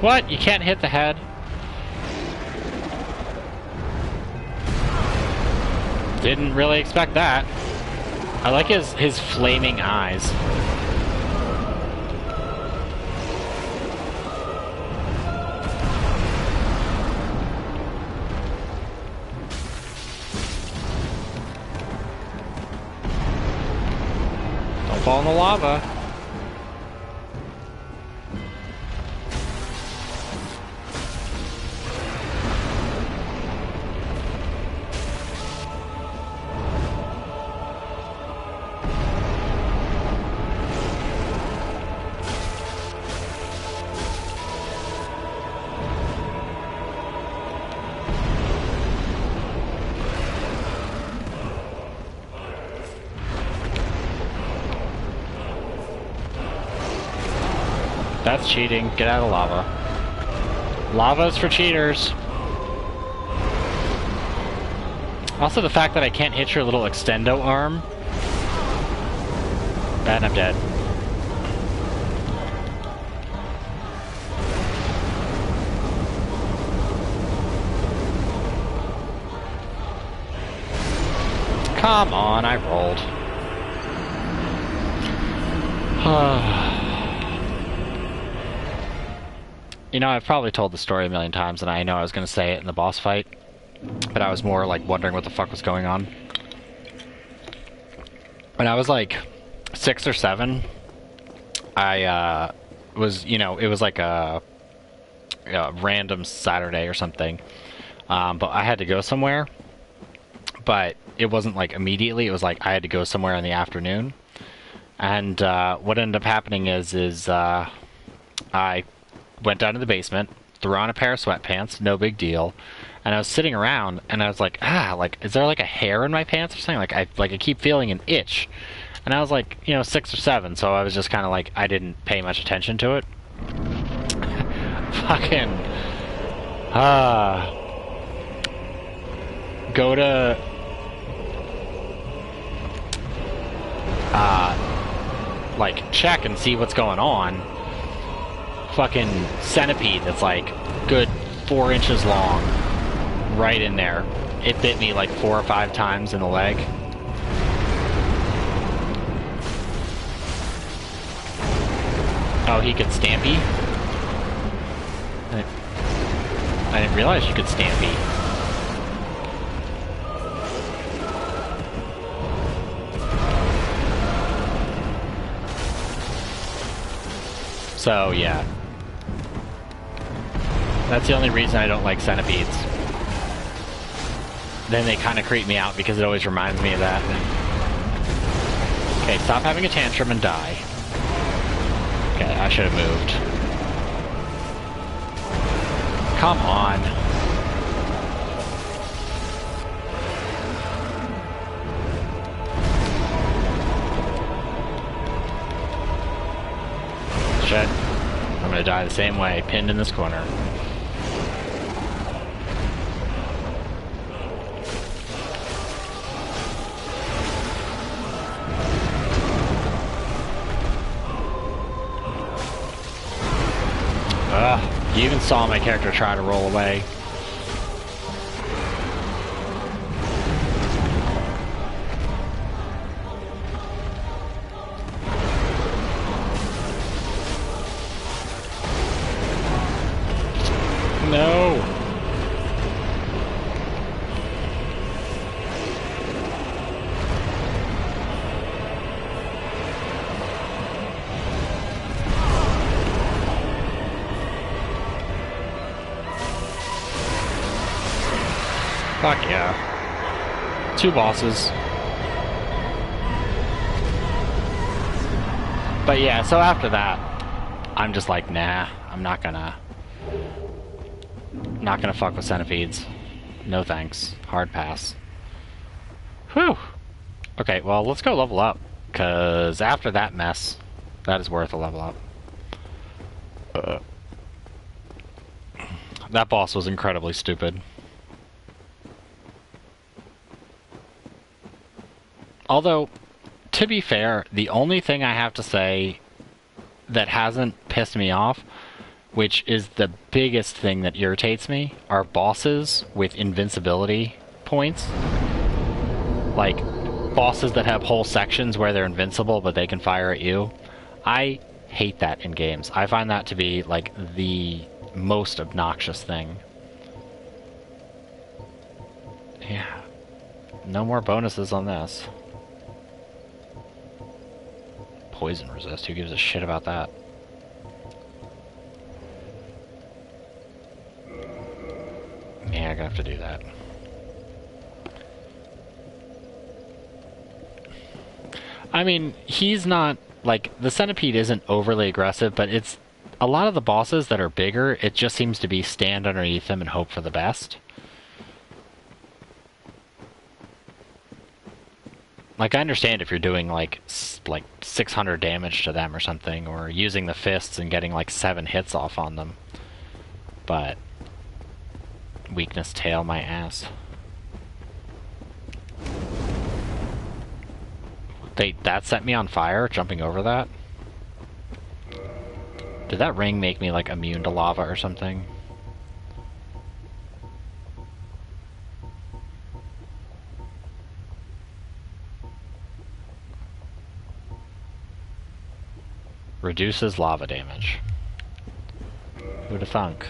What? You can't hit the head? Didn't really expect that. I like his flaming eyes. Don't fall in the lava. That's cheating. Get out of lava. Lava's for cheaters. Also, the fact that I can't hit your little extendo arm. And I'm dead. Come on, I rolled. You know, I've probably told the story a million times, and I know I was going to say it in the boss fight, but I was more, like, wondering what the fuck was going on. When I was, like, 6 or 7, I, was, you know, it was like a random Saturday or something, but I had to go somewhere, but it wasn't, like, immediately, it was, like, I had to go somewhere in the afternoon, and, what ended up happening is, I went down to the basement, threw on a pair of sweatpants, no big deal, and I was sitting around, and I was like, like, is there like a hair in my pants or something? I keep feeling an itch, and I was like, you know, 6 or 7, so I was just kind of like, I didn't pay much attention to it. Fucking, go to, like, check and see what's going on. Fucking centipede that's like good 4 inches long, right in there. It bit me like 4 or 5 times in the leg. Oh, he could stampy? I didn't realize you could stampy. So, yeah. That's the only reason I don't like centipedes. Then they kind of creep me out because it always reminds me of that. Okay, stop having a tantrum and die. Okay, I should have moved. Come on. Shit. I'm gonna die the same way, pinned in this corner. You even saw my character try to roll away. No. Fuck yeah. 2 bosses. But yeah, so after that, I'm just like, nah, I'm not gonna fuck with centipedes. No thanks. Hard pass. Whew. Okay, well, let's go level up. Because after that mess, that is worth a level up. That boss was incredibly stupid. Although, to be fair, the only thing I have to say that hasn't pissed me off, which is the biggest thing that irritates me, are bosses with invincibility points. Like, bosses that have whole sections where they're invincible but they can fire at you. I hate that in games. I find that to be, like, the most obnoxious thing. Yeah. No more bonuses on this. Poison resist, who gives a shit about that? Yeah, I'm gonna have to do that. I mean, he's not, like, the centipede isn't overly aggressive, but it's, a lot of the bosses that are bigger, it just seems to be stand underneath them and hope for the best. Like, I understand if you're doing, like 600 damage to them or something, or using the fists and getting, like, 7 hits off on them. But weakness tail my ass. That set me on fire, jumping over that? Did that ring make me, like, immune to lava or something? Reduces lava damage. Who'da thunk?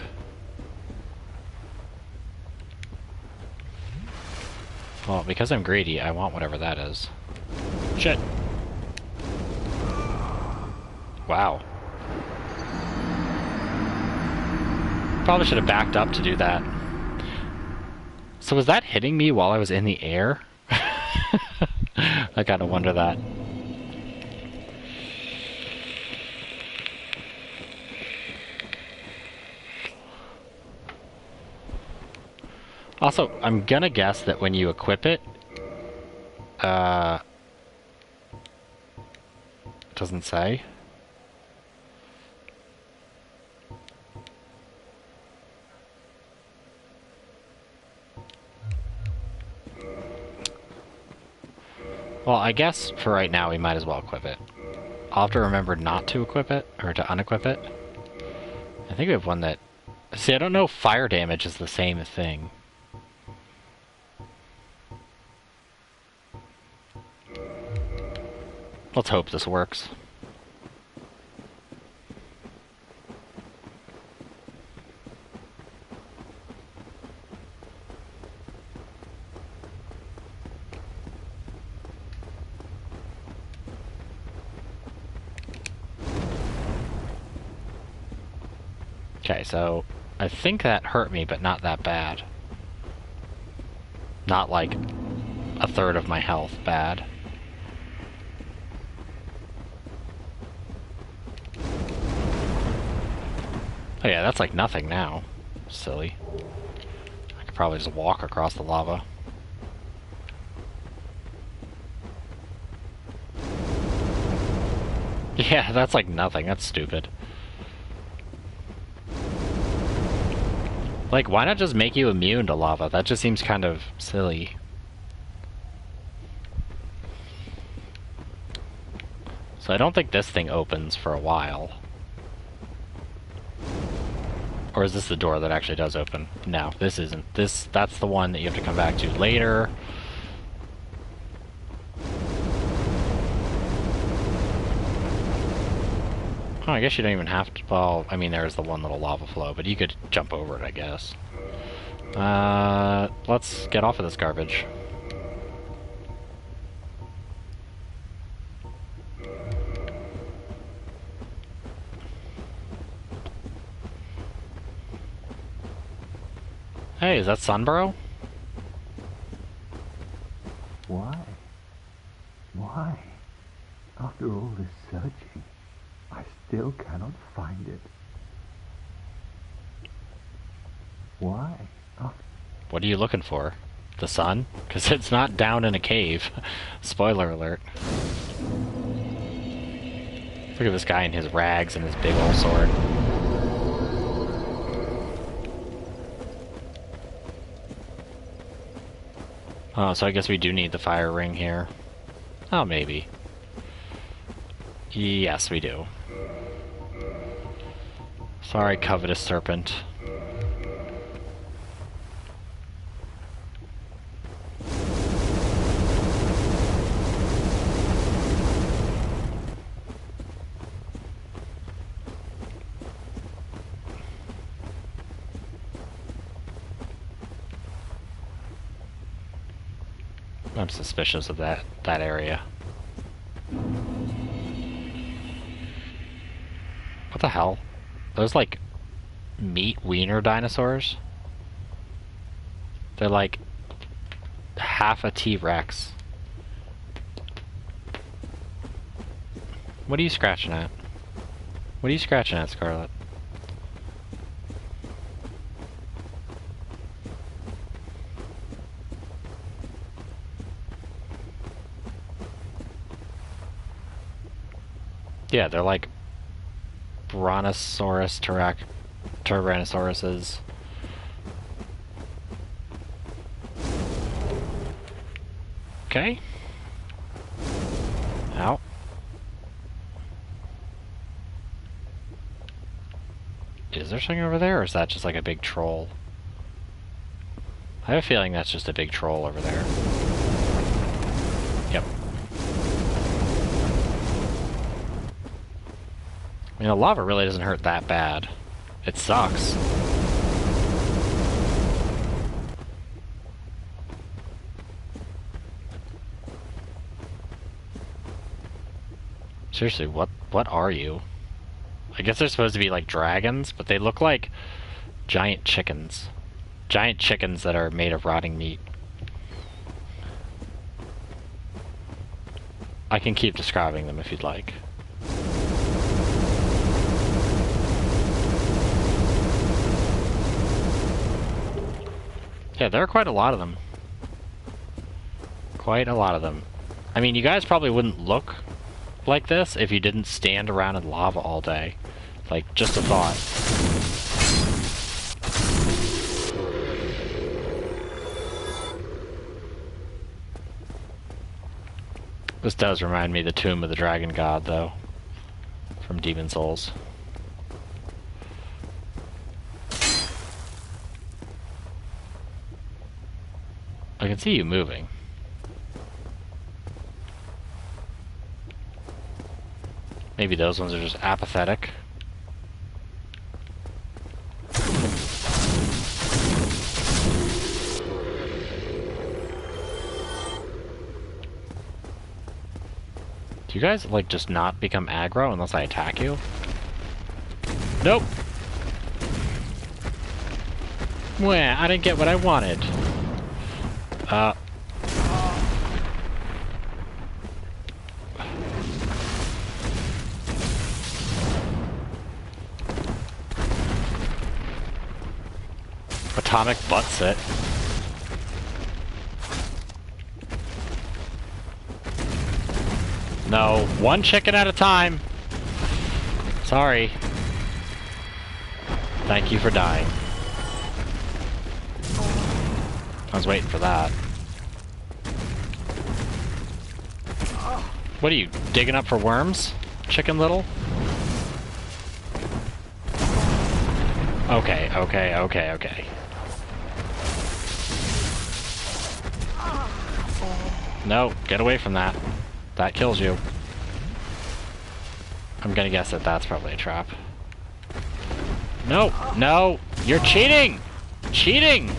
Well, because I'm greedy, I want whatever that is. Shit. Wow. Probably should have backed up to do that. So was that hitting me while I was in the air? I gotta wonder that. Also, I'm gonna guess that when you equip it, doesn't say. Well, I guess for right now we might as well equip it. I'll have to remember not to equip it, or to unequip it. I think we have one that... See, I don't know if fire damage is the same thing. Let's hope this works. Okay, so I think that hurt me, but not that bad. Not like a third of my health bad. Oh yeah, that's like nothing now. Silly. I could probably just walk across the lava. Yeah, that's like nothing. That's stupid. Like, why not just make you immune to lava? That just seems kind of silly. So I don't think this thing opens for a while. Or is this the door that actually does open? No, this isn't. That's the one that you have to come back to later. Oh, I guess you don't even have to... Well, I mean, there's the one little lava flow, but you could jump over it, I guess. Let's get off of this garbage. Hey, is that Sunbro? Why? Why? After all this searching, I still cannot find it. Why? What are you looking for? The sun? Because it's not down in a cave. Spoiler alert. Look at this guy in his rags and his big old sword. Oh, so I guess we do need the fire ring here. Oh, maybe. Yes, we do. Sorry, covetous serpent. I'm suspicious of that area. What the hell? Those like meat wiener dinosaurs? They're like half a T-Rex. What are you scratching at? What are you scratching at, Scarlet? Yeah, they're like Brontosaurus Tyrannosauruses. Okay. Ow. Is there something over there, or is that just like a big troll? I have a feeling that's just a big troll over there. Yep. I mean, the lava really doesn't hurt that bad. It sucks. Seriously, what are you? I guess they're supposed to be like dragons, but they look like giant chickens. Giant chickens that are made of rotting meat. I can keep describing them if you'd like. Yeah, there are quite a lot of them. Quite a lot of them. I mean, you guys probably wouldn't look like this if you didn't stand around in lava all day. Like, just a thought. This does remind me of the Tomb of the Dragon God, though, from Demon Souls. I can see you moving. Maybe those ones are just apathetic. Do you guys, like, just not become aggro unless I attack you? Nope! Mwah, I didn't get what I wanted. Atomic butt sit. No, one chicken at a time. Sorry. Thank you for dying. I was waiting for that. What are you, digging up for worms, Chicken Little? Okay, okay, okay, okay. No, get away from that. That kills you. I'm gonna guess that that's probably a trap. No, no, you're cheating! Cheating!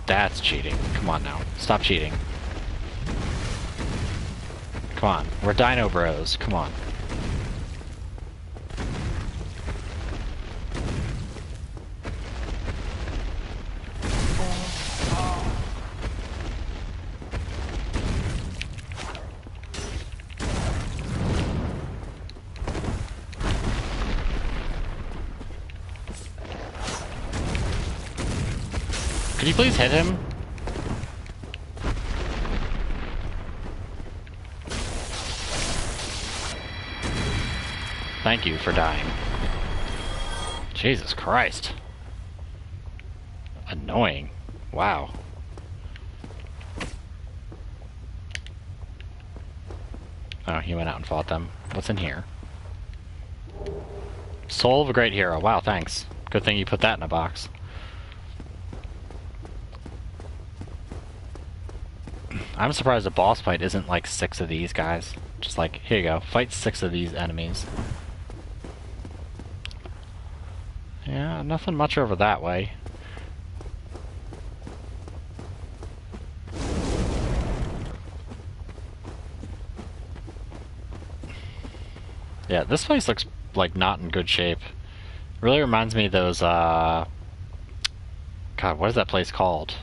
That's cheating. Come on now. Stop cheating. Come on. We're Dino Bros. Come on. Could you please hit him? Thank you for dying. Jesus Christ. Annoying. Wow. Oh, he went out and fought them. What's in here? Soul of a Great Hero. Wow, thanks. Good thing you put that in a box. I'm surprised a boss fight isn't like 6 of these guys. Just like, here you go, fight 6 of these enemies. Yeah, nothing much over that way. Yeah, this place looks like not in good shape. Really reminds me of those, God, what is that place called?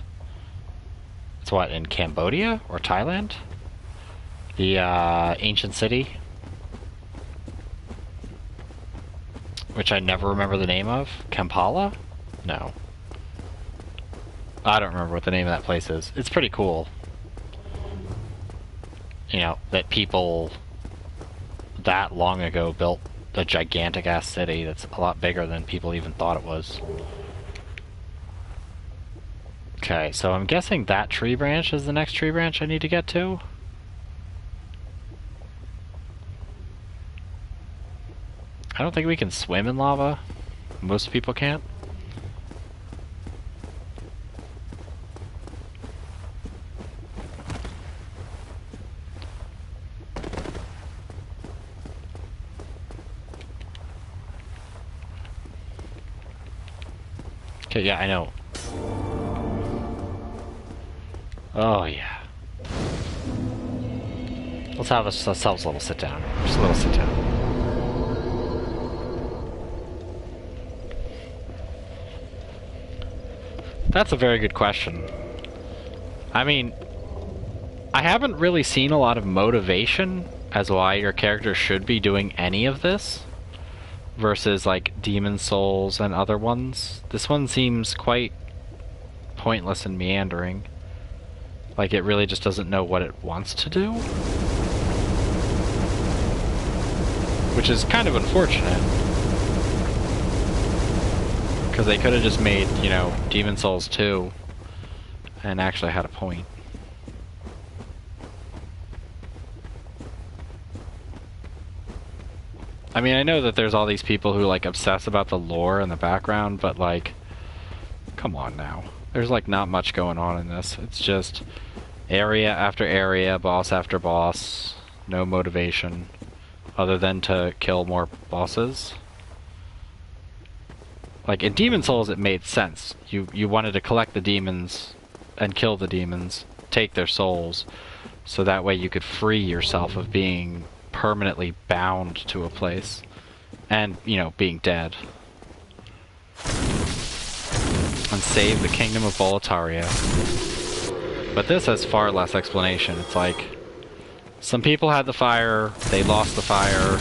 It's what, in Cambodia or Thailand? The ancient city, which I never remember the name of. Kampala? No. I don't remember what the name of that place is. It's pretty cool. You know, that people that long ago built a gigantic ass city that's a lot bigger than people even thought it was. Okay, so I'm guessing that tree branch is the next tree branch I need to get to. I don't think we can swim in lava. Most people can't. Okay, yeah, I know. Oh, yeah. Let's have ourselves a little sit down. Just a little sit down. That's a very good question. I mean, I haven't really seen a lot of motivation as why your character should be doing any of this versus like Demon Souls and other ones. This one seems quite pointless and meandering. Like it really just doesn't know what it wants to do. Which is kind of unfortunate. Because they could have just made, you know, Demon Souls 2 and actually had a point. I mean, I know that there's all these people who, like, obsess about the lore and the background, but, like, come on now. There's, like, not much going on in this. It's just area after area, boss after boss, no motivation, other than to kill more bosses. Like, in Demon Souls, it made sense. You wanted to collect the demons and kill the demons, take their souls, so that way you could free yourself of being permanently bound to a place and, you know, being dead. And save the kingdom of Boletaria. But this has far less explanation. It's like, some people had the fire, they lost the fire,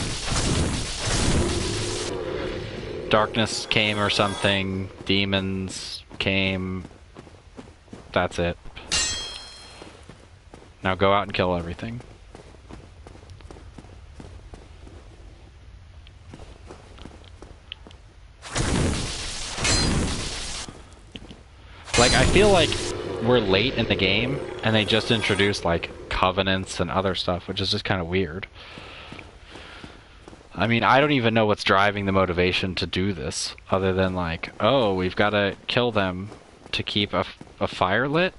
darkness came or something, demons came, that's it. Now go out and kill everything. Like, I feel like we're late in the game, and they just introduced, like, covenants and other stuff, which is just kind of weird. I mean, I don't even know what's driving the motivation to do this, other than, like, oh, we've got to kill them to keep a fire lit?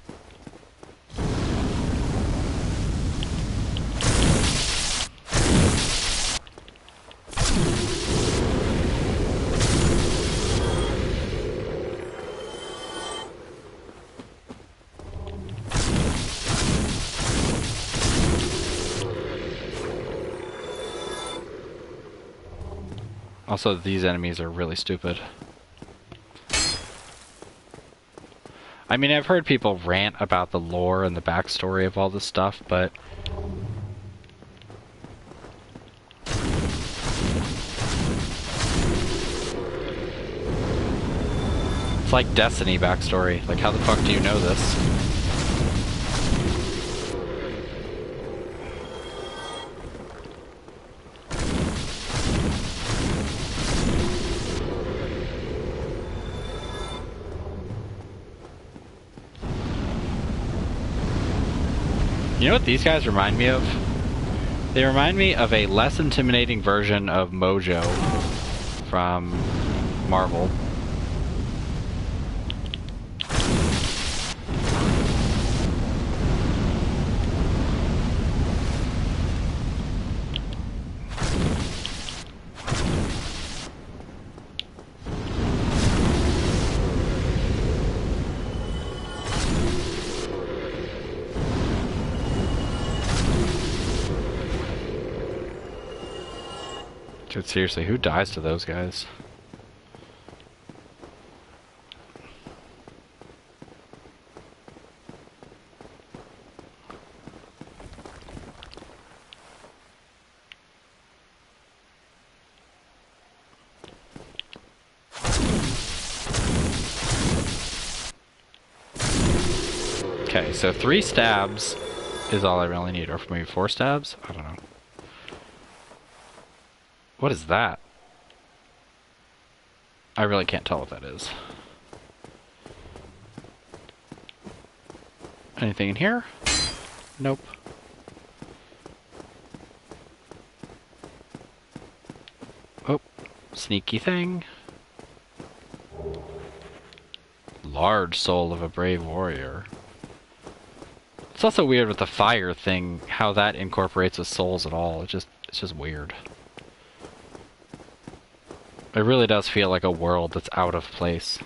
Also, these enemies are really stupid. I mean, I've heard people rant about the lore and the backstory of all this stuff, but it's like Destiny backstory. Like, how the fuck do you know this? You know what these guys remind me of? They remind me of a less intimidating version of Mojo from Marvel. Dude, seriously, who dies to those guys? Okay, so 3 stabs is all I really need, or maybe 4 stabs? I don't know. What is that? I really can't tell what that is. Anything in here? Nope. Oh, sneaky thing. Large soul of a brave warrior. It's also weird with the fire thing, how that incorporates with souls at all. It's just weird. It really does feel like a world that's out of place.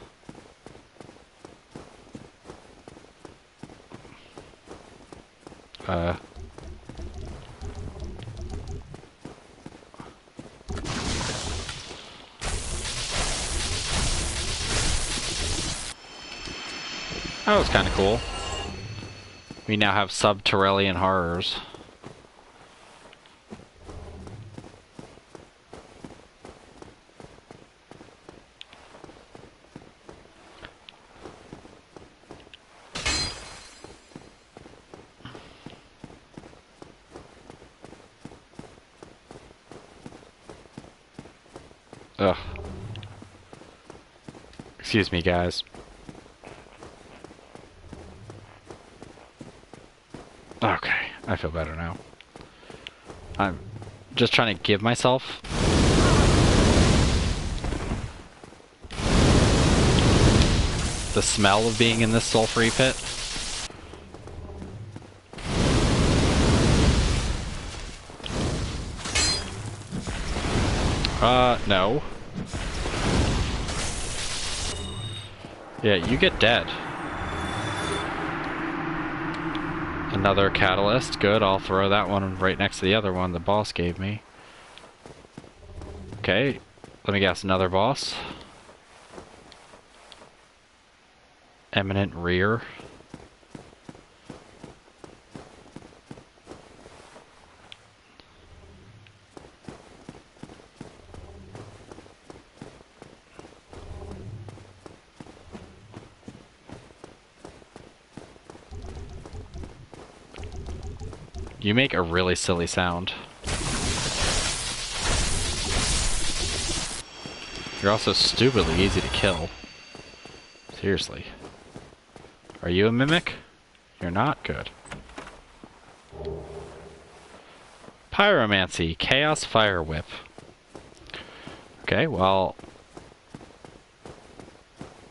That was kind of cool. We now have Subterranean Horrors. Ugh. Excuse me, guys. Okay, I feel better now. I'm just trying to give myself the smell of being in this sulfury pit. No. Yeah, you get dead. Another catalyst. Good, I'll throw that one right next to the other one the boss gave me. Okay, let me guess, another boss. Eminent rear. You make a really silly sound. You're also stupidly easy to kill. Seriously. Are you a mimic? You're not? Good. Pyromancy, Chaos Fire Whip. Okay, well...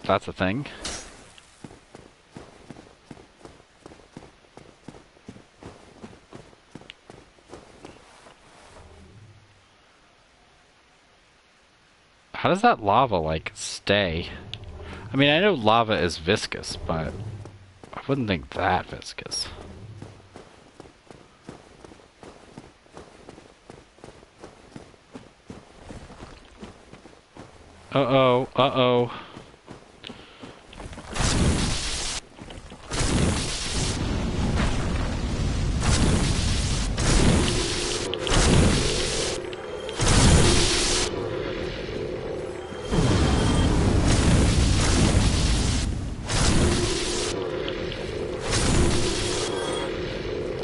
that's a thing. How does that lava, like, stay? I mean, I know lava is viscous, but I wouldn't think that viscous. Uh-oh, uh-oh.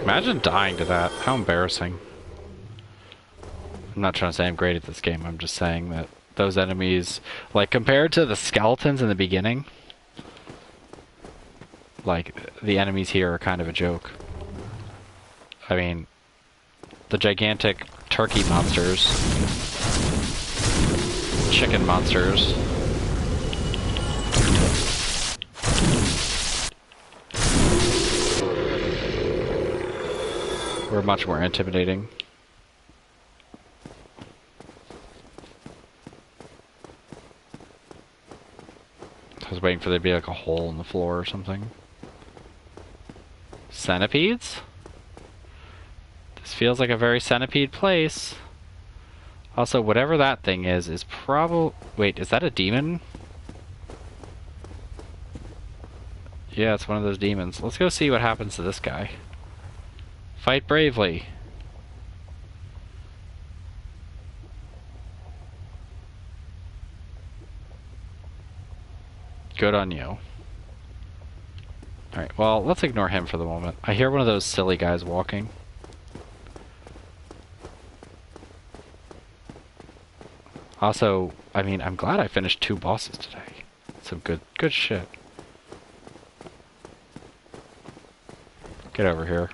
Imagine dying to that. How embarrassing. I'm not trying to say I'm great at this game. I'm just saying that those enemies, like compared to the skeletons in the beginning, like the enemies here are kind of a joke. I mean, the gigantic turkey monsters, chicken monsters, were much more intimidating. I was waiting for there to be like a hole in the floor or something. Centipedes? This feels like a very centipede place. Also, whatever that thing is probably... Wait, is that a demon? Yeah, it's one of those demons. Let's go see what happens to this guy. Fight bravely. Good on you. Alright, well, let's ignore him for the moment. I hear one of those silly guys walking. Also, I mean, I'm glad I finished 2 bosses today. Some good shit. Get over here.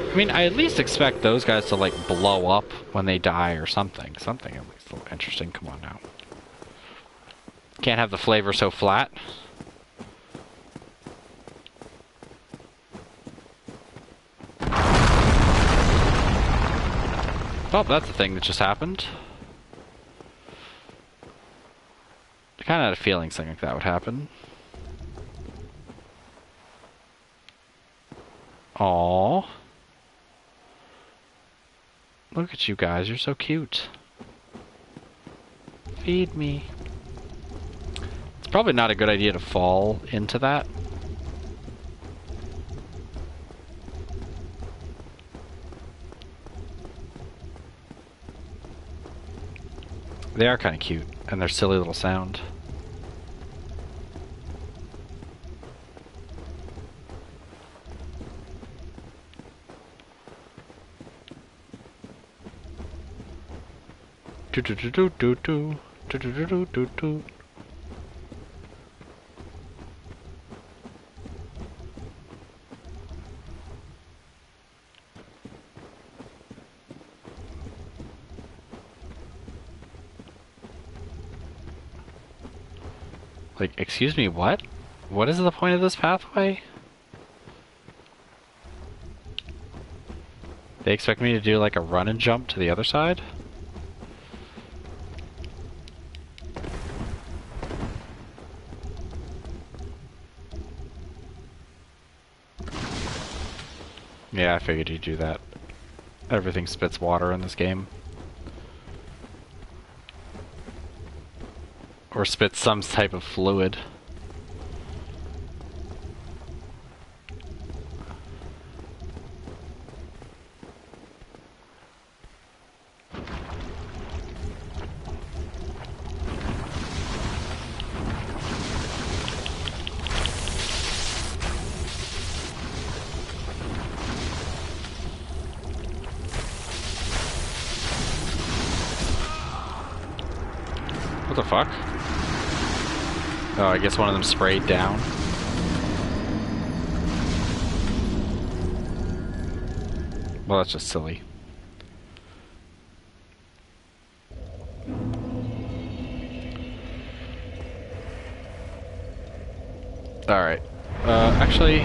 I mean, I at least expect those guys to, like, blow up when they die or something. Something at least a little interesting. Come on now. Can't have the flavor so flat. Oh, that's the thing that just happened. I kind of had a feeling something like that would happen. Aww. Look at you guys, you're so cute. Feed me. It's probably not a good idea to fall into that. They are kind of cute, and their silly little sound. Do do do do do do do do do do do. Like, excuse me, what? What is the point of this pathway? They expect me to do like a run and jump to the other side? Yeah, I figured you'd do that. Everything spits water in this game. Or spits some type of fluid. What the fuck? Oh, I guess one of them sprayed down. Well, that's just silly. Alright. Actually...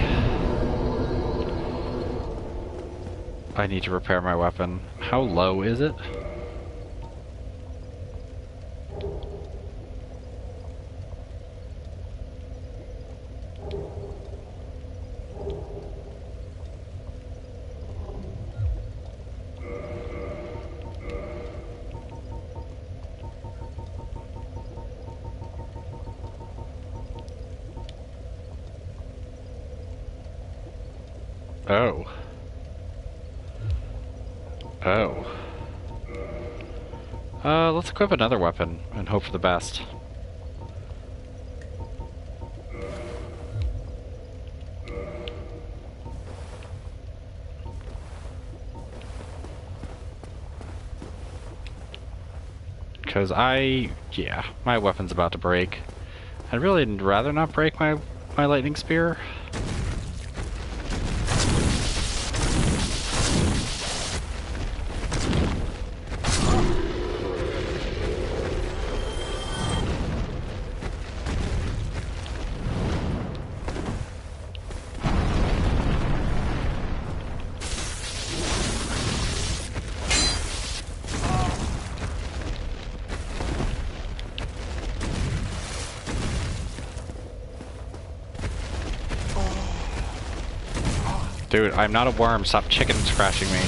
I need to repair my weapon. How low is it? Oh. Oh. Let's equip another weapon and hope for the best. Because yeah, my weapon's about to break. I'd really rather not break my lightning spear. Dude, I'm not a worm. Stop chicken scratching me.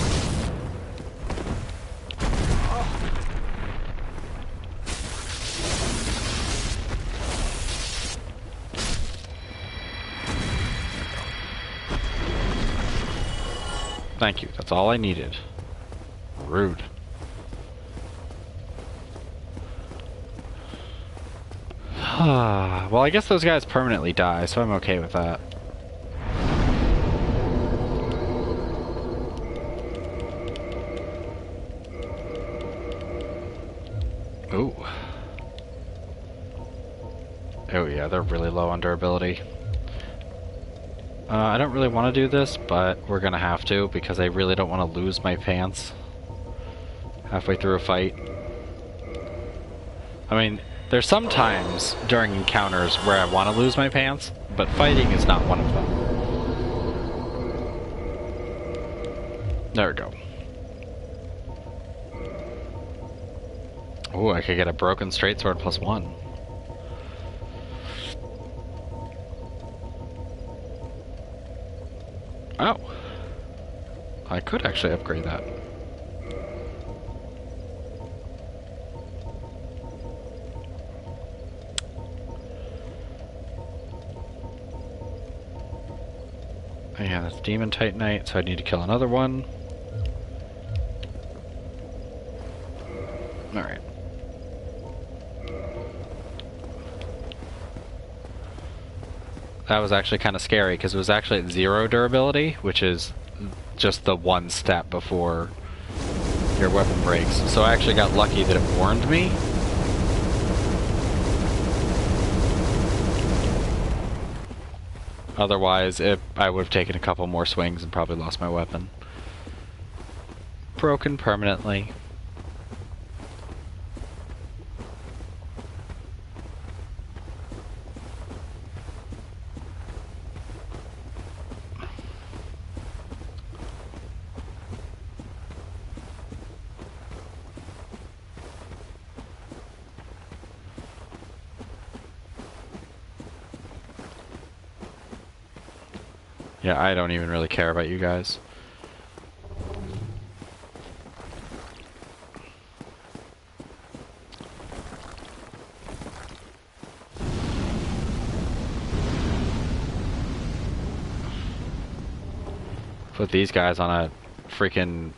Thank you. That's all I needed. Rude. Well, I guess those guys permanently die, so I'm okay with that. Ooh. Oh yeah, they're really low on durability. I don't really want to do this, but we're gonna have to because I really don't want to lose my pants halfway through a fight. I mean, there's some times during encounters where I want to lose my pants, but fighting is not one of them. There we go. Ooh, I could get a broken straight sword +1. Oh. I could actually upgrade that. Yeah, that's Demon Titanite, so I need to kill another one. Alright. That was actually kind of scary, because it was actually at 0 durability, which is just the one step before your weapon breaks. So I actually got lucky that it warned me. Otherwise, I would have taken a couple more swings and probably lost my weapon. Broken permanently. Yeah, I don't even really care about you guys. Put these guys on a freaking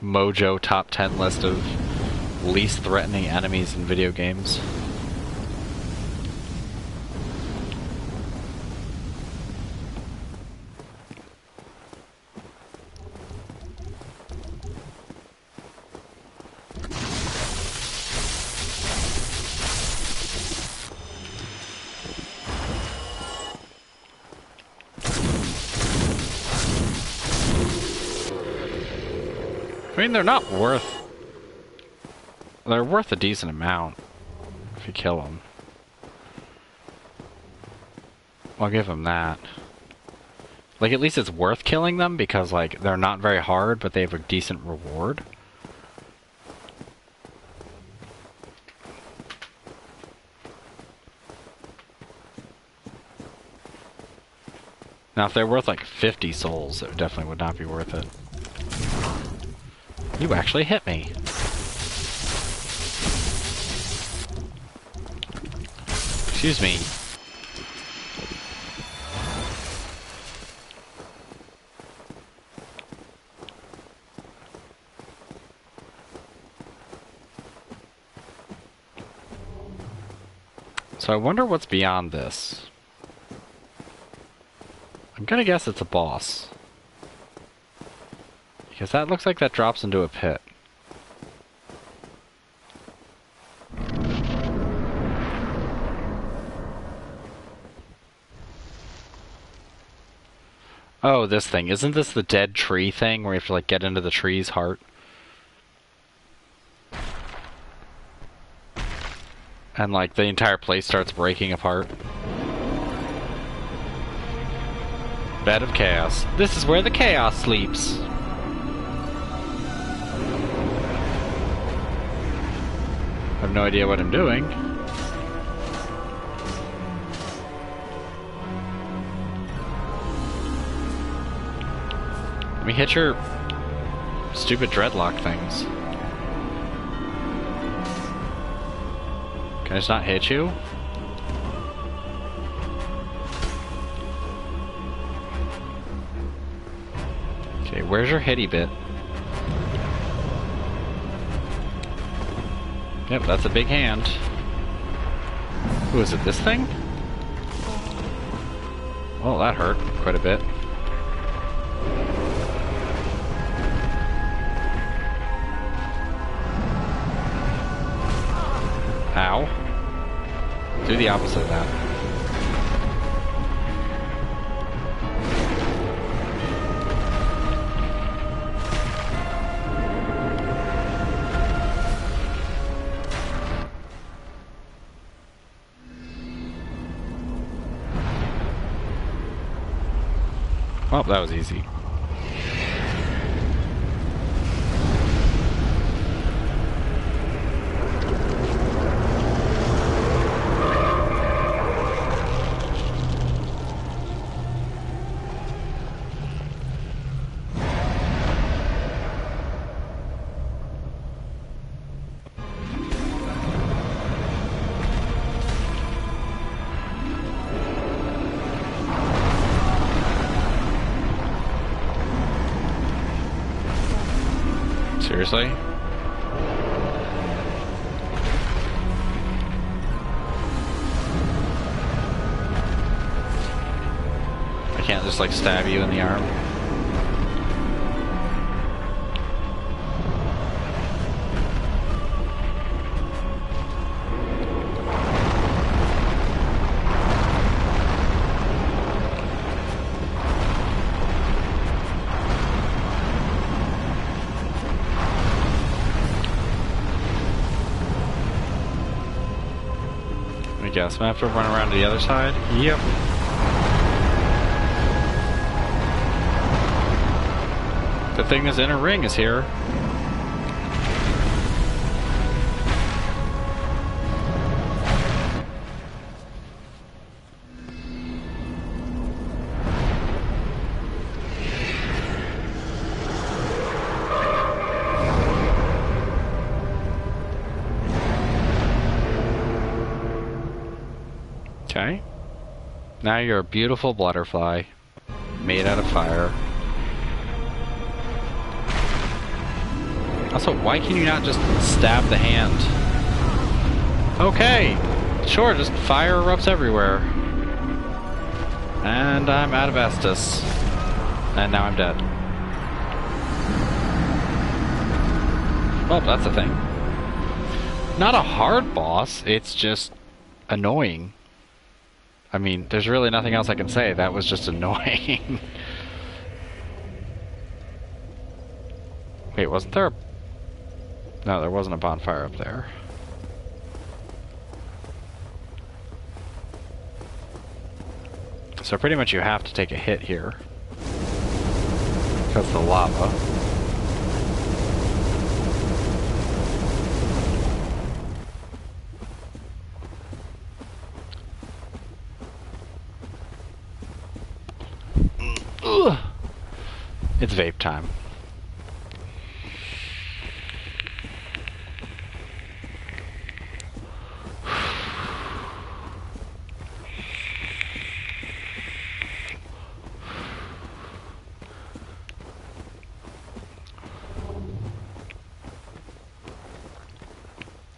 Mojo top 10 list of least threatening enemies in video games. I mean, they're not worth... They're worth a decent amount if you kill them. I'll give them that. Like, at least it's worth killing them because, like, they're not very hard, but they have a decent reward. Now, if they're worth, like, 50 souls, it definitely would not be worth it. You actually hit me. Excuse me. So I wonder what's beyond this. I'm gonna guess it's a boss. Because that looks like that drops into a pit. Oh, this thing. Isn't this the dead tree thing where you have to like get into the tree's heart? And like the entire place starts breaking apart. Bed of Chaos. This is where the chaos sleeps. I have no idea what I'm doing. Let me hit your stupid dreadlock things. Can I just not hit you? Okay, where's your hitty bit? Yep, that's a big hand. Who is it, this thing? Well, that hurt quite a bit. Ow. Do the opposite of that. Well, that was easy. Seriously? I can't just like stab you in the arm. I guess I'm gonna have to run around to the other side. Yep. The thing that's in a ring is here. Okay. Now you're a beautiful butterfly made out of fire. Also, why can you not just stab the hand? Okay, sure, just fire erupts everywhere. And I'm out of Estus. And now I'm dead. Well, that's a thing. Not a hard boss, it's just annoying. I mean, there's really nothing else I can say. That was just annoying. Wait, wasn't there a... No, there wasn't a bonfire up there. So pretty much you have to take a hit here. Because of the lava. Ugh. It's vape time.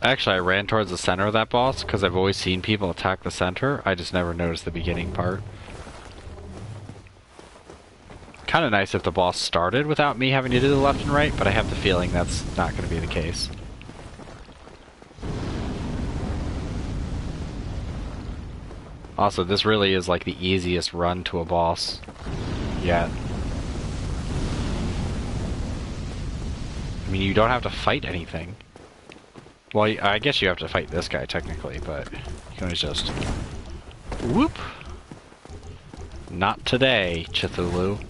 Actually, I ran towards the center of that boss because I've always seen people attack the center. I just never noticed the beginning part. Kind of nice if the boss started without me having to do the left and right, but I have the feeling that's not going to be the case. Also, this really is like the easiest run to a boss. yet. I mean, you don't have to fight anything. Well, I guess you have to fight this guy, technically, but you can always just... Whoop! Not today, Cthulhu.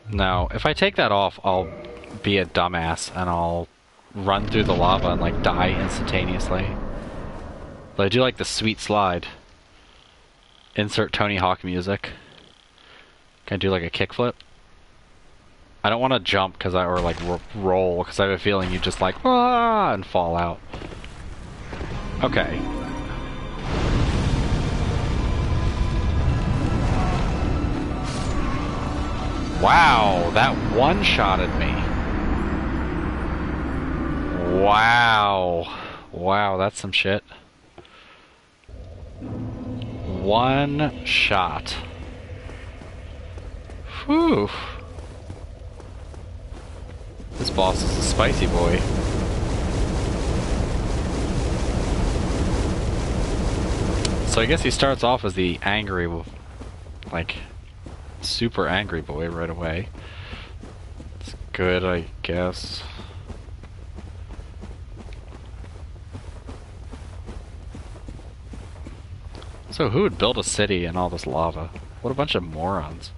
Now, if I take that off, I'll be a dumbass and I'll run through the lava and like die instantaneously. But I do like the sweet slide. Insert Tony Hawk music. Can I do like a kickflip? I don't want to jump or like roll because I have a feeling you just like ah and fall out. Okay. Wow, that one-shotted me. Wow. Wow, that's some shit. One shot. Whew. This boss is a spicy boy. So I guess he starts off as the angry, like... super angry boy right away. It's good, I guess. So who would build a city in all this lava? What a bunch of morons.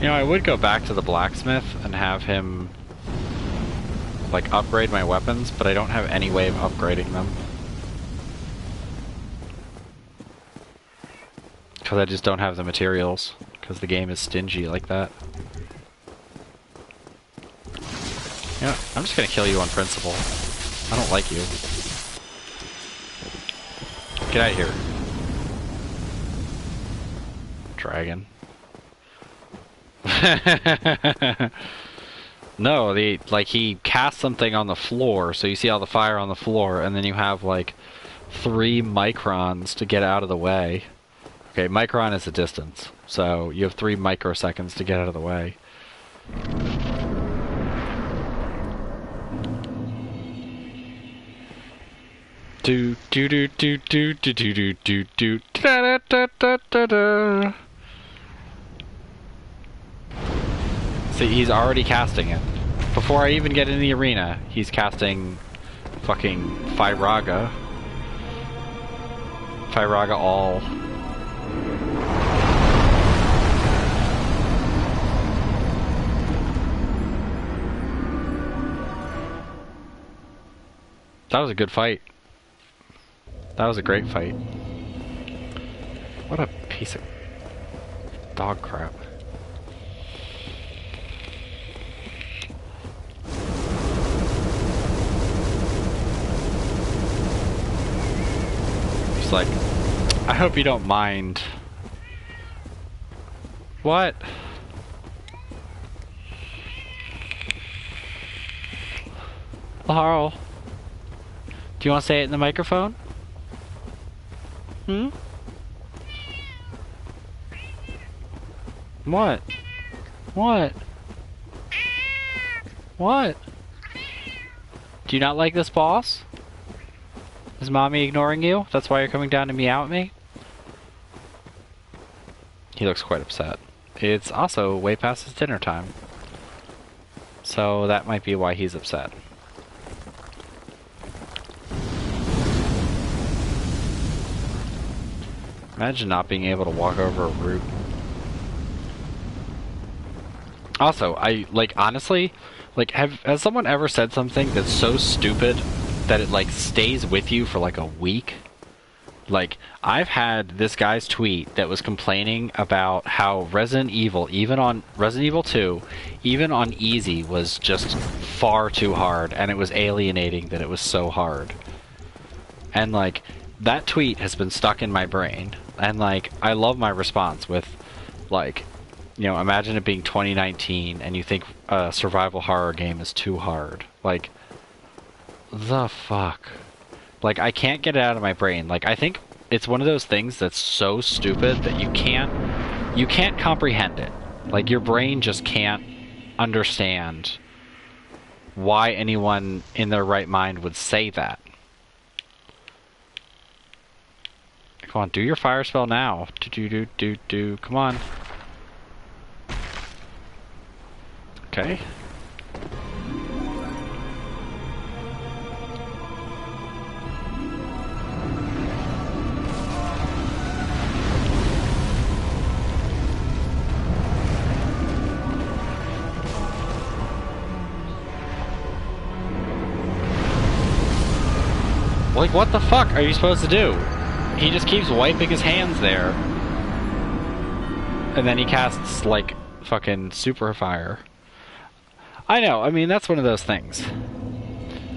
You know, I would go back to the blacksmith and have him, like, upgrade my weapons, but I don't have any way of upgrading them. Because I just don't have the materials, because the game is stingy like that. You know, I'm just gonna kill you on principle. I don't like you. Get out of here. Dragon. No, he casts something on the floor, so you see all the fire on the floor, and then you have like 3 microns to get out of the way. Okay, micron is a distance, so you have 3 microseconds to get out of the way. Do do do do do do do do do da da da da da. See, he's already casting it. Before I even get in the arena, he's casting fucking Firaga. Firaga all. That was a good fight. That was a great fight. What a piece of dog crap. Like, I hope you don't mind. What? Laurel, do you want to say it in the microphone? Hmm? What? What? What? Do you not like this boss? Is mommy ignoring you? That's why you're coming down to meow at me? He looks quite upset. It's also way past his dinner time. So that might be why he's upset. Imagine not being able to walk over a root. Also, honestly, has someone ever said something that's so stupid that it, stays with you for, a week? Like, I've had this guy's tweet that was complaining about how Resident Evil, even on Resident Evil 2, even on easy, was just far too hard, and it was alienating that it was so hard. And, like, that tweet has been stuck in my brain, and, like, I love my response with, like, you know, imagine it being 2019, and you think a survival horror game is too hard. Like, the fuck? Like, I can't get it out of my brain. Like, I think it's one of those things that's so stupid that you can't comprehend it. Like, your brain just can't understand why anyone in their right mind would say that. Come on, do your fire spell now. Do. Come on. Okay. Like, what the fuck are you supposed to do? He just keeps wiping his hands there. And then he casts, like, fucking super fire. I know, I mean, that's one of those things.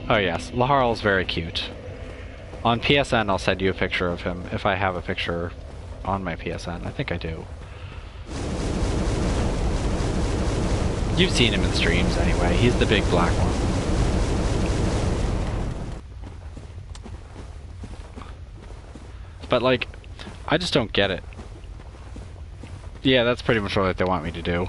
Oh yes, Laharl's very cute. On PSN, I'll send you a picture of him, if I have a picture on my PSN. I think I do. You've seen him in streams anyway. He's the big black one. But, like, I just don't get it. Yeah, that's pretty much what they want me to do.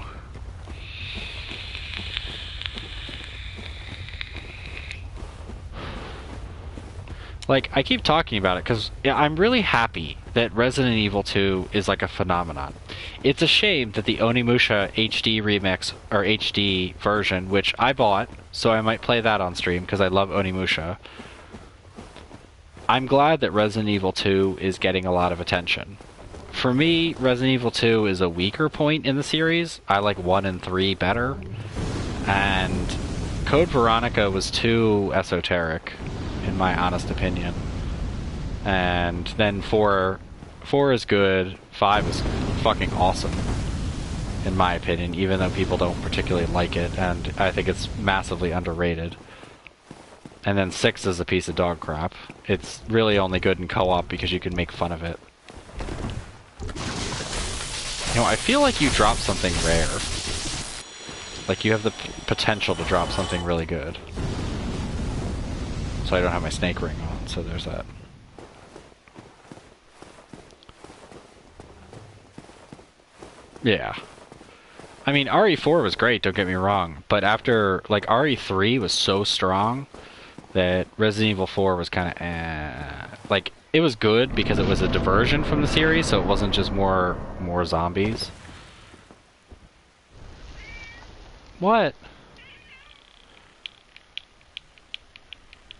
Like, I keep talking about it because yeah, I'm really happy that Resident Evil 2 is like a phenomenon. It's a shame that the Onimusha HD remix, or HD version, which I bought, so I might play that on stream because I love Onimusha. I'm glad that Resident Evil 2 is getting a lot of attention. For me, Resident Evil 2 is a weaker point in the series. I like 1 and 3 better. And Code Veronica was too esoteric, in my honest opinion. And then 4 is good, 5 is fucking awesome, in my opinion, even though people don't particularly like it, and I think it's massively underrated. And then 6 is a piece of dog crap. It's really only good in co-op because you can make fun of it. You know, I feel like you dropped something rare. Like, you have the potential to drop something really good. So I don't have my snake ring on, so there's that. Yeah. I mean, RE4 was great, don't get me wrong, but after, like, RE3 was so strong that Resident Evil 4 was kind of like, it was good because it was a diversion from the series, so it wasn't just more zombies. What?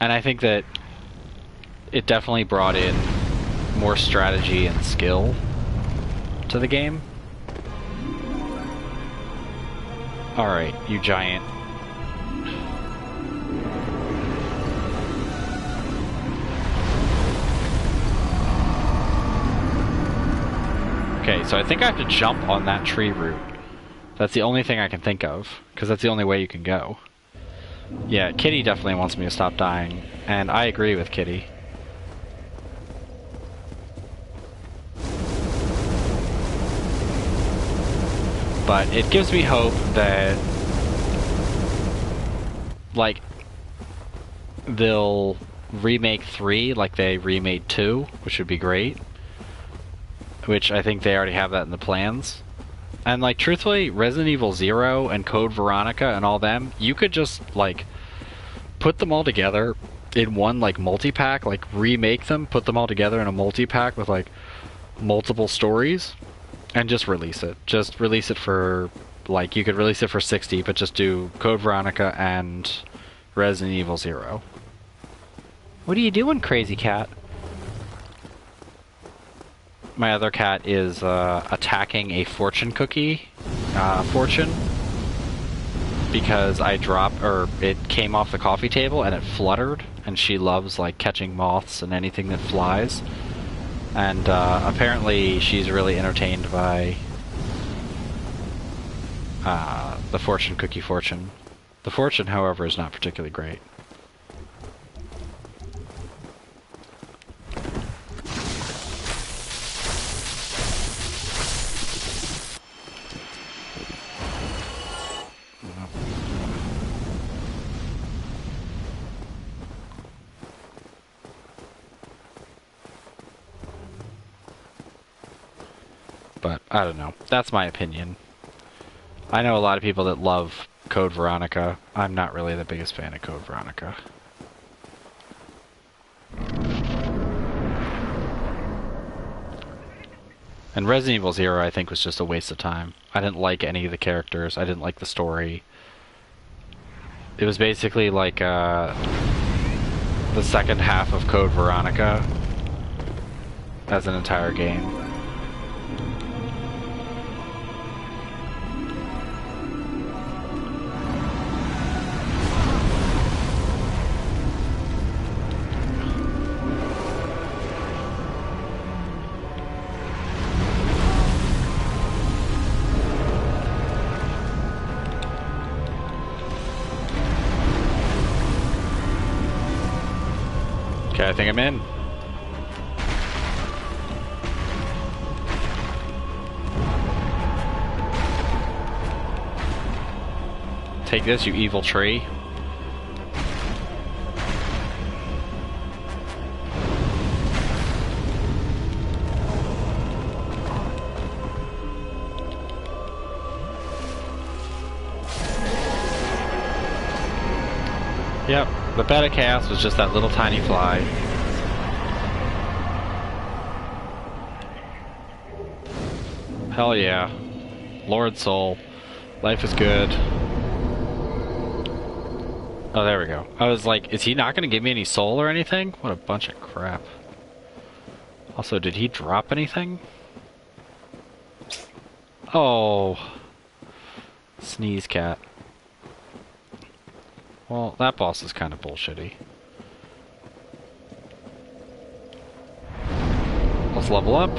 And I think that it definitely brought in more strategy and skill to the game. Alright, you giant. Okay, so I think I have to jump on that tree root. That's the only thing I can think of, because that's the only way you can go. Yeah, Kitty definitely wants me to stop dying, and I agree with Kitty. But it gives me hope that, like, they'll remake 3 like they remade 2, which would be great. Which I think they already have that in the plans. And, like, truthfully, Resident Evil 0 and Code Veronica and all them, you could just, like, put them all together in one, like, multi-pack, like, remake them, put them all together in a multi-pack with, like, multiple stories, and just release it. Just release it for, like, you could release it for 60, but just do Code Veronica and Resident Evil 0. What are you doing, crazy cat? My other cat is attacking a fortune cookie, Fortune, because I dropped, or it came off the coffee table and it fluttered, and she loves, like, catching moths and anything that flies. And apparently she's really entertained by the Fortune Cookie Fortune. The Fortune, however, is not particularly great. But I don't know. That's my opinion. I know a lot of people that love Code Veronica. I'm not really the biggest fan of Code Veronica. And Resident Evil Zero, I think, was just a waste of time. I didn't like any of the characters. I didn't like the story. It was basically like the second half of Code Veronica as an entire game. Okay, I think I'm in. Take this, you evil tree. Yep, the bed of chaos was just that little tiny fly. Hell yeah. Lord Soul. Life is good. Oh, there we go. I was like, is he not going to give me any soul or anything? What a bunch of crap. Also, did he drop anything? Oh. Sneeze cat. Well, that boss is kind of bullshitty. Let's level up.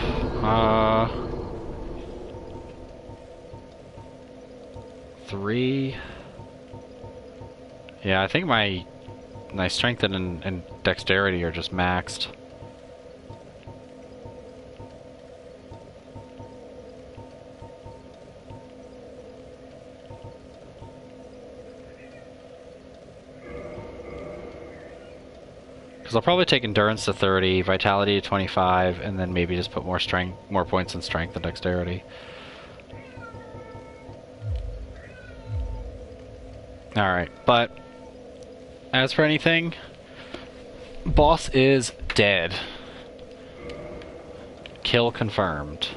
3. Yeah, I think my strength and dexterity are just maxed. Because I'll probably take endurance to 30, vitality to 25, and then maybe just put more points in strength and dexterity. Alright, but as for anything, boss is dead. Kill confirmed.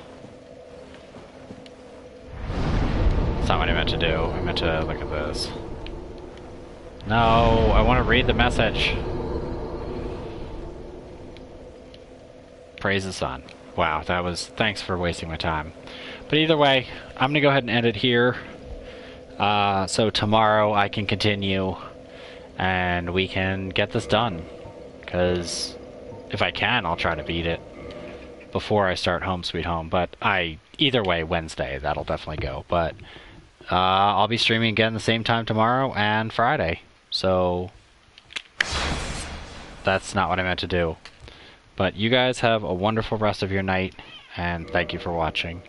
That's not what I meant to do. I meant to look at this. No, I want to read the message. Praise the sun. Wow, that was... Thanks for wasting my time. But either way, I'm gonna go ahead and end it here. So tomorrow I can continue and we can get this done. Because if I can, I'll try to beat it before I start Home Sweet Home. But either way, Wednesday, that'll definitely go. But I'll be streaming again the same time tomorrow and Friday. So that's not what I meant to do. But you guys have a wonderful rest of your night, and thank you for watching.